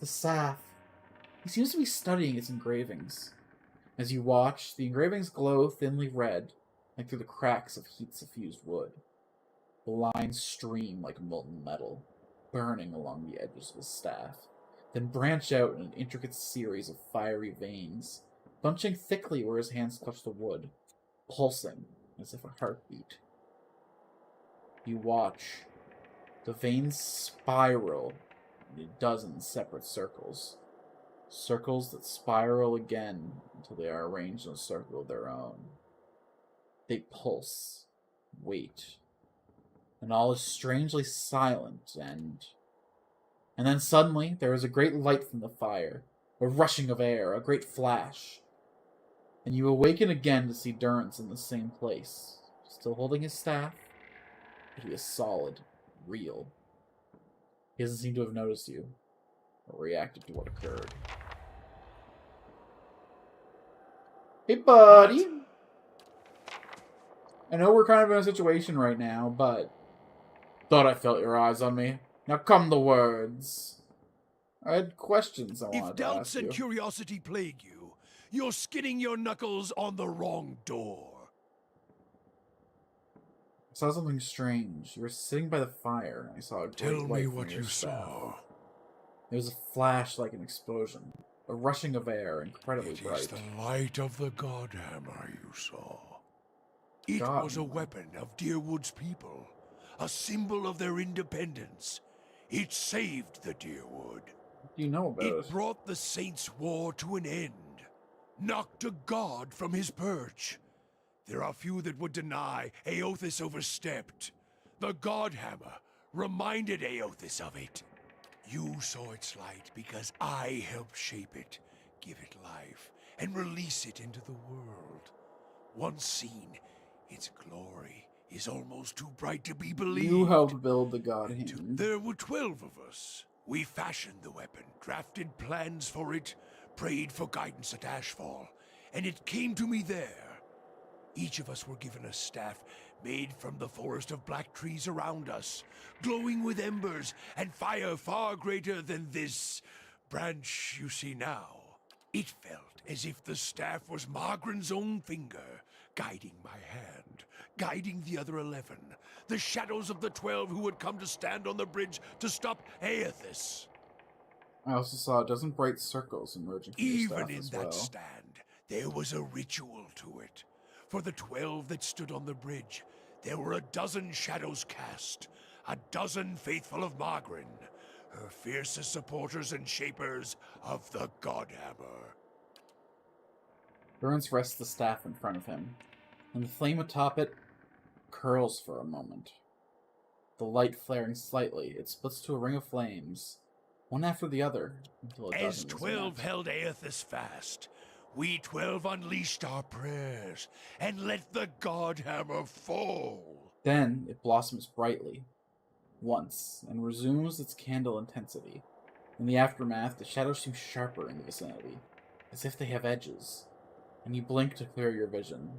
The staff. He seems to be studying its engravings. As you watch, the engravings glow thinly red, like through the cracks of heat-suffused wood. The lines stream like molten metal, burning along the edges of his staff, then branch out in an intricate series of fiery veins, bunching thickly where his hands touch the wood, pulsing as if a heartbeat. You watch. The veins spiral in a dozen separate circles. Circles that spiral again until they are arranged in a circle of their own. They pulse, wait, and all is strangely silent, and then suddenly there is a great light from the fire, a rushing of air, a great flash, and you awaken again to see Durrance in the same place, still holding his staff, but he is solid, real. He doesn't seem to have noticed you, or reacted to what occurred. Hey, buddy! I know we're kind of in a situation right now, but thought I felt your eyes on me. Now come the words. I had questions I wanted If to ask doubts and you. curiosity plague you, you're skidding your knuckles on the wrong door. I saw something strange. You were sitting by the fire, and I saw a great Tell light me from what your you staff. saw. There was a flash like an explosion, a rushing of air, incredibly It bright. is the light of the Godhammer you saw. It was a Godhammer? weapon of Deerwood's people, a symbol of their independence. It saved the Deerwood. What do you know about It it? brought the Saints' war to an end, knocked a god from his perch. There are few that would deny Aothis overstepped. The Godhammer reminded Aothis of it. You saw its light because I helped shape it, give it life, and release it into the world. Once seen, its glory is almost too bright to be believed. You helped build the God Hand. There were 12 of us. We fashioned the weapon, drafted plans for it, prayed for guidance at Ashfall, and it came to me there. Each of us were given a staff made from the forest of black trees around us, glowing with embers and fire far greater than this branch you see now. It felt as if the staff was Margaren's own finger, guiding my hand, guiding the other 11, the shadows of the 12 who had come to stand on the bridge to stop Aothis. I also saw a dozen bright circles emerging from your Even staff in as that well. stand, there was a ritual to it. For the 12 that stood on the bridge, there were a dozen shadows cast, a dozen faithful of Margren, her fiercest supporters and shapers of the Godhammer. Durrance rests the staff in front of him, and the flame atop it curls for a moment. The light flaring slightly, it splits to a ring of flames, one after the other, until a As dozen is 12 met. held Aothis fast, we 12 unleashed our prayers and let the Godhammer fall. Then it blossoms brightly, once, and resumes its candle intensity. In the aftermath, the shadows seem sharper in the vicinity, as if they have edges, and you blink to clear your vision.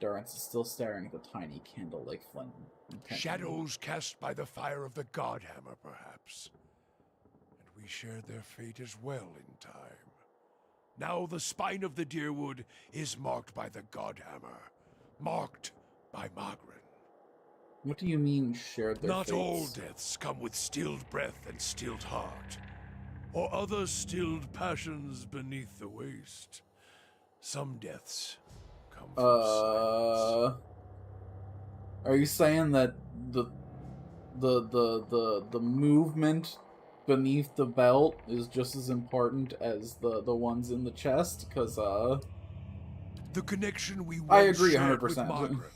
Durrance is still staring at the tiny candle-like flame. intently. Shadows cast by the fire of the Godhammer, perhaps. And we shared their fate as well in time. Now the spine of the Deerwood is marked by the Godhammer, marked by Margaret. What do you mean shared their Not all fates? deaths come with stilled breath and stilled heart, or other stilled passions beneath the waste. Some deaths come from silence. Are you saying that the movement beneath the belt is just as important as the ones in the chest? Because The connection we I once agree shared with 100%. Margaret.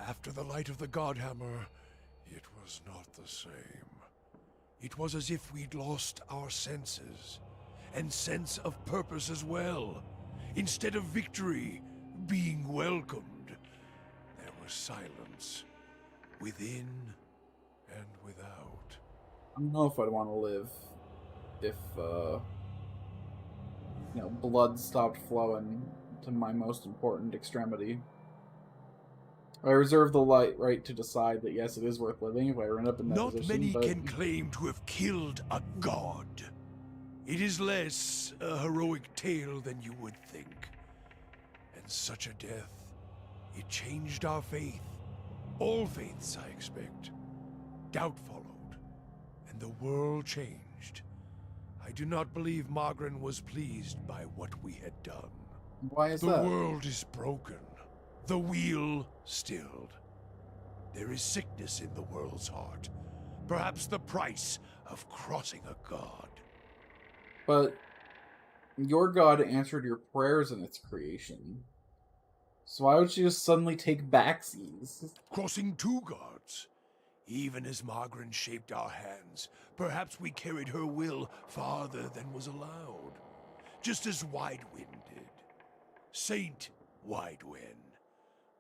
After the light of the Godhammer, it was not the same. It was as if we'd lost our senses, and sense of purpose as well. Instead of victory being welcomed, there was silence, within and without. I don't know if I'd want to live if blood stopped flowing to my most important extremity. I reserve the right to decide that yes, it is worth living if I end up in that Not position. many But can claim to have killed a god. It is less a heroic tale than you would think. And such a death, it changed our faith. All faiths, I expect. Doubt followed, and the world changed. I do not believe Margaret was pleased by what we had done. why is The that? world is broken. The wheel stilled. There is sickness in the world's heart. Perhaps the price of crossing a god. But your god answered your prayers in its creation. So why would she just suddenly take backsies? Crossing two gods. Even as Margaret shaped our hands, perhaps we carried her will farther than was allowed. Just as Widewind did. Saint Widewind.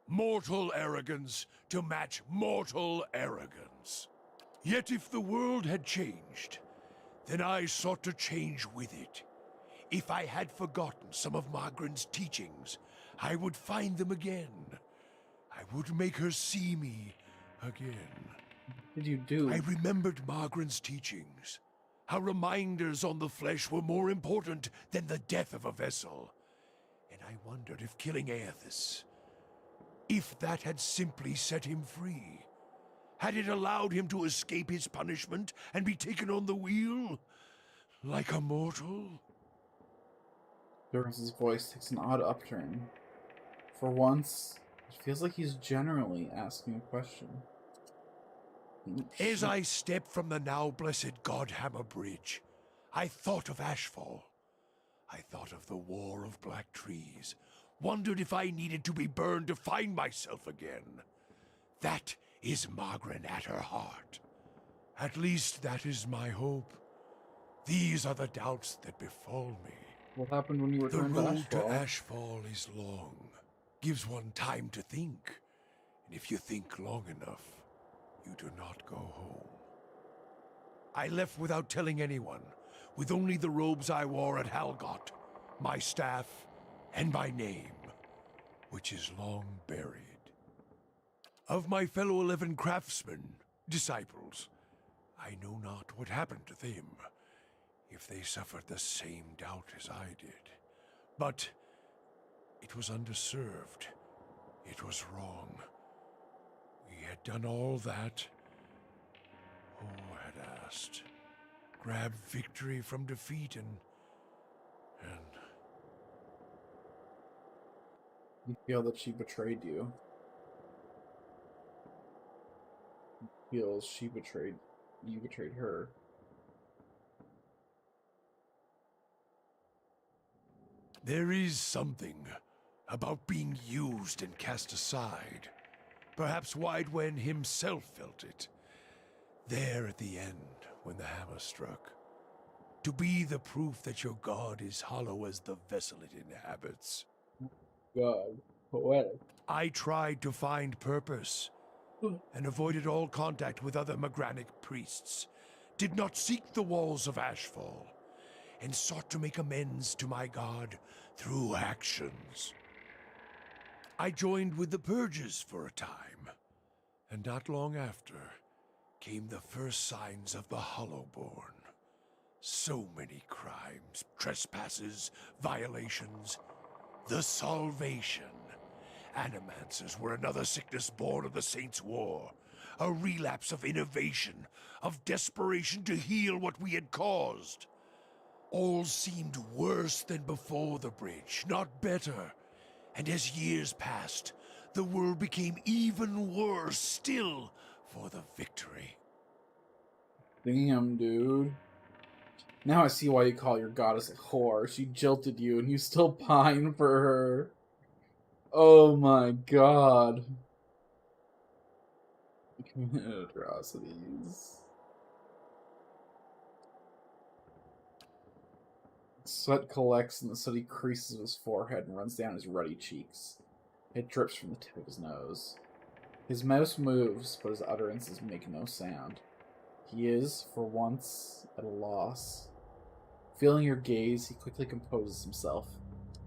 Mortal arrogance to match mortal arrogance. Yet if the world had changed, then I sought to change with it. If I had forgotten some of Margaret's teachings, I would find them again. I would make her see me again. What did you do? I remembered Margaret's teachings. How reminders on the flesh were more important than the death of a vessel. And I wondered if killing Aethys, if that had simply set him free. Had it allowed him to escape his punishment and be taken on the wheel? Like a mortal? Durham's voice takes an odd upturn. For once, it feels like he's generally asking a question. As I stepped from the now blessed Godhammer Bridge, I thought of Ashfall. I thought of the War of Black Trees, wondered if I needed to be burned to find myself again. That is Margaret at her heart. At least that is my hope. These are the doubts that befall me. What happened when you The returned to road Ashfall? to Ashfall is long, gives one time to think. And if you think long enough, you do not go home. I left without telling anyone, with only the robes I wore at Halgot, my staff, and my name, which is long buried. Of my fellow 11 craftsmen, disciples, I know not what happened to them, if they suffered the same doubt as I did. But it was underserved. It was wrong. We had done all that. Who had asked? Grabbed victory from defeat and You feel that she betrayed you. You feel you betrayed her. there is something about being used and cast aside. Perhaps Widewen himself felt it. There at the end, when the hammer struck. To be the proof that your god is hollow as the vessel it inhabits. God, poetic. I tried to find purpose, and avoided all contact with other Magranic priests. Did not seek the walls of Ashfall, and sought to make amends to my god through actions. I joined with the Purges for a time, and not long after came the first signs of the Hollowborn. So many crimes, trespasses, violations. The Salvation. Animancers were another sickness born of the Saints' War. a relapse of innovation, of desperation to heal what we had caused. All seemed worse than before the bridge, not better. And as years passed, the world became even worse still for the victory. Damn, dude. Now I see why you call your goddess a whore. She jilted you and you still pine for her. Oh my god. Atrocities. Sweat collects in the sooty creases of his forehead and runs down his ruddy cheeks. It drips from the tip of his nose. His mouth moves, but his utterances make no sound. He is, for once, at a loss. Feeling your gaze, he quickly composes himself,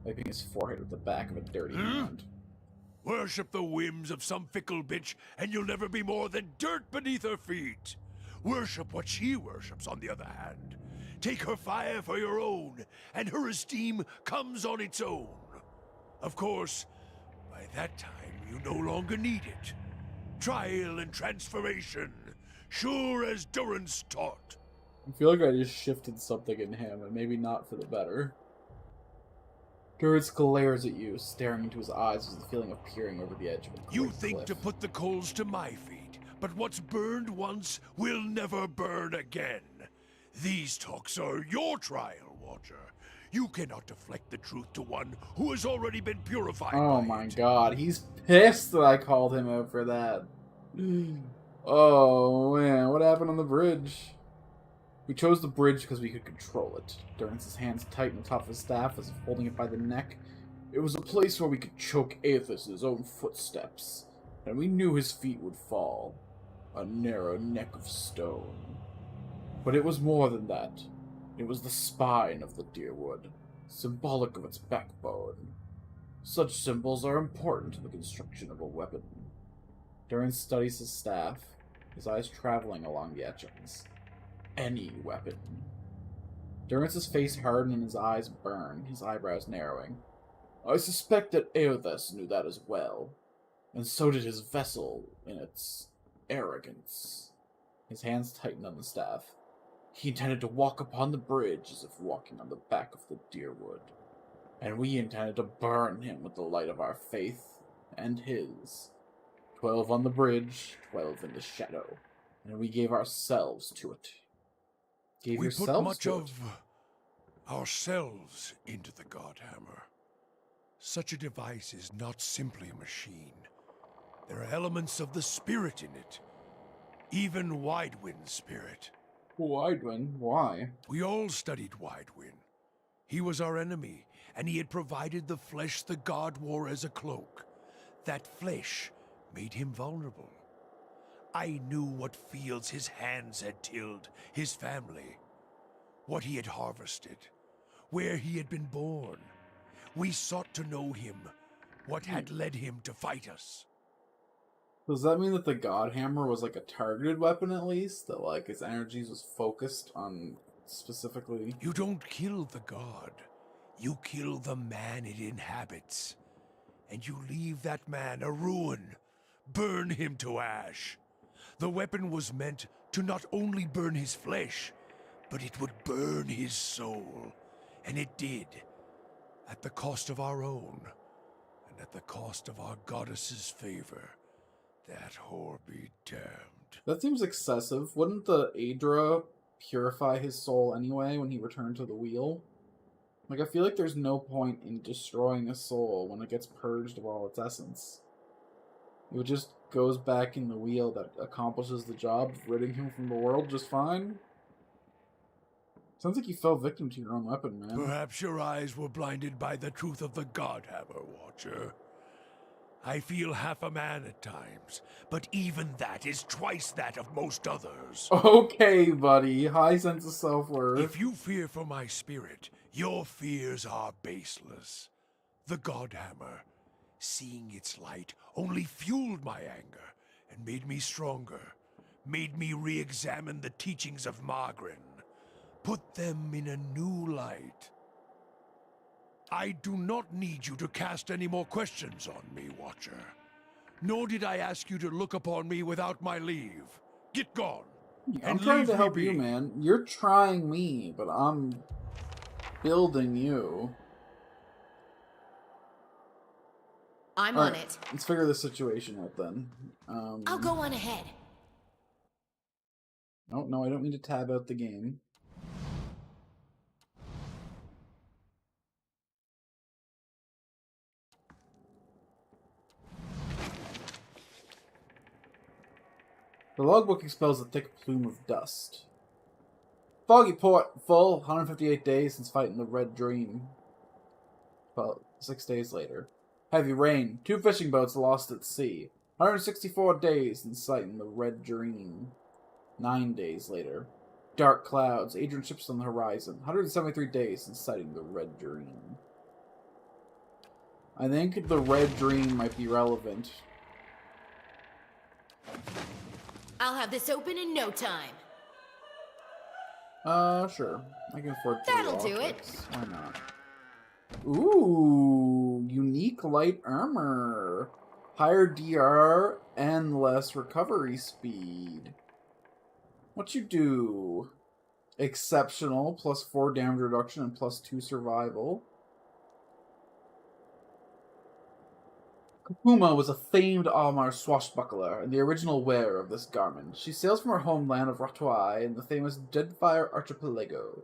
wiping his forehead with the back of a dirty hand. Worship the whims of some fickle bitch, and you'll never be more than dirt beneath her feet. Worship what she worships, on the other hand. Take her fire for your own, and her esteem comes on its own. Of course, by that time, you no longer need it. Trial and transformation, sure as Durance taught. I feel like I just shifted something in him, and maybe not for the better. Durance glares at you, staring into his eyes with the feeling of peering over the edge of a great You think cliff. to put the coals to my feet, but what's burned once will never burn again. These talks are your trial, Watcher. You cannot deflect the truth to one who has already been purified Oh by my it. god, he's pissed that I called him out for that. Oh man, what happened on the bridge? We chose the bridge because we could control it. Durance's hands tightened the top of his staff as if holding it by the neck. It was a place where we could choke Aethys in his own footsteps, and we knew his feet would fall. A narrow neck of stone. But it was more than that. It was the spine of the Deerwood, symbolic of its backbone. Such symbols are important to the construction of a weapon. Durance studies his staff, his eyes traveling along the etchings. Any weapon. Durance's face hardened and his eyes burn, his eyebrows narrowing. I suspect that Aethys knew that as well, and so did his vessel in its arrogance. His hands tightened on the staff. He intended to walk upon the bridge as if walking on the back of the Deerwood, and we intended to burn him with the light of our faith and his. 12 on the bridge, 12 in the shadow, and we gave ourselves to it. Gave We put yourselves much to of it. ourselves into the Godhammer. Such a device is not simply a machine. There are elements of the spirit in it. Even Widewind's spirit. Widewin, why? We all studied Widewind. He was our enemy, and he had provided the flesh the god wore as a cloak. That flesh made him vulnerable. I knew what fields his hands had tilled, his family, what he had harvested, where he had been born. We sought to know him, what had led him to fight us. Does that mean that the Godhammer was like a targeted weapon at least? That like his energies was focused on specifically? You don't kill the god. You kill the man it inhabits. And you leave that man a ruin. Burn him to ash. The weapon was meant to not only burn his flesh, but it would burn his soul. And it did. At the cost of our own. And at the cost of our goddess's favor. That whore be damned. That seems excessive. Wouldn't the Aedra purify his soul anyway when he returned to the wheel? Like, I feel like there's no point in destroying a soul when it gets purged of all its essence. It just goes back in the wheel that accomplishes the job of ridding him from the world just fine. Sounds like you fell victim to your own weapon, man. Perhaps your eyes were blinded by the truth of the Godhammer, Watcher. I feel half a man at times, but even that is twice that of most others. Okay, buddy. High sense of self-worth. If you fear for my spirit, your fears are baseless. The Godhammer, seeing its light, only fueled my anger and made me stronger, made me re-examine the teachings of Margren, put them in a new light. I do not need you to cast any more questions on me, Watcher. nor did I ask you to look upon me without my leave. Get gone. I'm And trying leave to me help you, be. man. You're trying me, but I'm building you. I'm All on right, it. let's figure this situation out then. I'll go on ahead. No, I don't need to tab out the game. The logbook expels a thick plume of dust. Foggy port, full, 158 days since fighting the Red Dream. Well, 6 days later. Heavy rain, 2 fishing boats lost at sea. 164 days since sighting the Red Dream. 9 days later. Dark clouds, Adrian ships on the horizon. 173 days since sighting the Red Dream. I think the Red Dream might be relevant. I'll have this open in no time. Sure. I can afford 3 That'll do it. optics. Why not? Ooh, unique light armor. Higher DR and less recovery speed. What you do? Exceptional, plus 4 damage reduction and plus 2 survival. Kakuma was a famed Almar swashbuckler and the original wearer of this garment. She sails from her homeland of Ratuai in the famous Deadfire Archipelago.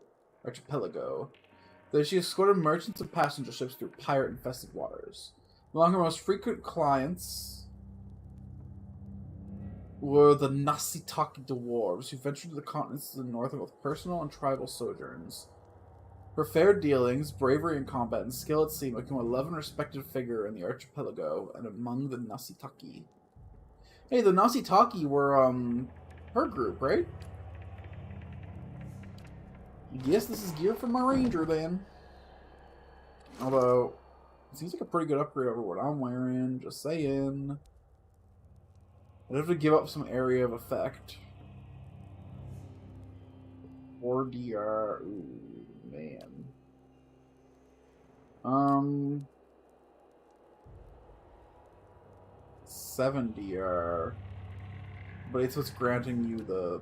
There she escorted merchants and passenger ships through pirate-infested waters. Among her most frequent clients were the Nasitaki dwarves, who ventured to the continents to the north on both personal and tribal sojourns. For fair dealings, bravery in combat, and skill at sea make him a loved and respected figure in the archipelago and among the Nasitaki. Hey, the Nasitaki were, her group, right? Yes, this is gear for my ranger, then. Although, it seems like a pretty good upgrade over what I'm wearing, just saying. I'd have to give up some area of effect. 4DR, ooh, man. 7DR. But it's what's granting you the...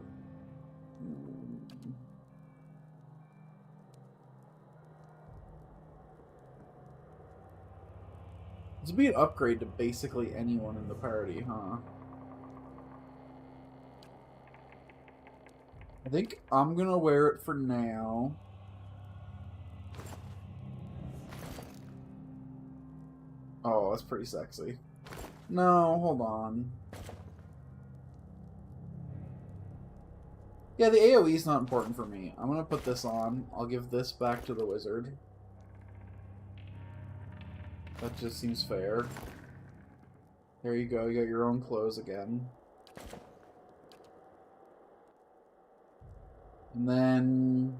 This would be an upgrade to basically anyone in the party, huh? I think I'm gonna wear it for now. Oh, that's pretty sexy. No, hold on. Yeah, the AoE is not important for me. I'm gonna put this on. I'll give this back to the wizard. That just seems fair. There you go, you got your own clothes again. And then...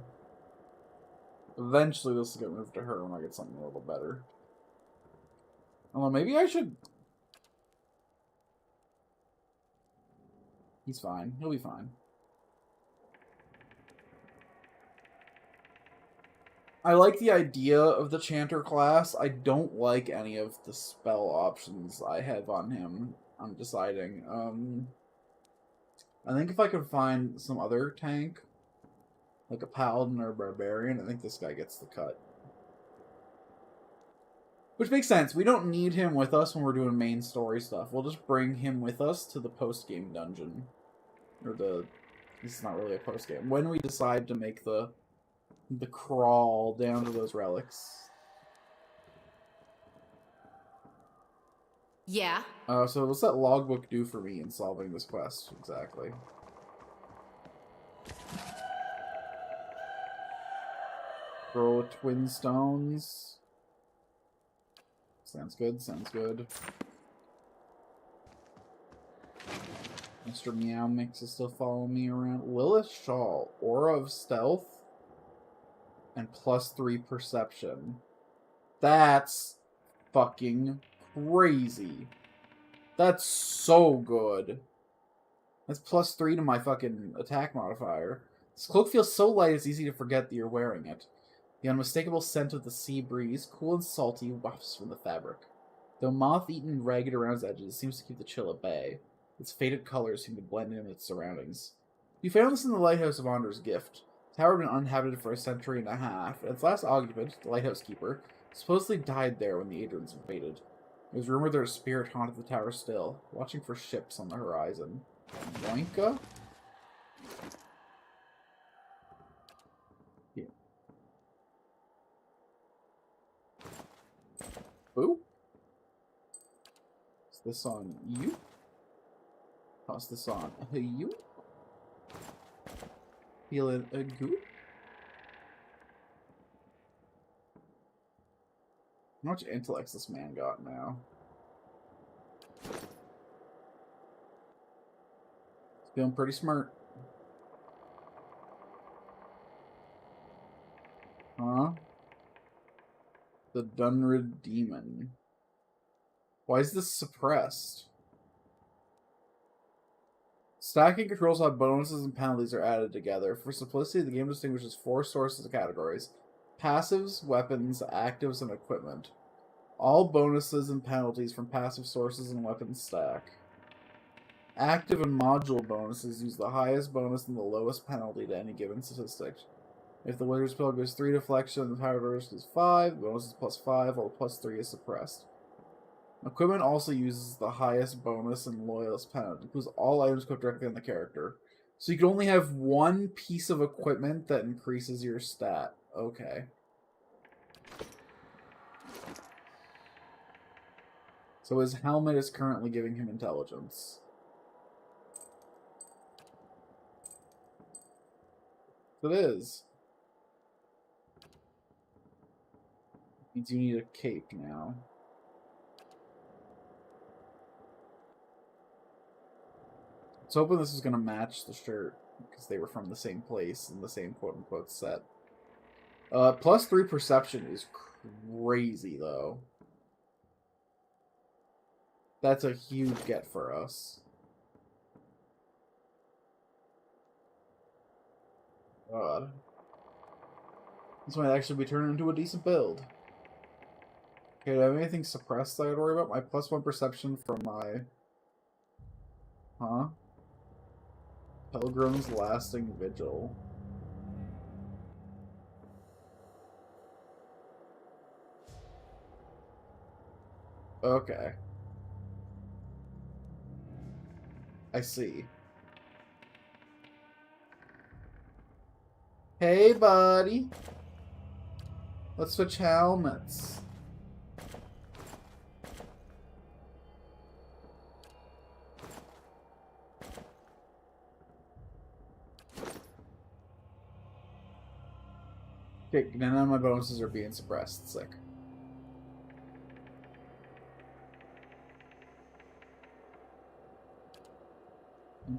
eventually this will get moved to her when I get something a little better. Although maybe I should... He's fine. He'll be fine. I like the idea of the Chanter class. I don't like any of the spell options I have on him. I'm deciding. I think if I could find some other tank, like a Paladin or a Barbarian, I think this guy gets the cut. Which makes sense. We don't need him with us when we're doing main story stuff. We'll just bring him with us to the post-game dungeon. Or the... this is not really a post-game. When we decide to make the crawl down to those relics. Yeah? So what's that logbook do for me in solving this quest, exactly? Throw twin stones. Sounds good, sounds good. Mr. Meow Mix is still following me around. Lilith Shawl, Aura of Stealth, and +3 Perception. That's fucking crazy. That's so good. That's +3 to my fucking attack modifier. This cloak feels so light it's easy to forget that you're wearing it. The unmistakable scent of the sea breeze, cool and salty, wafts from the fabric. Though moth-eaten and ragged around its edges, it seems to keep the chill at bay. Its faded colors seem to blend in with its surroundings. You found this in the Lighthouse of Honor's gift. The tower had been uninhabited for a century and a half, and its last occupant, the lighthouse keeper, supposedly died there when the Adrians invaded. It was rumored that a spirit haunted the tower still, watching for ships on the horizon. Yoinka? Yeah. Boo? Is this on you? Toss this on you? Feeling good? How much intellect's this man got now? He's feeling pretty smart. Huh? The Dunrid Demon. Why is this suppressed? Stacking controls how bonuses and penalties are added together. For simplicity, the game distinguishes 4 sources of categories: passives, weapons, actives, and equipment. All bonuses and penalties from passive sources and weapons stack. Active and module bonuses use the highest bonus and the lowest penalty to any given statistic. If the wizard's spell goes 3 deflection, the power bonus goes 5, the bonus is +5, while +3 is suppressed. Equipment also uses the highest bonus and lowest penalty, because all items go directly on the character. So you can only have one piece of equipment that increases your stat. Okay. So his helmet is currently giving him intelligence. It is. Means you need a cape now. I was hoping this was going to match the shirt, because they were from the same place in the same quote-unquote set. +3 perception is crazy, though. That's a huge get for us. God. This might actually be turning into a decent build. Okay, do I have anything suppressed that I gotta worry about? My +1 perception from my... Huh? Pilgrim's Lasting Vigil. Okay. I see. Hey, buddy. Let's switch helmets. Okay, none of my bonuses are being suppressed. Sick.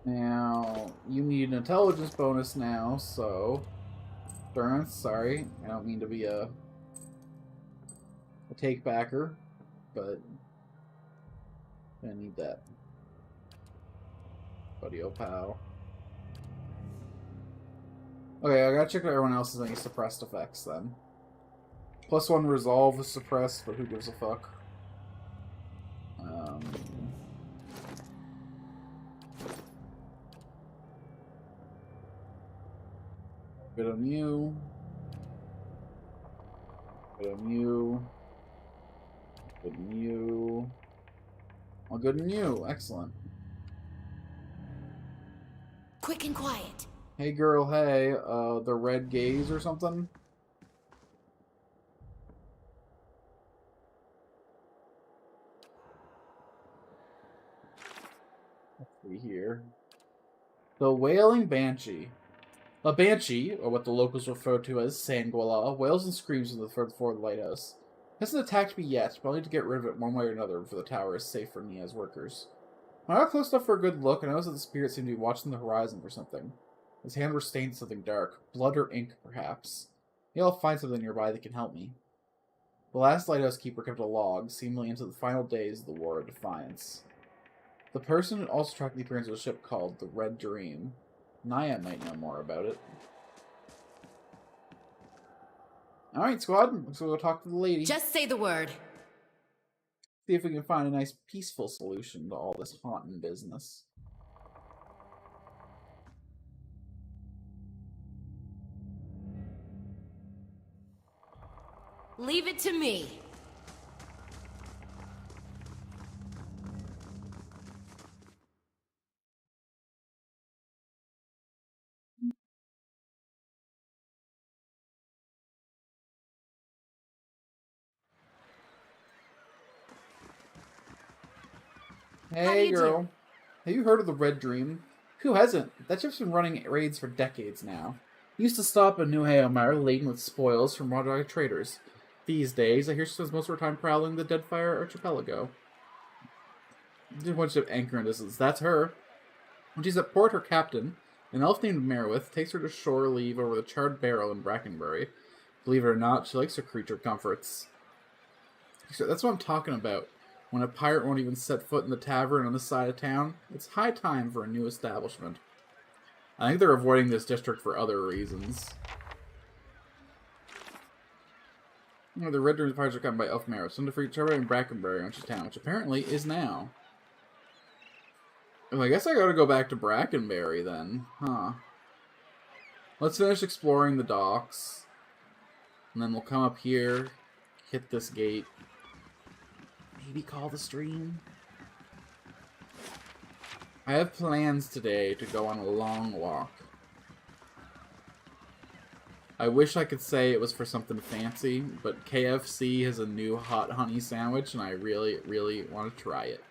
Now, you need an intelligence bonus now, so... Durance, sorry. I don't mean to be a take-backer, but... I need that. Buddy, oh pal. Okay, I gotta check if everyone else has any suppressed effects, then. +1 resolve is suppressed, but who gives a fuck? Good on you. Good on you. Good on you. Well, good on you. Excellent. Quick and quiet. Hey girl, hey. The red gaze or something? Let's see here. The Wailing Banshee. A banshee, or what the locals refer to as Sanguala, wails and screams from the third floor of the lighthouse. It hasn't attacked me yet, but I'll need to get rid of it one way or another before the tower is safe for Nia's workers. When I got close enough for a good look, I noticed that the spirit seemed to be watching the horizon for something. His hand was stained something dark, blood or ink, perhaps. Maybe I'll find something nearby that can help me. The last lighthouse keeper kept a log, seemingly into the final days of the War of Defiance. The person also tracked the appearance of a ship called the Red Dream. Nia might know more about it. Alright, squad. Let's go talk to the lady. Just say the word. See if we can find a nice, peaceful solution to all this haunting business. Leave it to me. Hey, you girl. do? Have you heard of the Red Dream? Who hasn't? That ship's been running raids for decades now. It used to stop in New Haomar laden with spoils from Rodai traders. These days, I hear she spends most of her time prowling the Deadfire Archipelago. Did one ship anchor in distance. That's her. When she's at port, her captain, an elf named Merowith, takes her to shore leave over the charred barrel in Brackenbury. Believe it or not, she likes her creature comforts. So that's what I'm talking about. When a pirate won't even set foot in the tavern on this side of town, it's high time for a new establishment. I think they're avoiding this district for other reasons. You know, the Red Dream pirates are come by Elf Merowith, some to free Trevor and Brackenbury on town, which apparently is now. Well, I guess I gotta go back to Brackenbury then. Huh. Let's finish exploring the docks. And then we'll come up here, hit this gate. Maybe call the stream? I have plans today to go on a long walk. I wish I could say it was for something fancy, but KFC has a new hot honey sandwich and I really, really want to try it.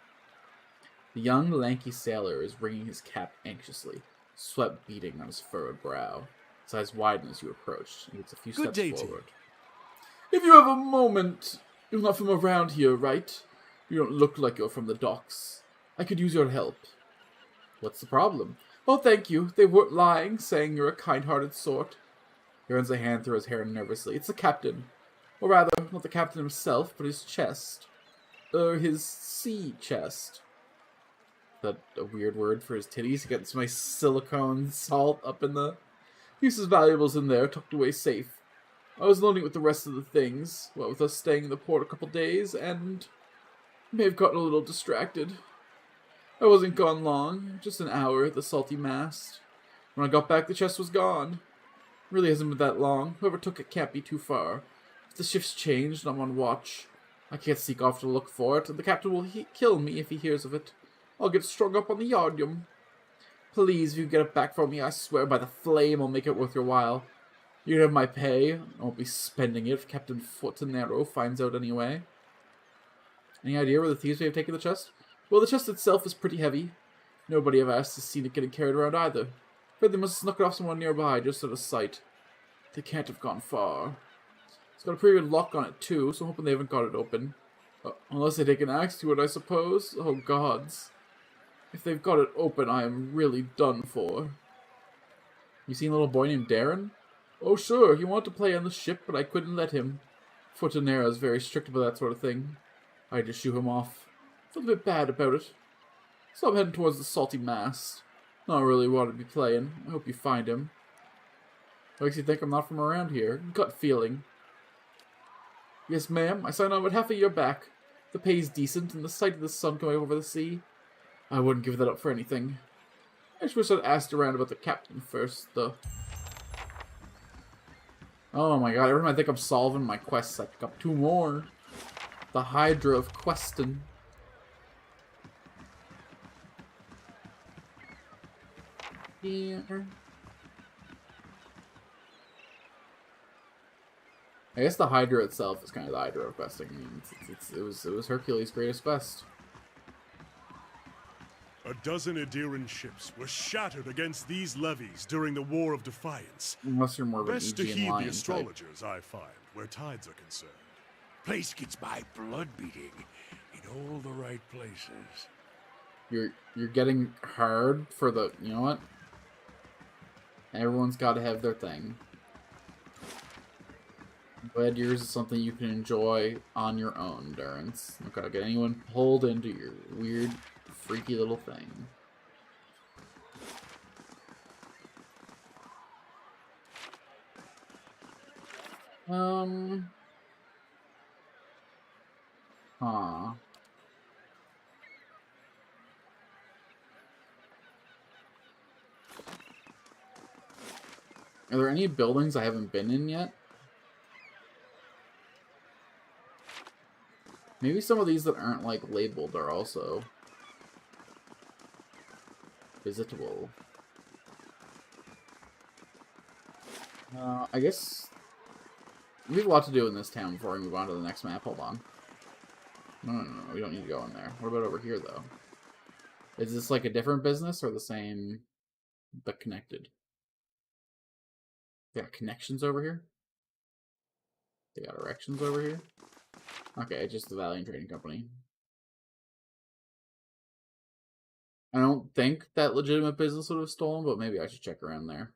The young, lanky sailor is wringing his cap anxiously, sweat beading on his furrowed brow. His eyes widen as you approach. He gets a few Good steps day to forward. If you have a moment, you're not from around here, right? You don't look like you're from the docks. I could use your help. What's the problem? Oh, thank you. They weren't lying, saying you're a kind-hearted sort. He runs a hand through his hair nervously. It's the captain. Or rather, not the captain himself, but his chest. His sea chest. That a weird word for his titties? He got some nice silicone salt up in the... Keeps his valuables in there, tucked away safe. I was loading with the rest of the things, what with us staying in the port a couple days, and may have gotten a little distracted. I wasn't gone long, just an hour at the salty mast. When I got back, the chest was gone. Really hasn't been that long. Whoever took it can't be too far. If the shift's changed and I'm on watch, I can't sneak off to look for it, and the captain will kill me if he hears of it. I'll get strung up on the yardium. Please, if you get it back for me, I swear by the flame I'll make it worth your while. You can have my pay. I won't be spending it if Captain Fortinero finds out anyway. Any idea where the thieves may have taken the chest? Well, the chest itself is pretty heavy. Nobody I've asked has seen it getting carried around either. Afraid they must have snuck it off somewhere nearby, just out of sight. They can't have gone far. It's got a pretty good lock on it, too, so I'm hoping they haven't got it open. Unless they take an axe to it, I suppose. Oh, gods. If they've got it open, I am really done for. You seen a little boy named Darren? Oh, sure, he wanted to play on the ship, but I couldn't let him. Fortinera is very strict about that sort of thing. I had to shoo him off. Felt a bit bad about it. So I'm heading towards the salty mast. Not really want to be playing. I hope you find him. What makes you think I'm not from around here? Gut feeling. Yes, ma'am. I signed on with half a year back. The pay's decent, and the sight of the sun coming over the sea. I wouldn't give that up for anything. I just wish I'd asked around about the captain first, though. Oh my god, every time I think I'm solving my quests, I pick up 2 more. The Hydra of Questing. Here. I guess the Hydra itself is kind of the Hydra of Questing. I mean, it was Hercules' greatest best. A dozen Adiran ships were shattered against these levees during the War of Defiance. Unless you're more of an Best to Aegean heed lion the type. astrologers, I find, where tides are concerned. Place gets my blood beating in all the right places. You're getting hard for the... You know what? Everyone's got to have their thing. Glad yours is something you can enjoy on your own, Durance. Not gotta get anyone pulled into your weird, freaky little thing. Huh. Are there any buildings I haven't been in yet? Maybe some of these that aren't, like, labeled are also visitable. I guess we have a lot to do in this town before we move on to the next map. Hold on. No, we don't need to go in there. What about over here, though? Is this, like, a different business or the same, but connected? They got connections over here? They got erections over here? Okay, just the Valiant Trading Company. I don't think that legitimate business would have stolen, but maybe I should check around there.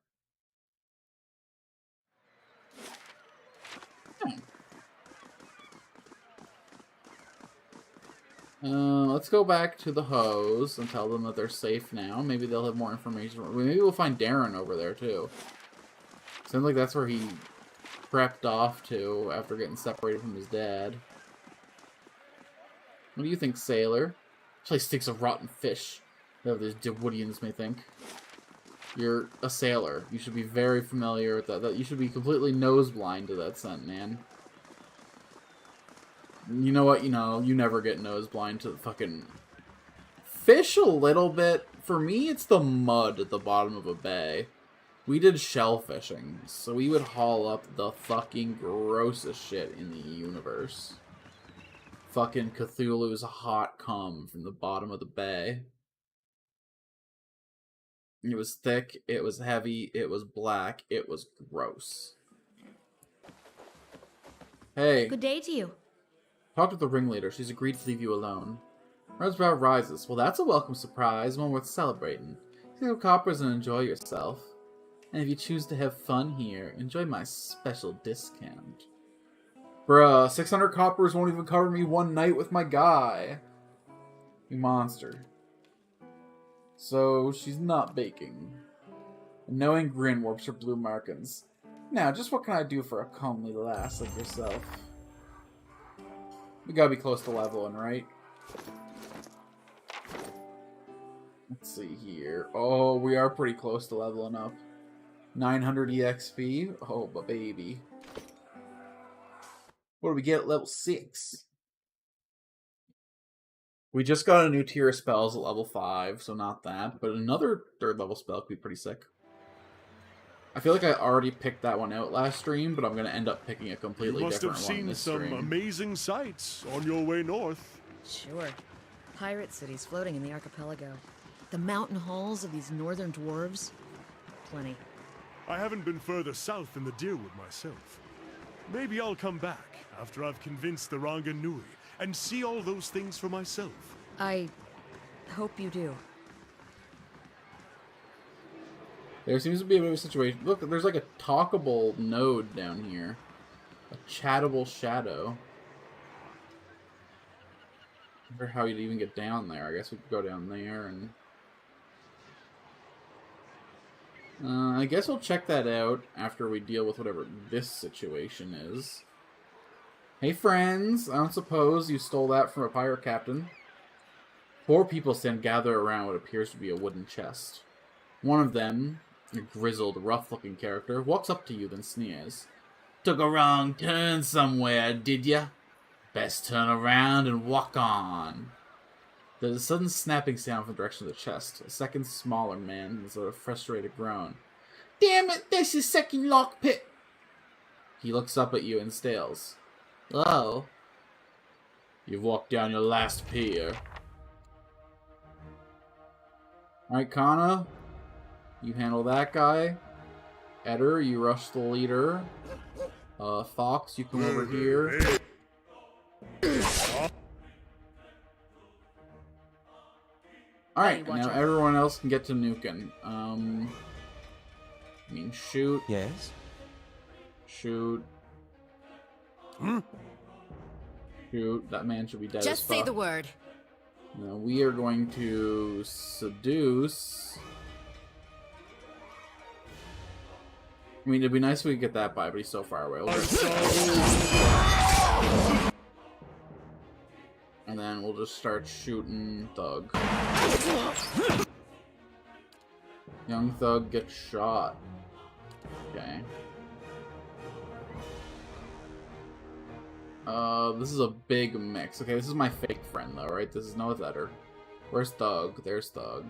Let's go back to the hose and tell them that they're safe now. Maybe they'll have more information. Maybe we'll find Darren over there, too. Sounds like that's where he prepped off to after getting separated from his dad. What do you think, sailor? This place stinks of rotten fish. Whatever these Woodians may think. You're a sailor. You should be very familiar with that. You should be completely nose blind to that scent, man. You know what? You know, you never get nose blind to the fucking fish a little bit. For me, it's the mud at the bottom of a bay. We did shell fishing, so we would haul up the fucking grossest shit in the universe. Fucking Cthulhu's hot cum from the bottom of the bay. It was thick, it was heavy, it was black, it was gross. Hey. Good day to you. Talk to the ringleader. She's agreed to leave you alone. Rosebrow rises. Well, that's a welcome surprise, one worth celebrating. Take some coppers and enjoy yourself. And if you choose to have fun here, enjoy my special discount. Bruh, 600 coppers won't even cover me one night with my guy. You monster. So, she's not baking. A knowing grin warps her blue markings. Now, just what can I do for a comely lass like yourself? We gotta be close to leveling, right? Let's see here. Oh, we are pretty close to leveling up. 900 EXP? Oh, but baby. What do we get at level 6? We just got a new tier of spells at level 5, so not that. But another 3rd level spell could be pretty sick. I feel like I already picked that one out last stream, but I'm going to end up picking a completely different one. You must have seen some amazing sights on your way north. Sure. Pirate cities floating in the archipelago. The mountain halls of these northern dwarves. Plenty. I haven't been further south than the Deerwood myself. Maybe I'll come back after I've convinced the Ranganui and see all those things for myself. I hope you do. There seems to be a bit of a situation. Look, there's like a talkable node down here. A chattable shadow. I wonder how you'd even get down there. I guess we could go down there and... I guess we'll check that out after we deal with whatever this situation is. Hey friends, I don't suppose you stole that from a pirate captain. 4 people stand gathered around what appears to be a wooden chest. One of them, a grizzled, rough-looking character, walks up to you then sneers. Took a wrong turn somewhere, did ya? Best turn around and walk on. There's a sudden snapping sound from the direction of the chest. A second smaller man with a frustrated groan. Damn it, this is second lockpick! He looks up at you and stales. Hello? You've walked down your last pier. Alright, Kana. You handle that guy. Eder, you rush the leader. Fox, you come over here. Alright, now everyone else can get to Nukin. I mean, shoot. Yes? Shoot. Shoot. That man should be dead. Just say the word. Now we are going to seduce. I mean, it'd be nice if we could get that by, but he's so far away. And then we'll just start shooting Thug. Young Thug gets shot. Okay. This is a big mix. Okay, this is my fake friend, though, right? This is no letter. Where's Thug? There's Thug.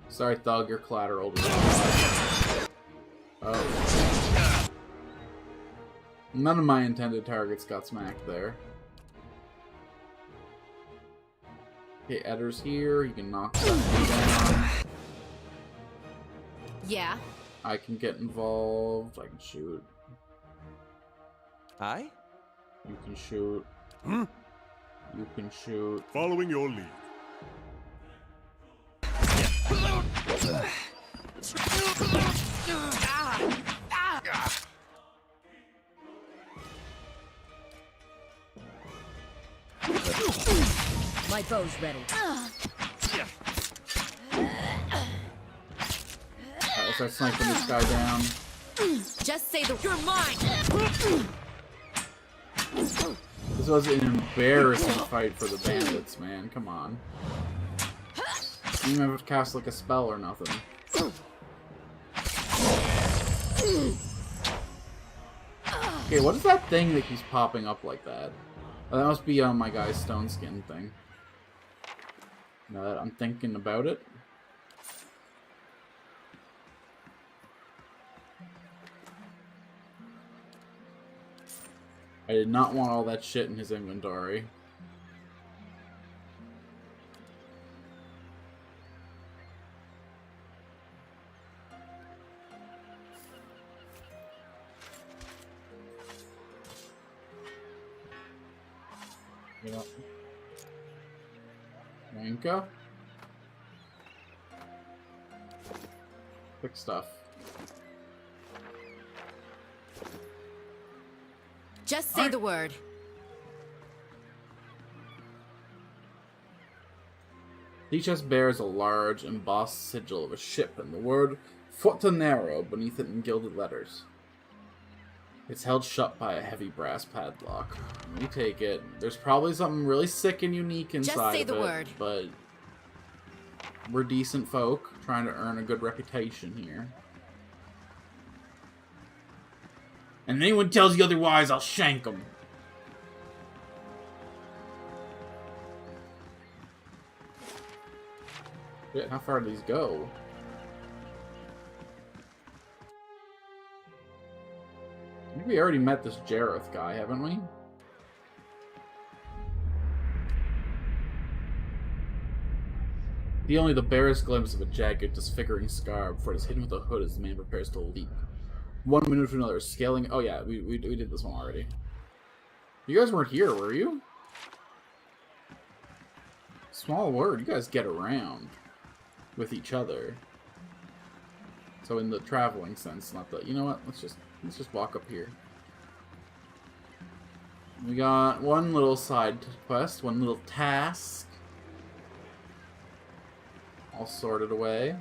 Sorry, Thug, you're collateral. Oh. None of my intended targets got smacked there. Okay, Edder's here. You can knock that down. Yeah? I can get involved. I can shoot. Aye? You can shoot. Hmm? You can shoot. Following your lead. My bow's ready. Alright, start sniping this guy down. Just say you're mine! This was an embarrassing fight for the bandits, man. Come on. You didn't have to cast like a spell or nothing. Okay, what is that thing that keeps popping up like that? Oh, that must be my guy's stone skin thing. Now that I'm thinking about it. I did not want all that shit in his inventory. Yep. Yanka. Quick stuff. Just say the word. The chest bears a large embossed sigil of a ship and the word Fortunero beneath it in gilded letters. It's held shut by a heavy brass padlock. Let me take it. There's probably something really sick and unique inside Just say of the it, word. but we're decent folk trying to earn a good reputation here. And anyone tells you otherwise, I'll shank them. Shit, how far do these go? I think we already met this Jareth guy, haven't we? The only the barest glimpse of a jagged, disfiguring scar before it is hidden with a hood as the man prepares to leap. One minute to another, scaling... Oh yeah, we did this one already. You guys weren't here, were you? Small word, you guys get around with each other. So in the traveling sense, not the... You know what? Let's just walk up here. We got one little side quest, one little task. All sorted away.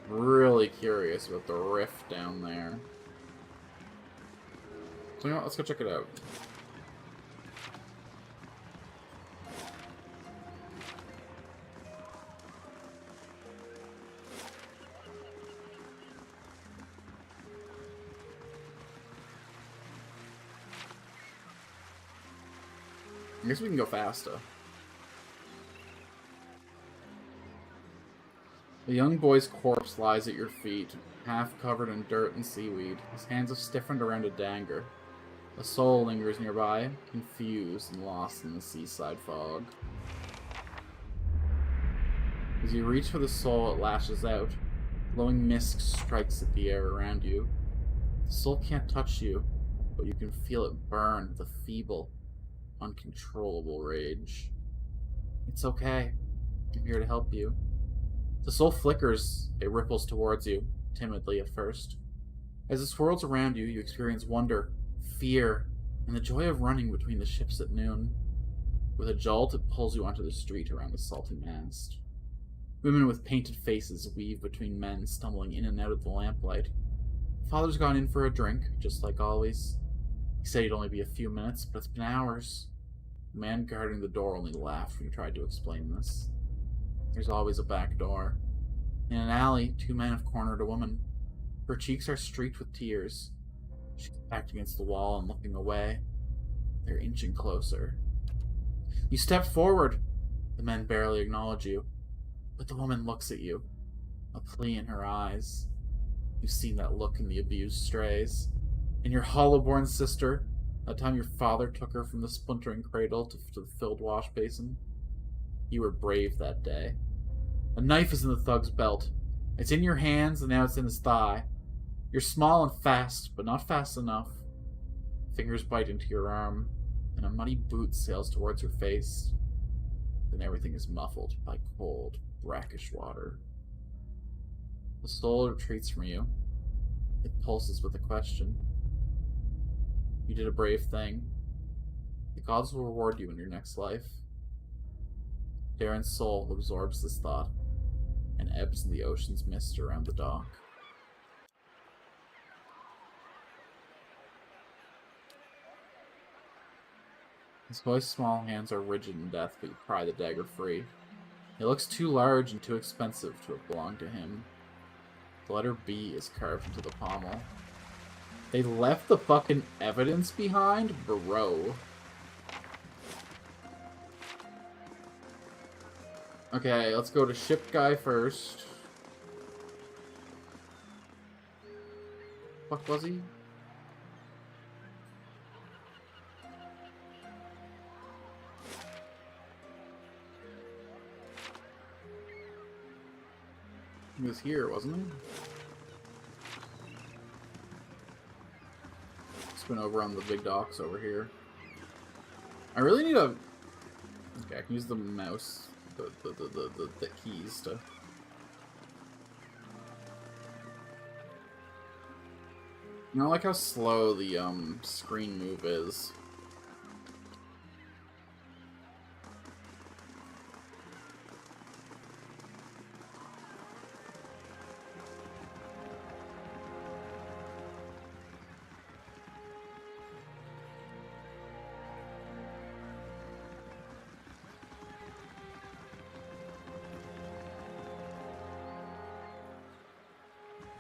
Really curious about the rift down there. So you know what? Let's go check it out. I guess we can go faster. A young boy's corpse lies at your feet, half covered in dirt and seaweed. His hands have stiffened around a dagger. A soul lingers nearby, confused and lost in the seaside fog. As you reach for the soul, it lashes out. Glowing mist strikes at the air around you. The soul can't touch you, but you can feel it burn with a feeble, uncontrollable rage. It's okay. I'm here to help you. The soul flickers, it ripples towards you, timidly at first. As it swirls around you, you experience wonder, fear, and the joy of running between the ships at noon. With a jolt, it pulls you onto the street around the salty mast. Women with painted faces weave between men stumbling in and out of the lamplight. Father's gone in for a drink, just like always. He said it'd only be a few minutes, but it's been hours. The man guarding the door only laughed when you tried to explain this. There's always a back door. In an alley, two men have cornered a woman. Her cheeks are streaked with tears. She's backed against the wall and looking away. They're inching closer. You step forward. The men barely acknowledge you. But the woman looks at you. A plea in her eyes. You've seen that look in the abused strays. In your hollow-born sister, that time your father took her from the splintering cradle to the filled wash basin. You were brave that day. A knife is in the thug's belt. It's in your hands, and now it's in his thigh. You're small and fast, but not fast enough. Fingers bite into your arm, and a muddy boot sails towards your face. Then everything is muffled by cold, brackish water. The soul retreats from you. It pulses with a question. You did a brave thing. The gods will reward you in your next life. Darren's soul absorbs this thought and ebbs in the ocean's mist around the dock. His boy's small hands are rigid in death, but you pry the dagger free. It looks too large and too expensive to have belonged to him. The letter B is carved into the pommel. They left the fucking evidence behind? Bro. Okay, let's go to ship guy first. Fuck was he? He was here, wasn't he? Spin over on the big docks over here. I really need a... Okay, I can use the mouse, the keys to... You know, I like how slow the screen move is.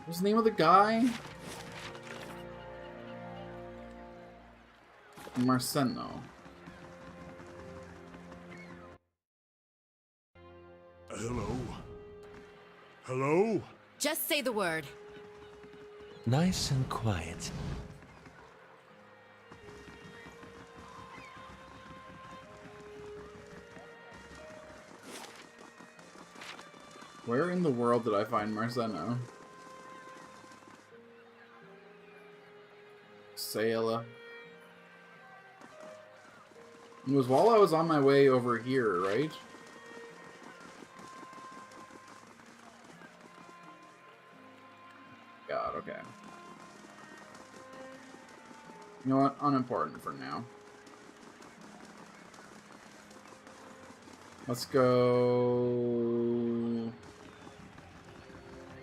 What's the name of the guy? Marceno. Hello? Hello? Just say the word. Nice and quiet. Where in the world did I find Marceno? Sayla. It was while I was on my way over here, right? God, okay. You know what? Unimportant for now. Let's go...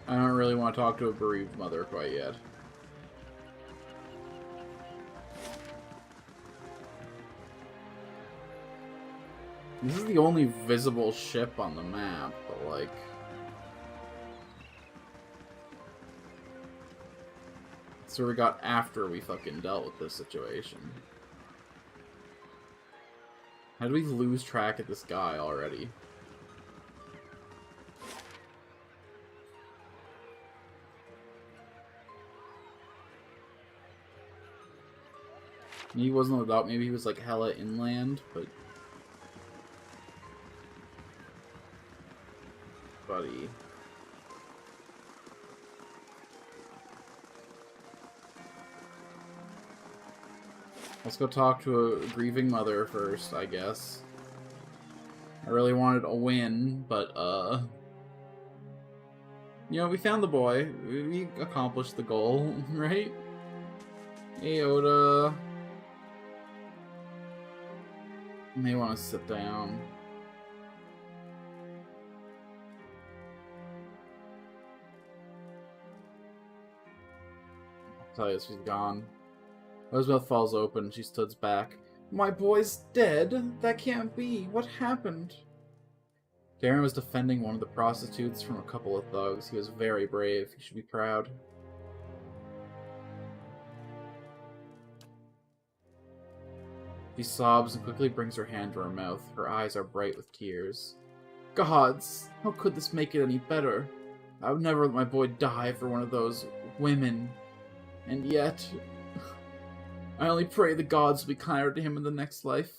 I don't really want to talk to a bereaved mother quite yet. This is the only visible ship on the map, but like... So we got after we fucking dealt with this situation. How did we lose track of this guy already? He wasn't without, maybe he was like hella inland, but... Buddy. Let's go talk to a grieving mother first, I guess. I really wanted a win, but, you know, we found the boy. We accomplished the goal, right? Hey, Oda. You may want to sit down. I'll tell you, she's gone. Elizabeth falls open. She stood back. My boy's dead? That can't be. What happened? Darren was defending one of the prostitutes from a couple of thugs. He was very brave. He should be proud. She sobs and quickly brings her hand to her mouth. Her eyes are bright with tears. Gods, how could this make it any better? I would never let my boy die for one of those women. And yet, I only pray the gods will be kinder to him in the next life.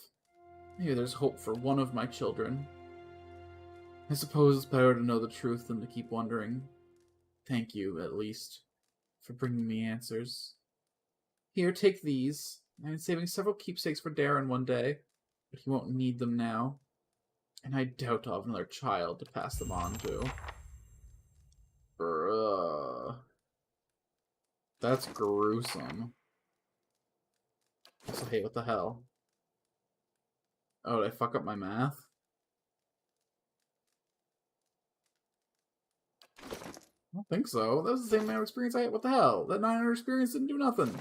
Maybe there's hope for one of my children. I suppose it's better to know the truth than to keep wondering. Thank you, at least, for bringing me answers. Here, take these. I'm saving several keepsakes for Darren one day, but he won't need them now. And I doubt I'll have another child to pass them on to. Bruh. That's gruesome. Also, hey, what the hell? Oh, did I fuck up my math? I don't think so. That was the same amount of experience I had. What the hell? That 900 experience didn't do nothing.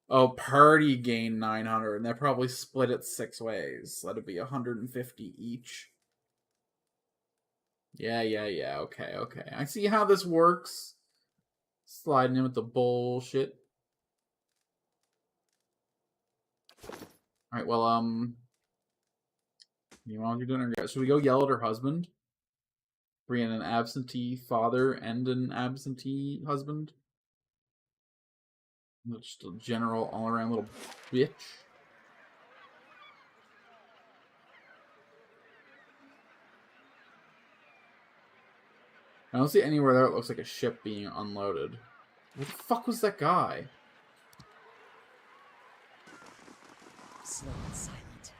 Oh, party gained 900, and that probably split it 6 ways. That'd be 150 each. Yeah, okay. I see how this works. Sliding in with the bullshit. Alright, well, you want to do dinner? Should we go yell at her husband? Bring in an absentee father and an absentee husband? Just a general all-around little bitch. I don't see anywhere there it looks like a ship being unloaded. Where the fuck was that guy? Slow and silent.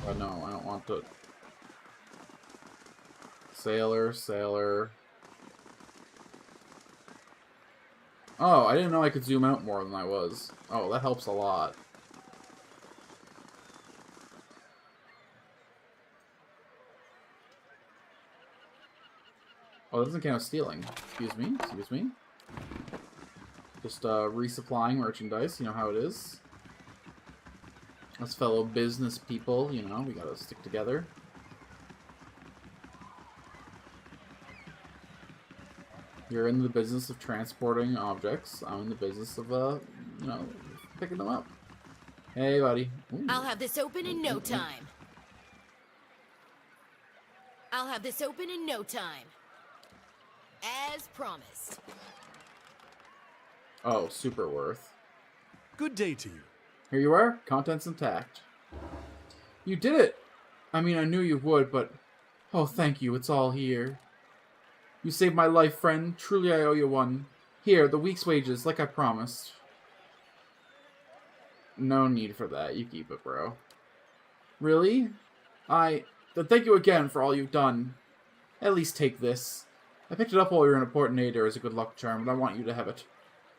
Oh no, I don't want to. Sailor. Oh, I didn't know I could zoom out more than I was. Oh, that helps a lot. Oh, that doesn't count as stealing. Excuse me. Just resupplying merchandise, you know how it is. As fellow business people, you know, we gotta stick together. You're in the business of transporting objects. I'm in the business of, you know, picking them up. Hey, buddy. Ooh. I'll have this open in no time. As promised. Oh, super worth. Good day to you. Here you are, contents intact. You did it! I mean, I knew you would, but... Oh, thank you, it's all here. You saved my life, friend. Truly, I owe you one. Here, the week's wages, like I promised. No need for that. You keep it, bro. Really? Then thank you again for all you've done. At least take this. I picked it up while you were in a port nadir as a good luck charm, but I want you to have it.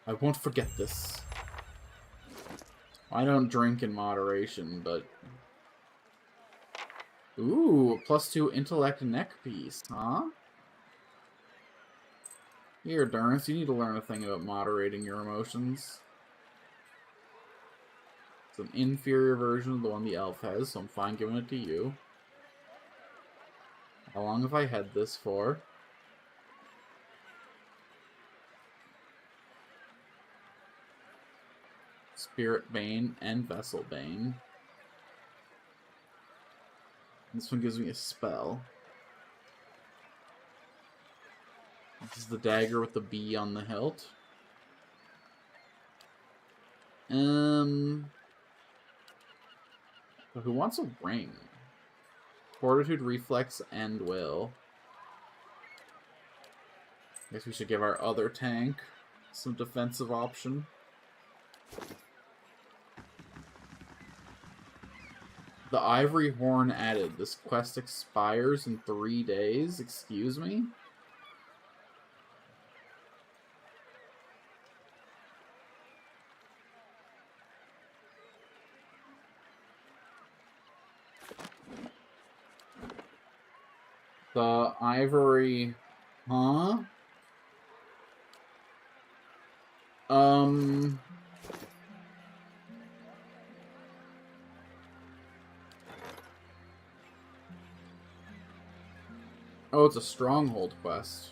I won't forget this. I don't drink in moderation, but... Ooh, +2 intellect neck piece, huh? Here, Durance, you need to learn a thing about moderating your emotions. It's an inferior version of the one the elf has, so I'm fine giving it to you. How long have I had this for? Spirit Bane and Vessel Bane. This one gives me a spell. This is the dagger with the B on the hilt. But who wants a ring? Fortitude, Reflex, and Will. Guess we should give our other tank some defensive option. The Ivory Horn added. This quest expires in 3 days. Excuse me? The Ivory... Huh? Oh, it's a stronghold quest.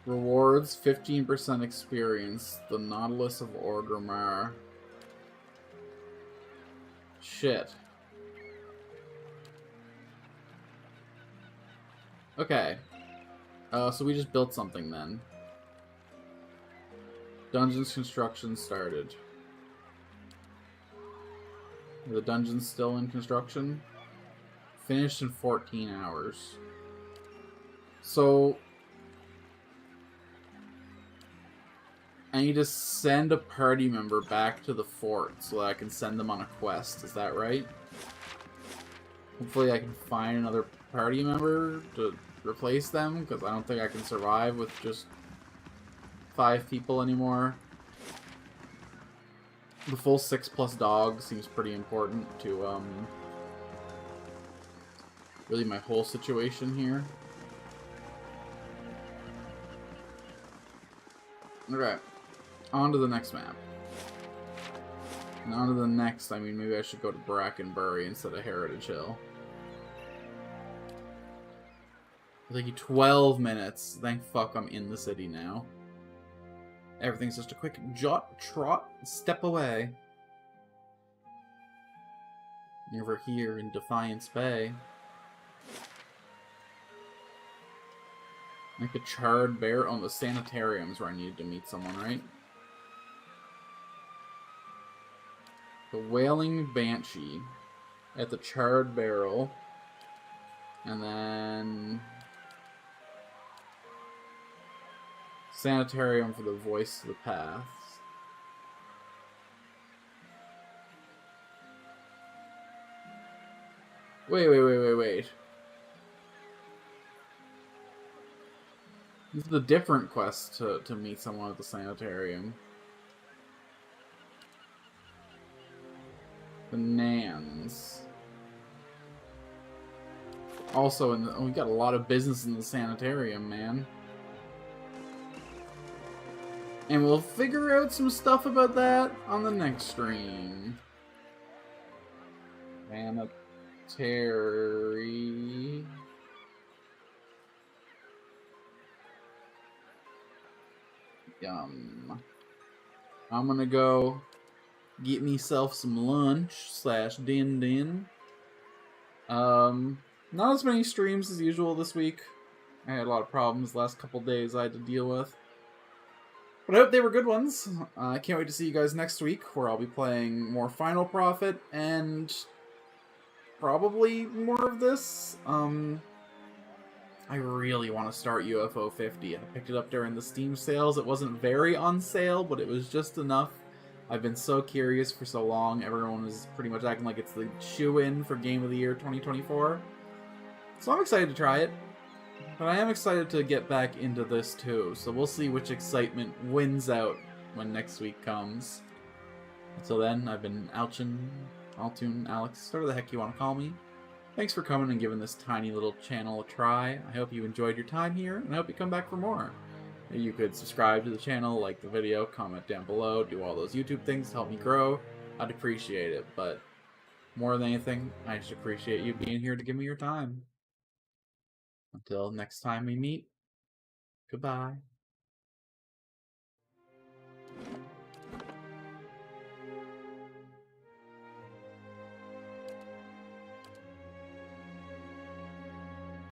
Rewards 15% experience. The Nautilus of Orgrimmar. Shit. Okay. So we just built something then. Dungeons construction started. Are the dungeon's still in construction? Finished in 14 hours. So I need to send a party member back to the fort so that I can send them on a quest. Is that right? Hopefully I can find another party member to replace them, because I don't think I can survive with just 5 people anymore. The full 6+ dogs seems pretty important to, really my whole situation here. Okay. On to the next map. And on to the next, I mean, maybe I should go to Brackenbury instead of Heritage Hill. It'll take you 12 minutes. Thank fuck I'm in the city now. Everything's just a quick jot, trot, step away. Over here in Defiance Bay. Like the Charred Bear on the sanitariums where I needed to meet someone, right? The Wailing Banshee at the Charred Barrel. And then Sanitarium for the Voice of the Paths. Wait. This is a different quest to meet someone at the sanitarium. The Nans. Also, we got a lot of business in the sanitarium, man. And we'll figure out some stuff about that on the next stream. Sanitary. Yum. I'm gonna go get myself some lunch / din. Not as many streams as usual this week. I had a lot of problems the last couple days I had to deal with. But I hope they were good ones. I can't wait to see you guys next week, where I'll be playing more Final Prophet and probably more of this. I really want to start UFO 50. I picked it up during the Steam sales. It wasn't very on sale, but it was just enough. I've been so curious for so long. Everyone is pretty much acting like it's the shoe-in for Game of the Year 2024. So I'm excited to try it. But I am excited to get back into this too. So we'll see which excitement wins out when next week comes. Until then, I've been Altun, Alex, whatever the heck you want to call me. Thanks for coming and giving this tiny little channel a try. I hope you enjoyed your time here, and I hope you come back for more. You could subscribe to the channel, like the video, comment down below, do all those YouTube things to help me grow. I'd appreciate it, but more than anything, I just appreciate you being here to give me your time. Until next time we meet, goodbye.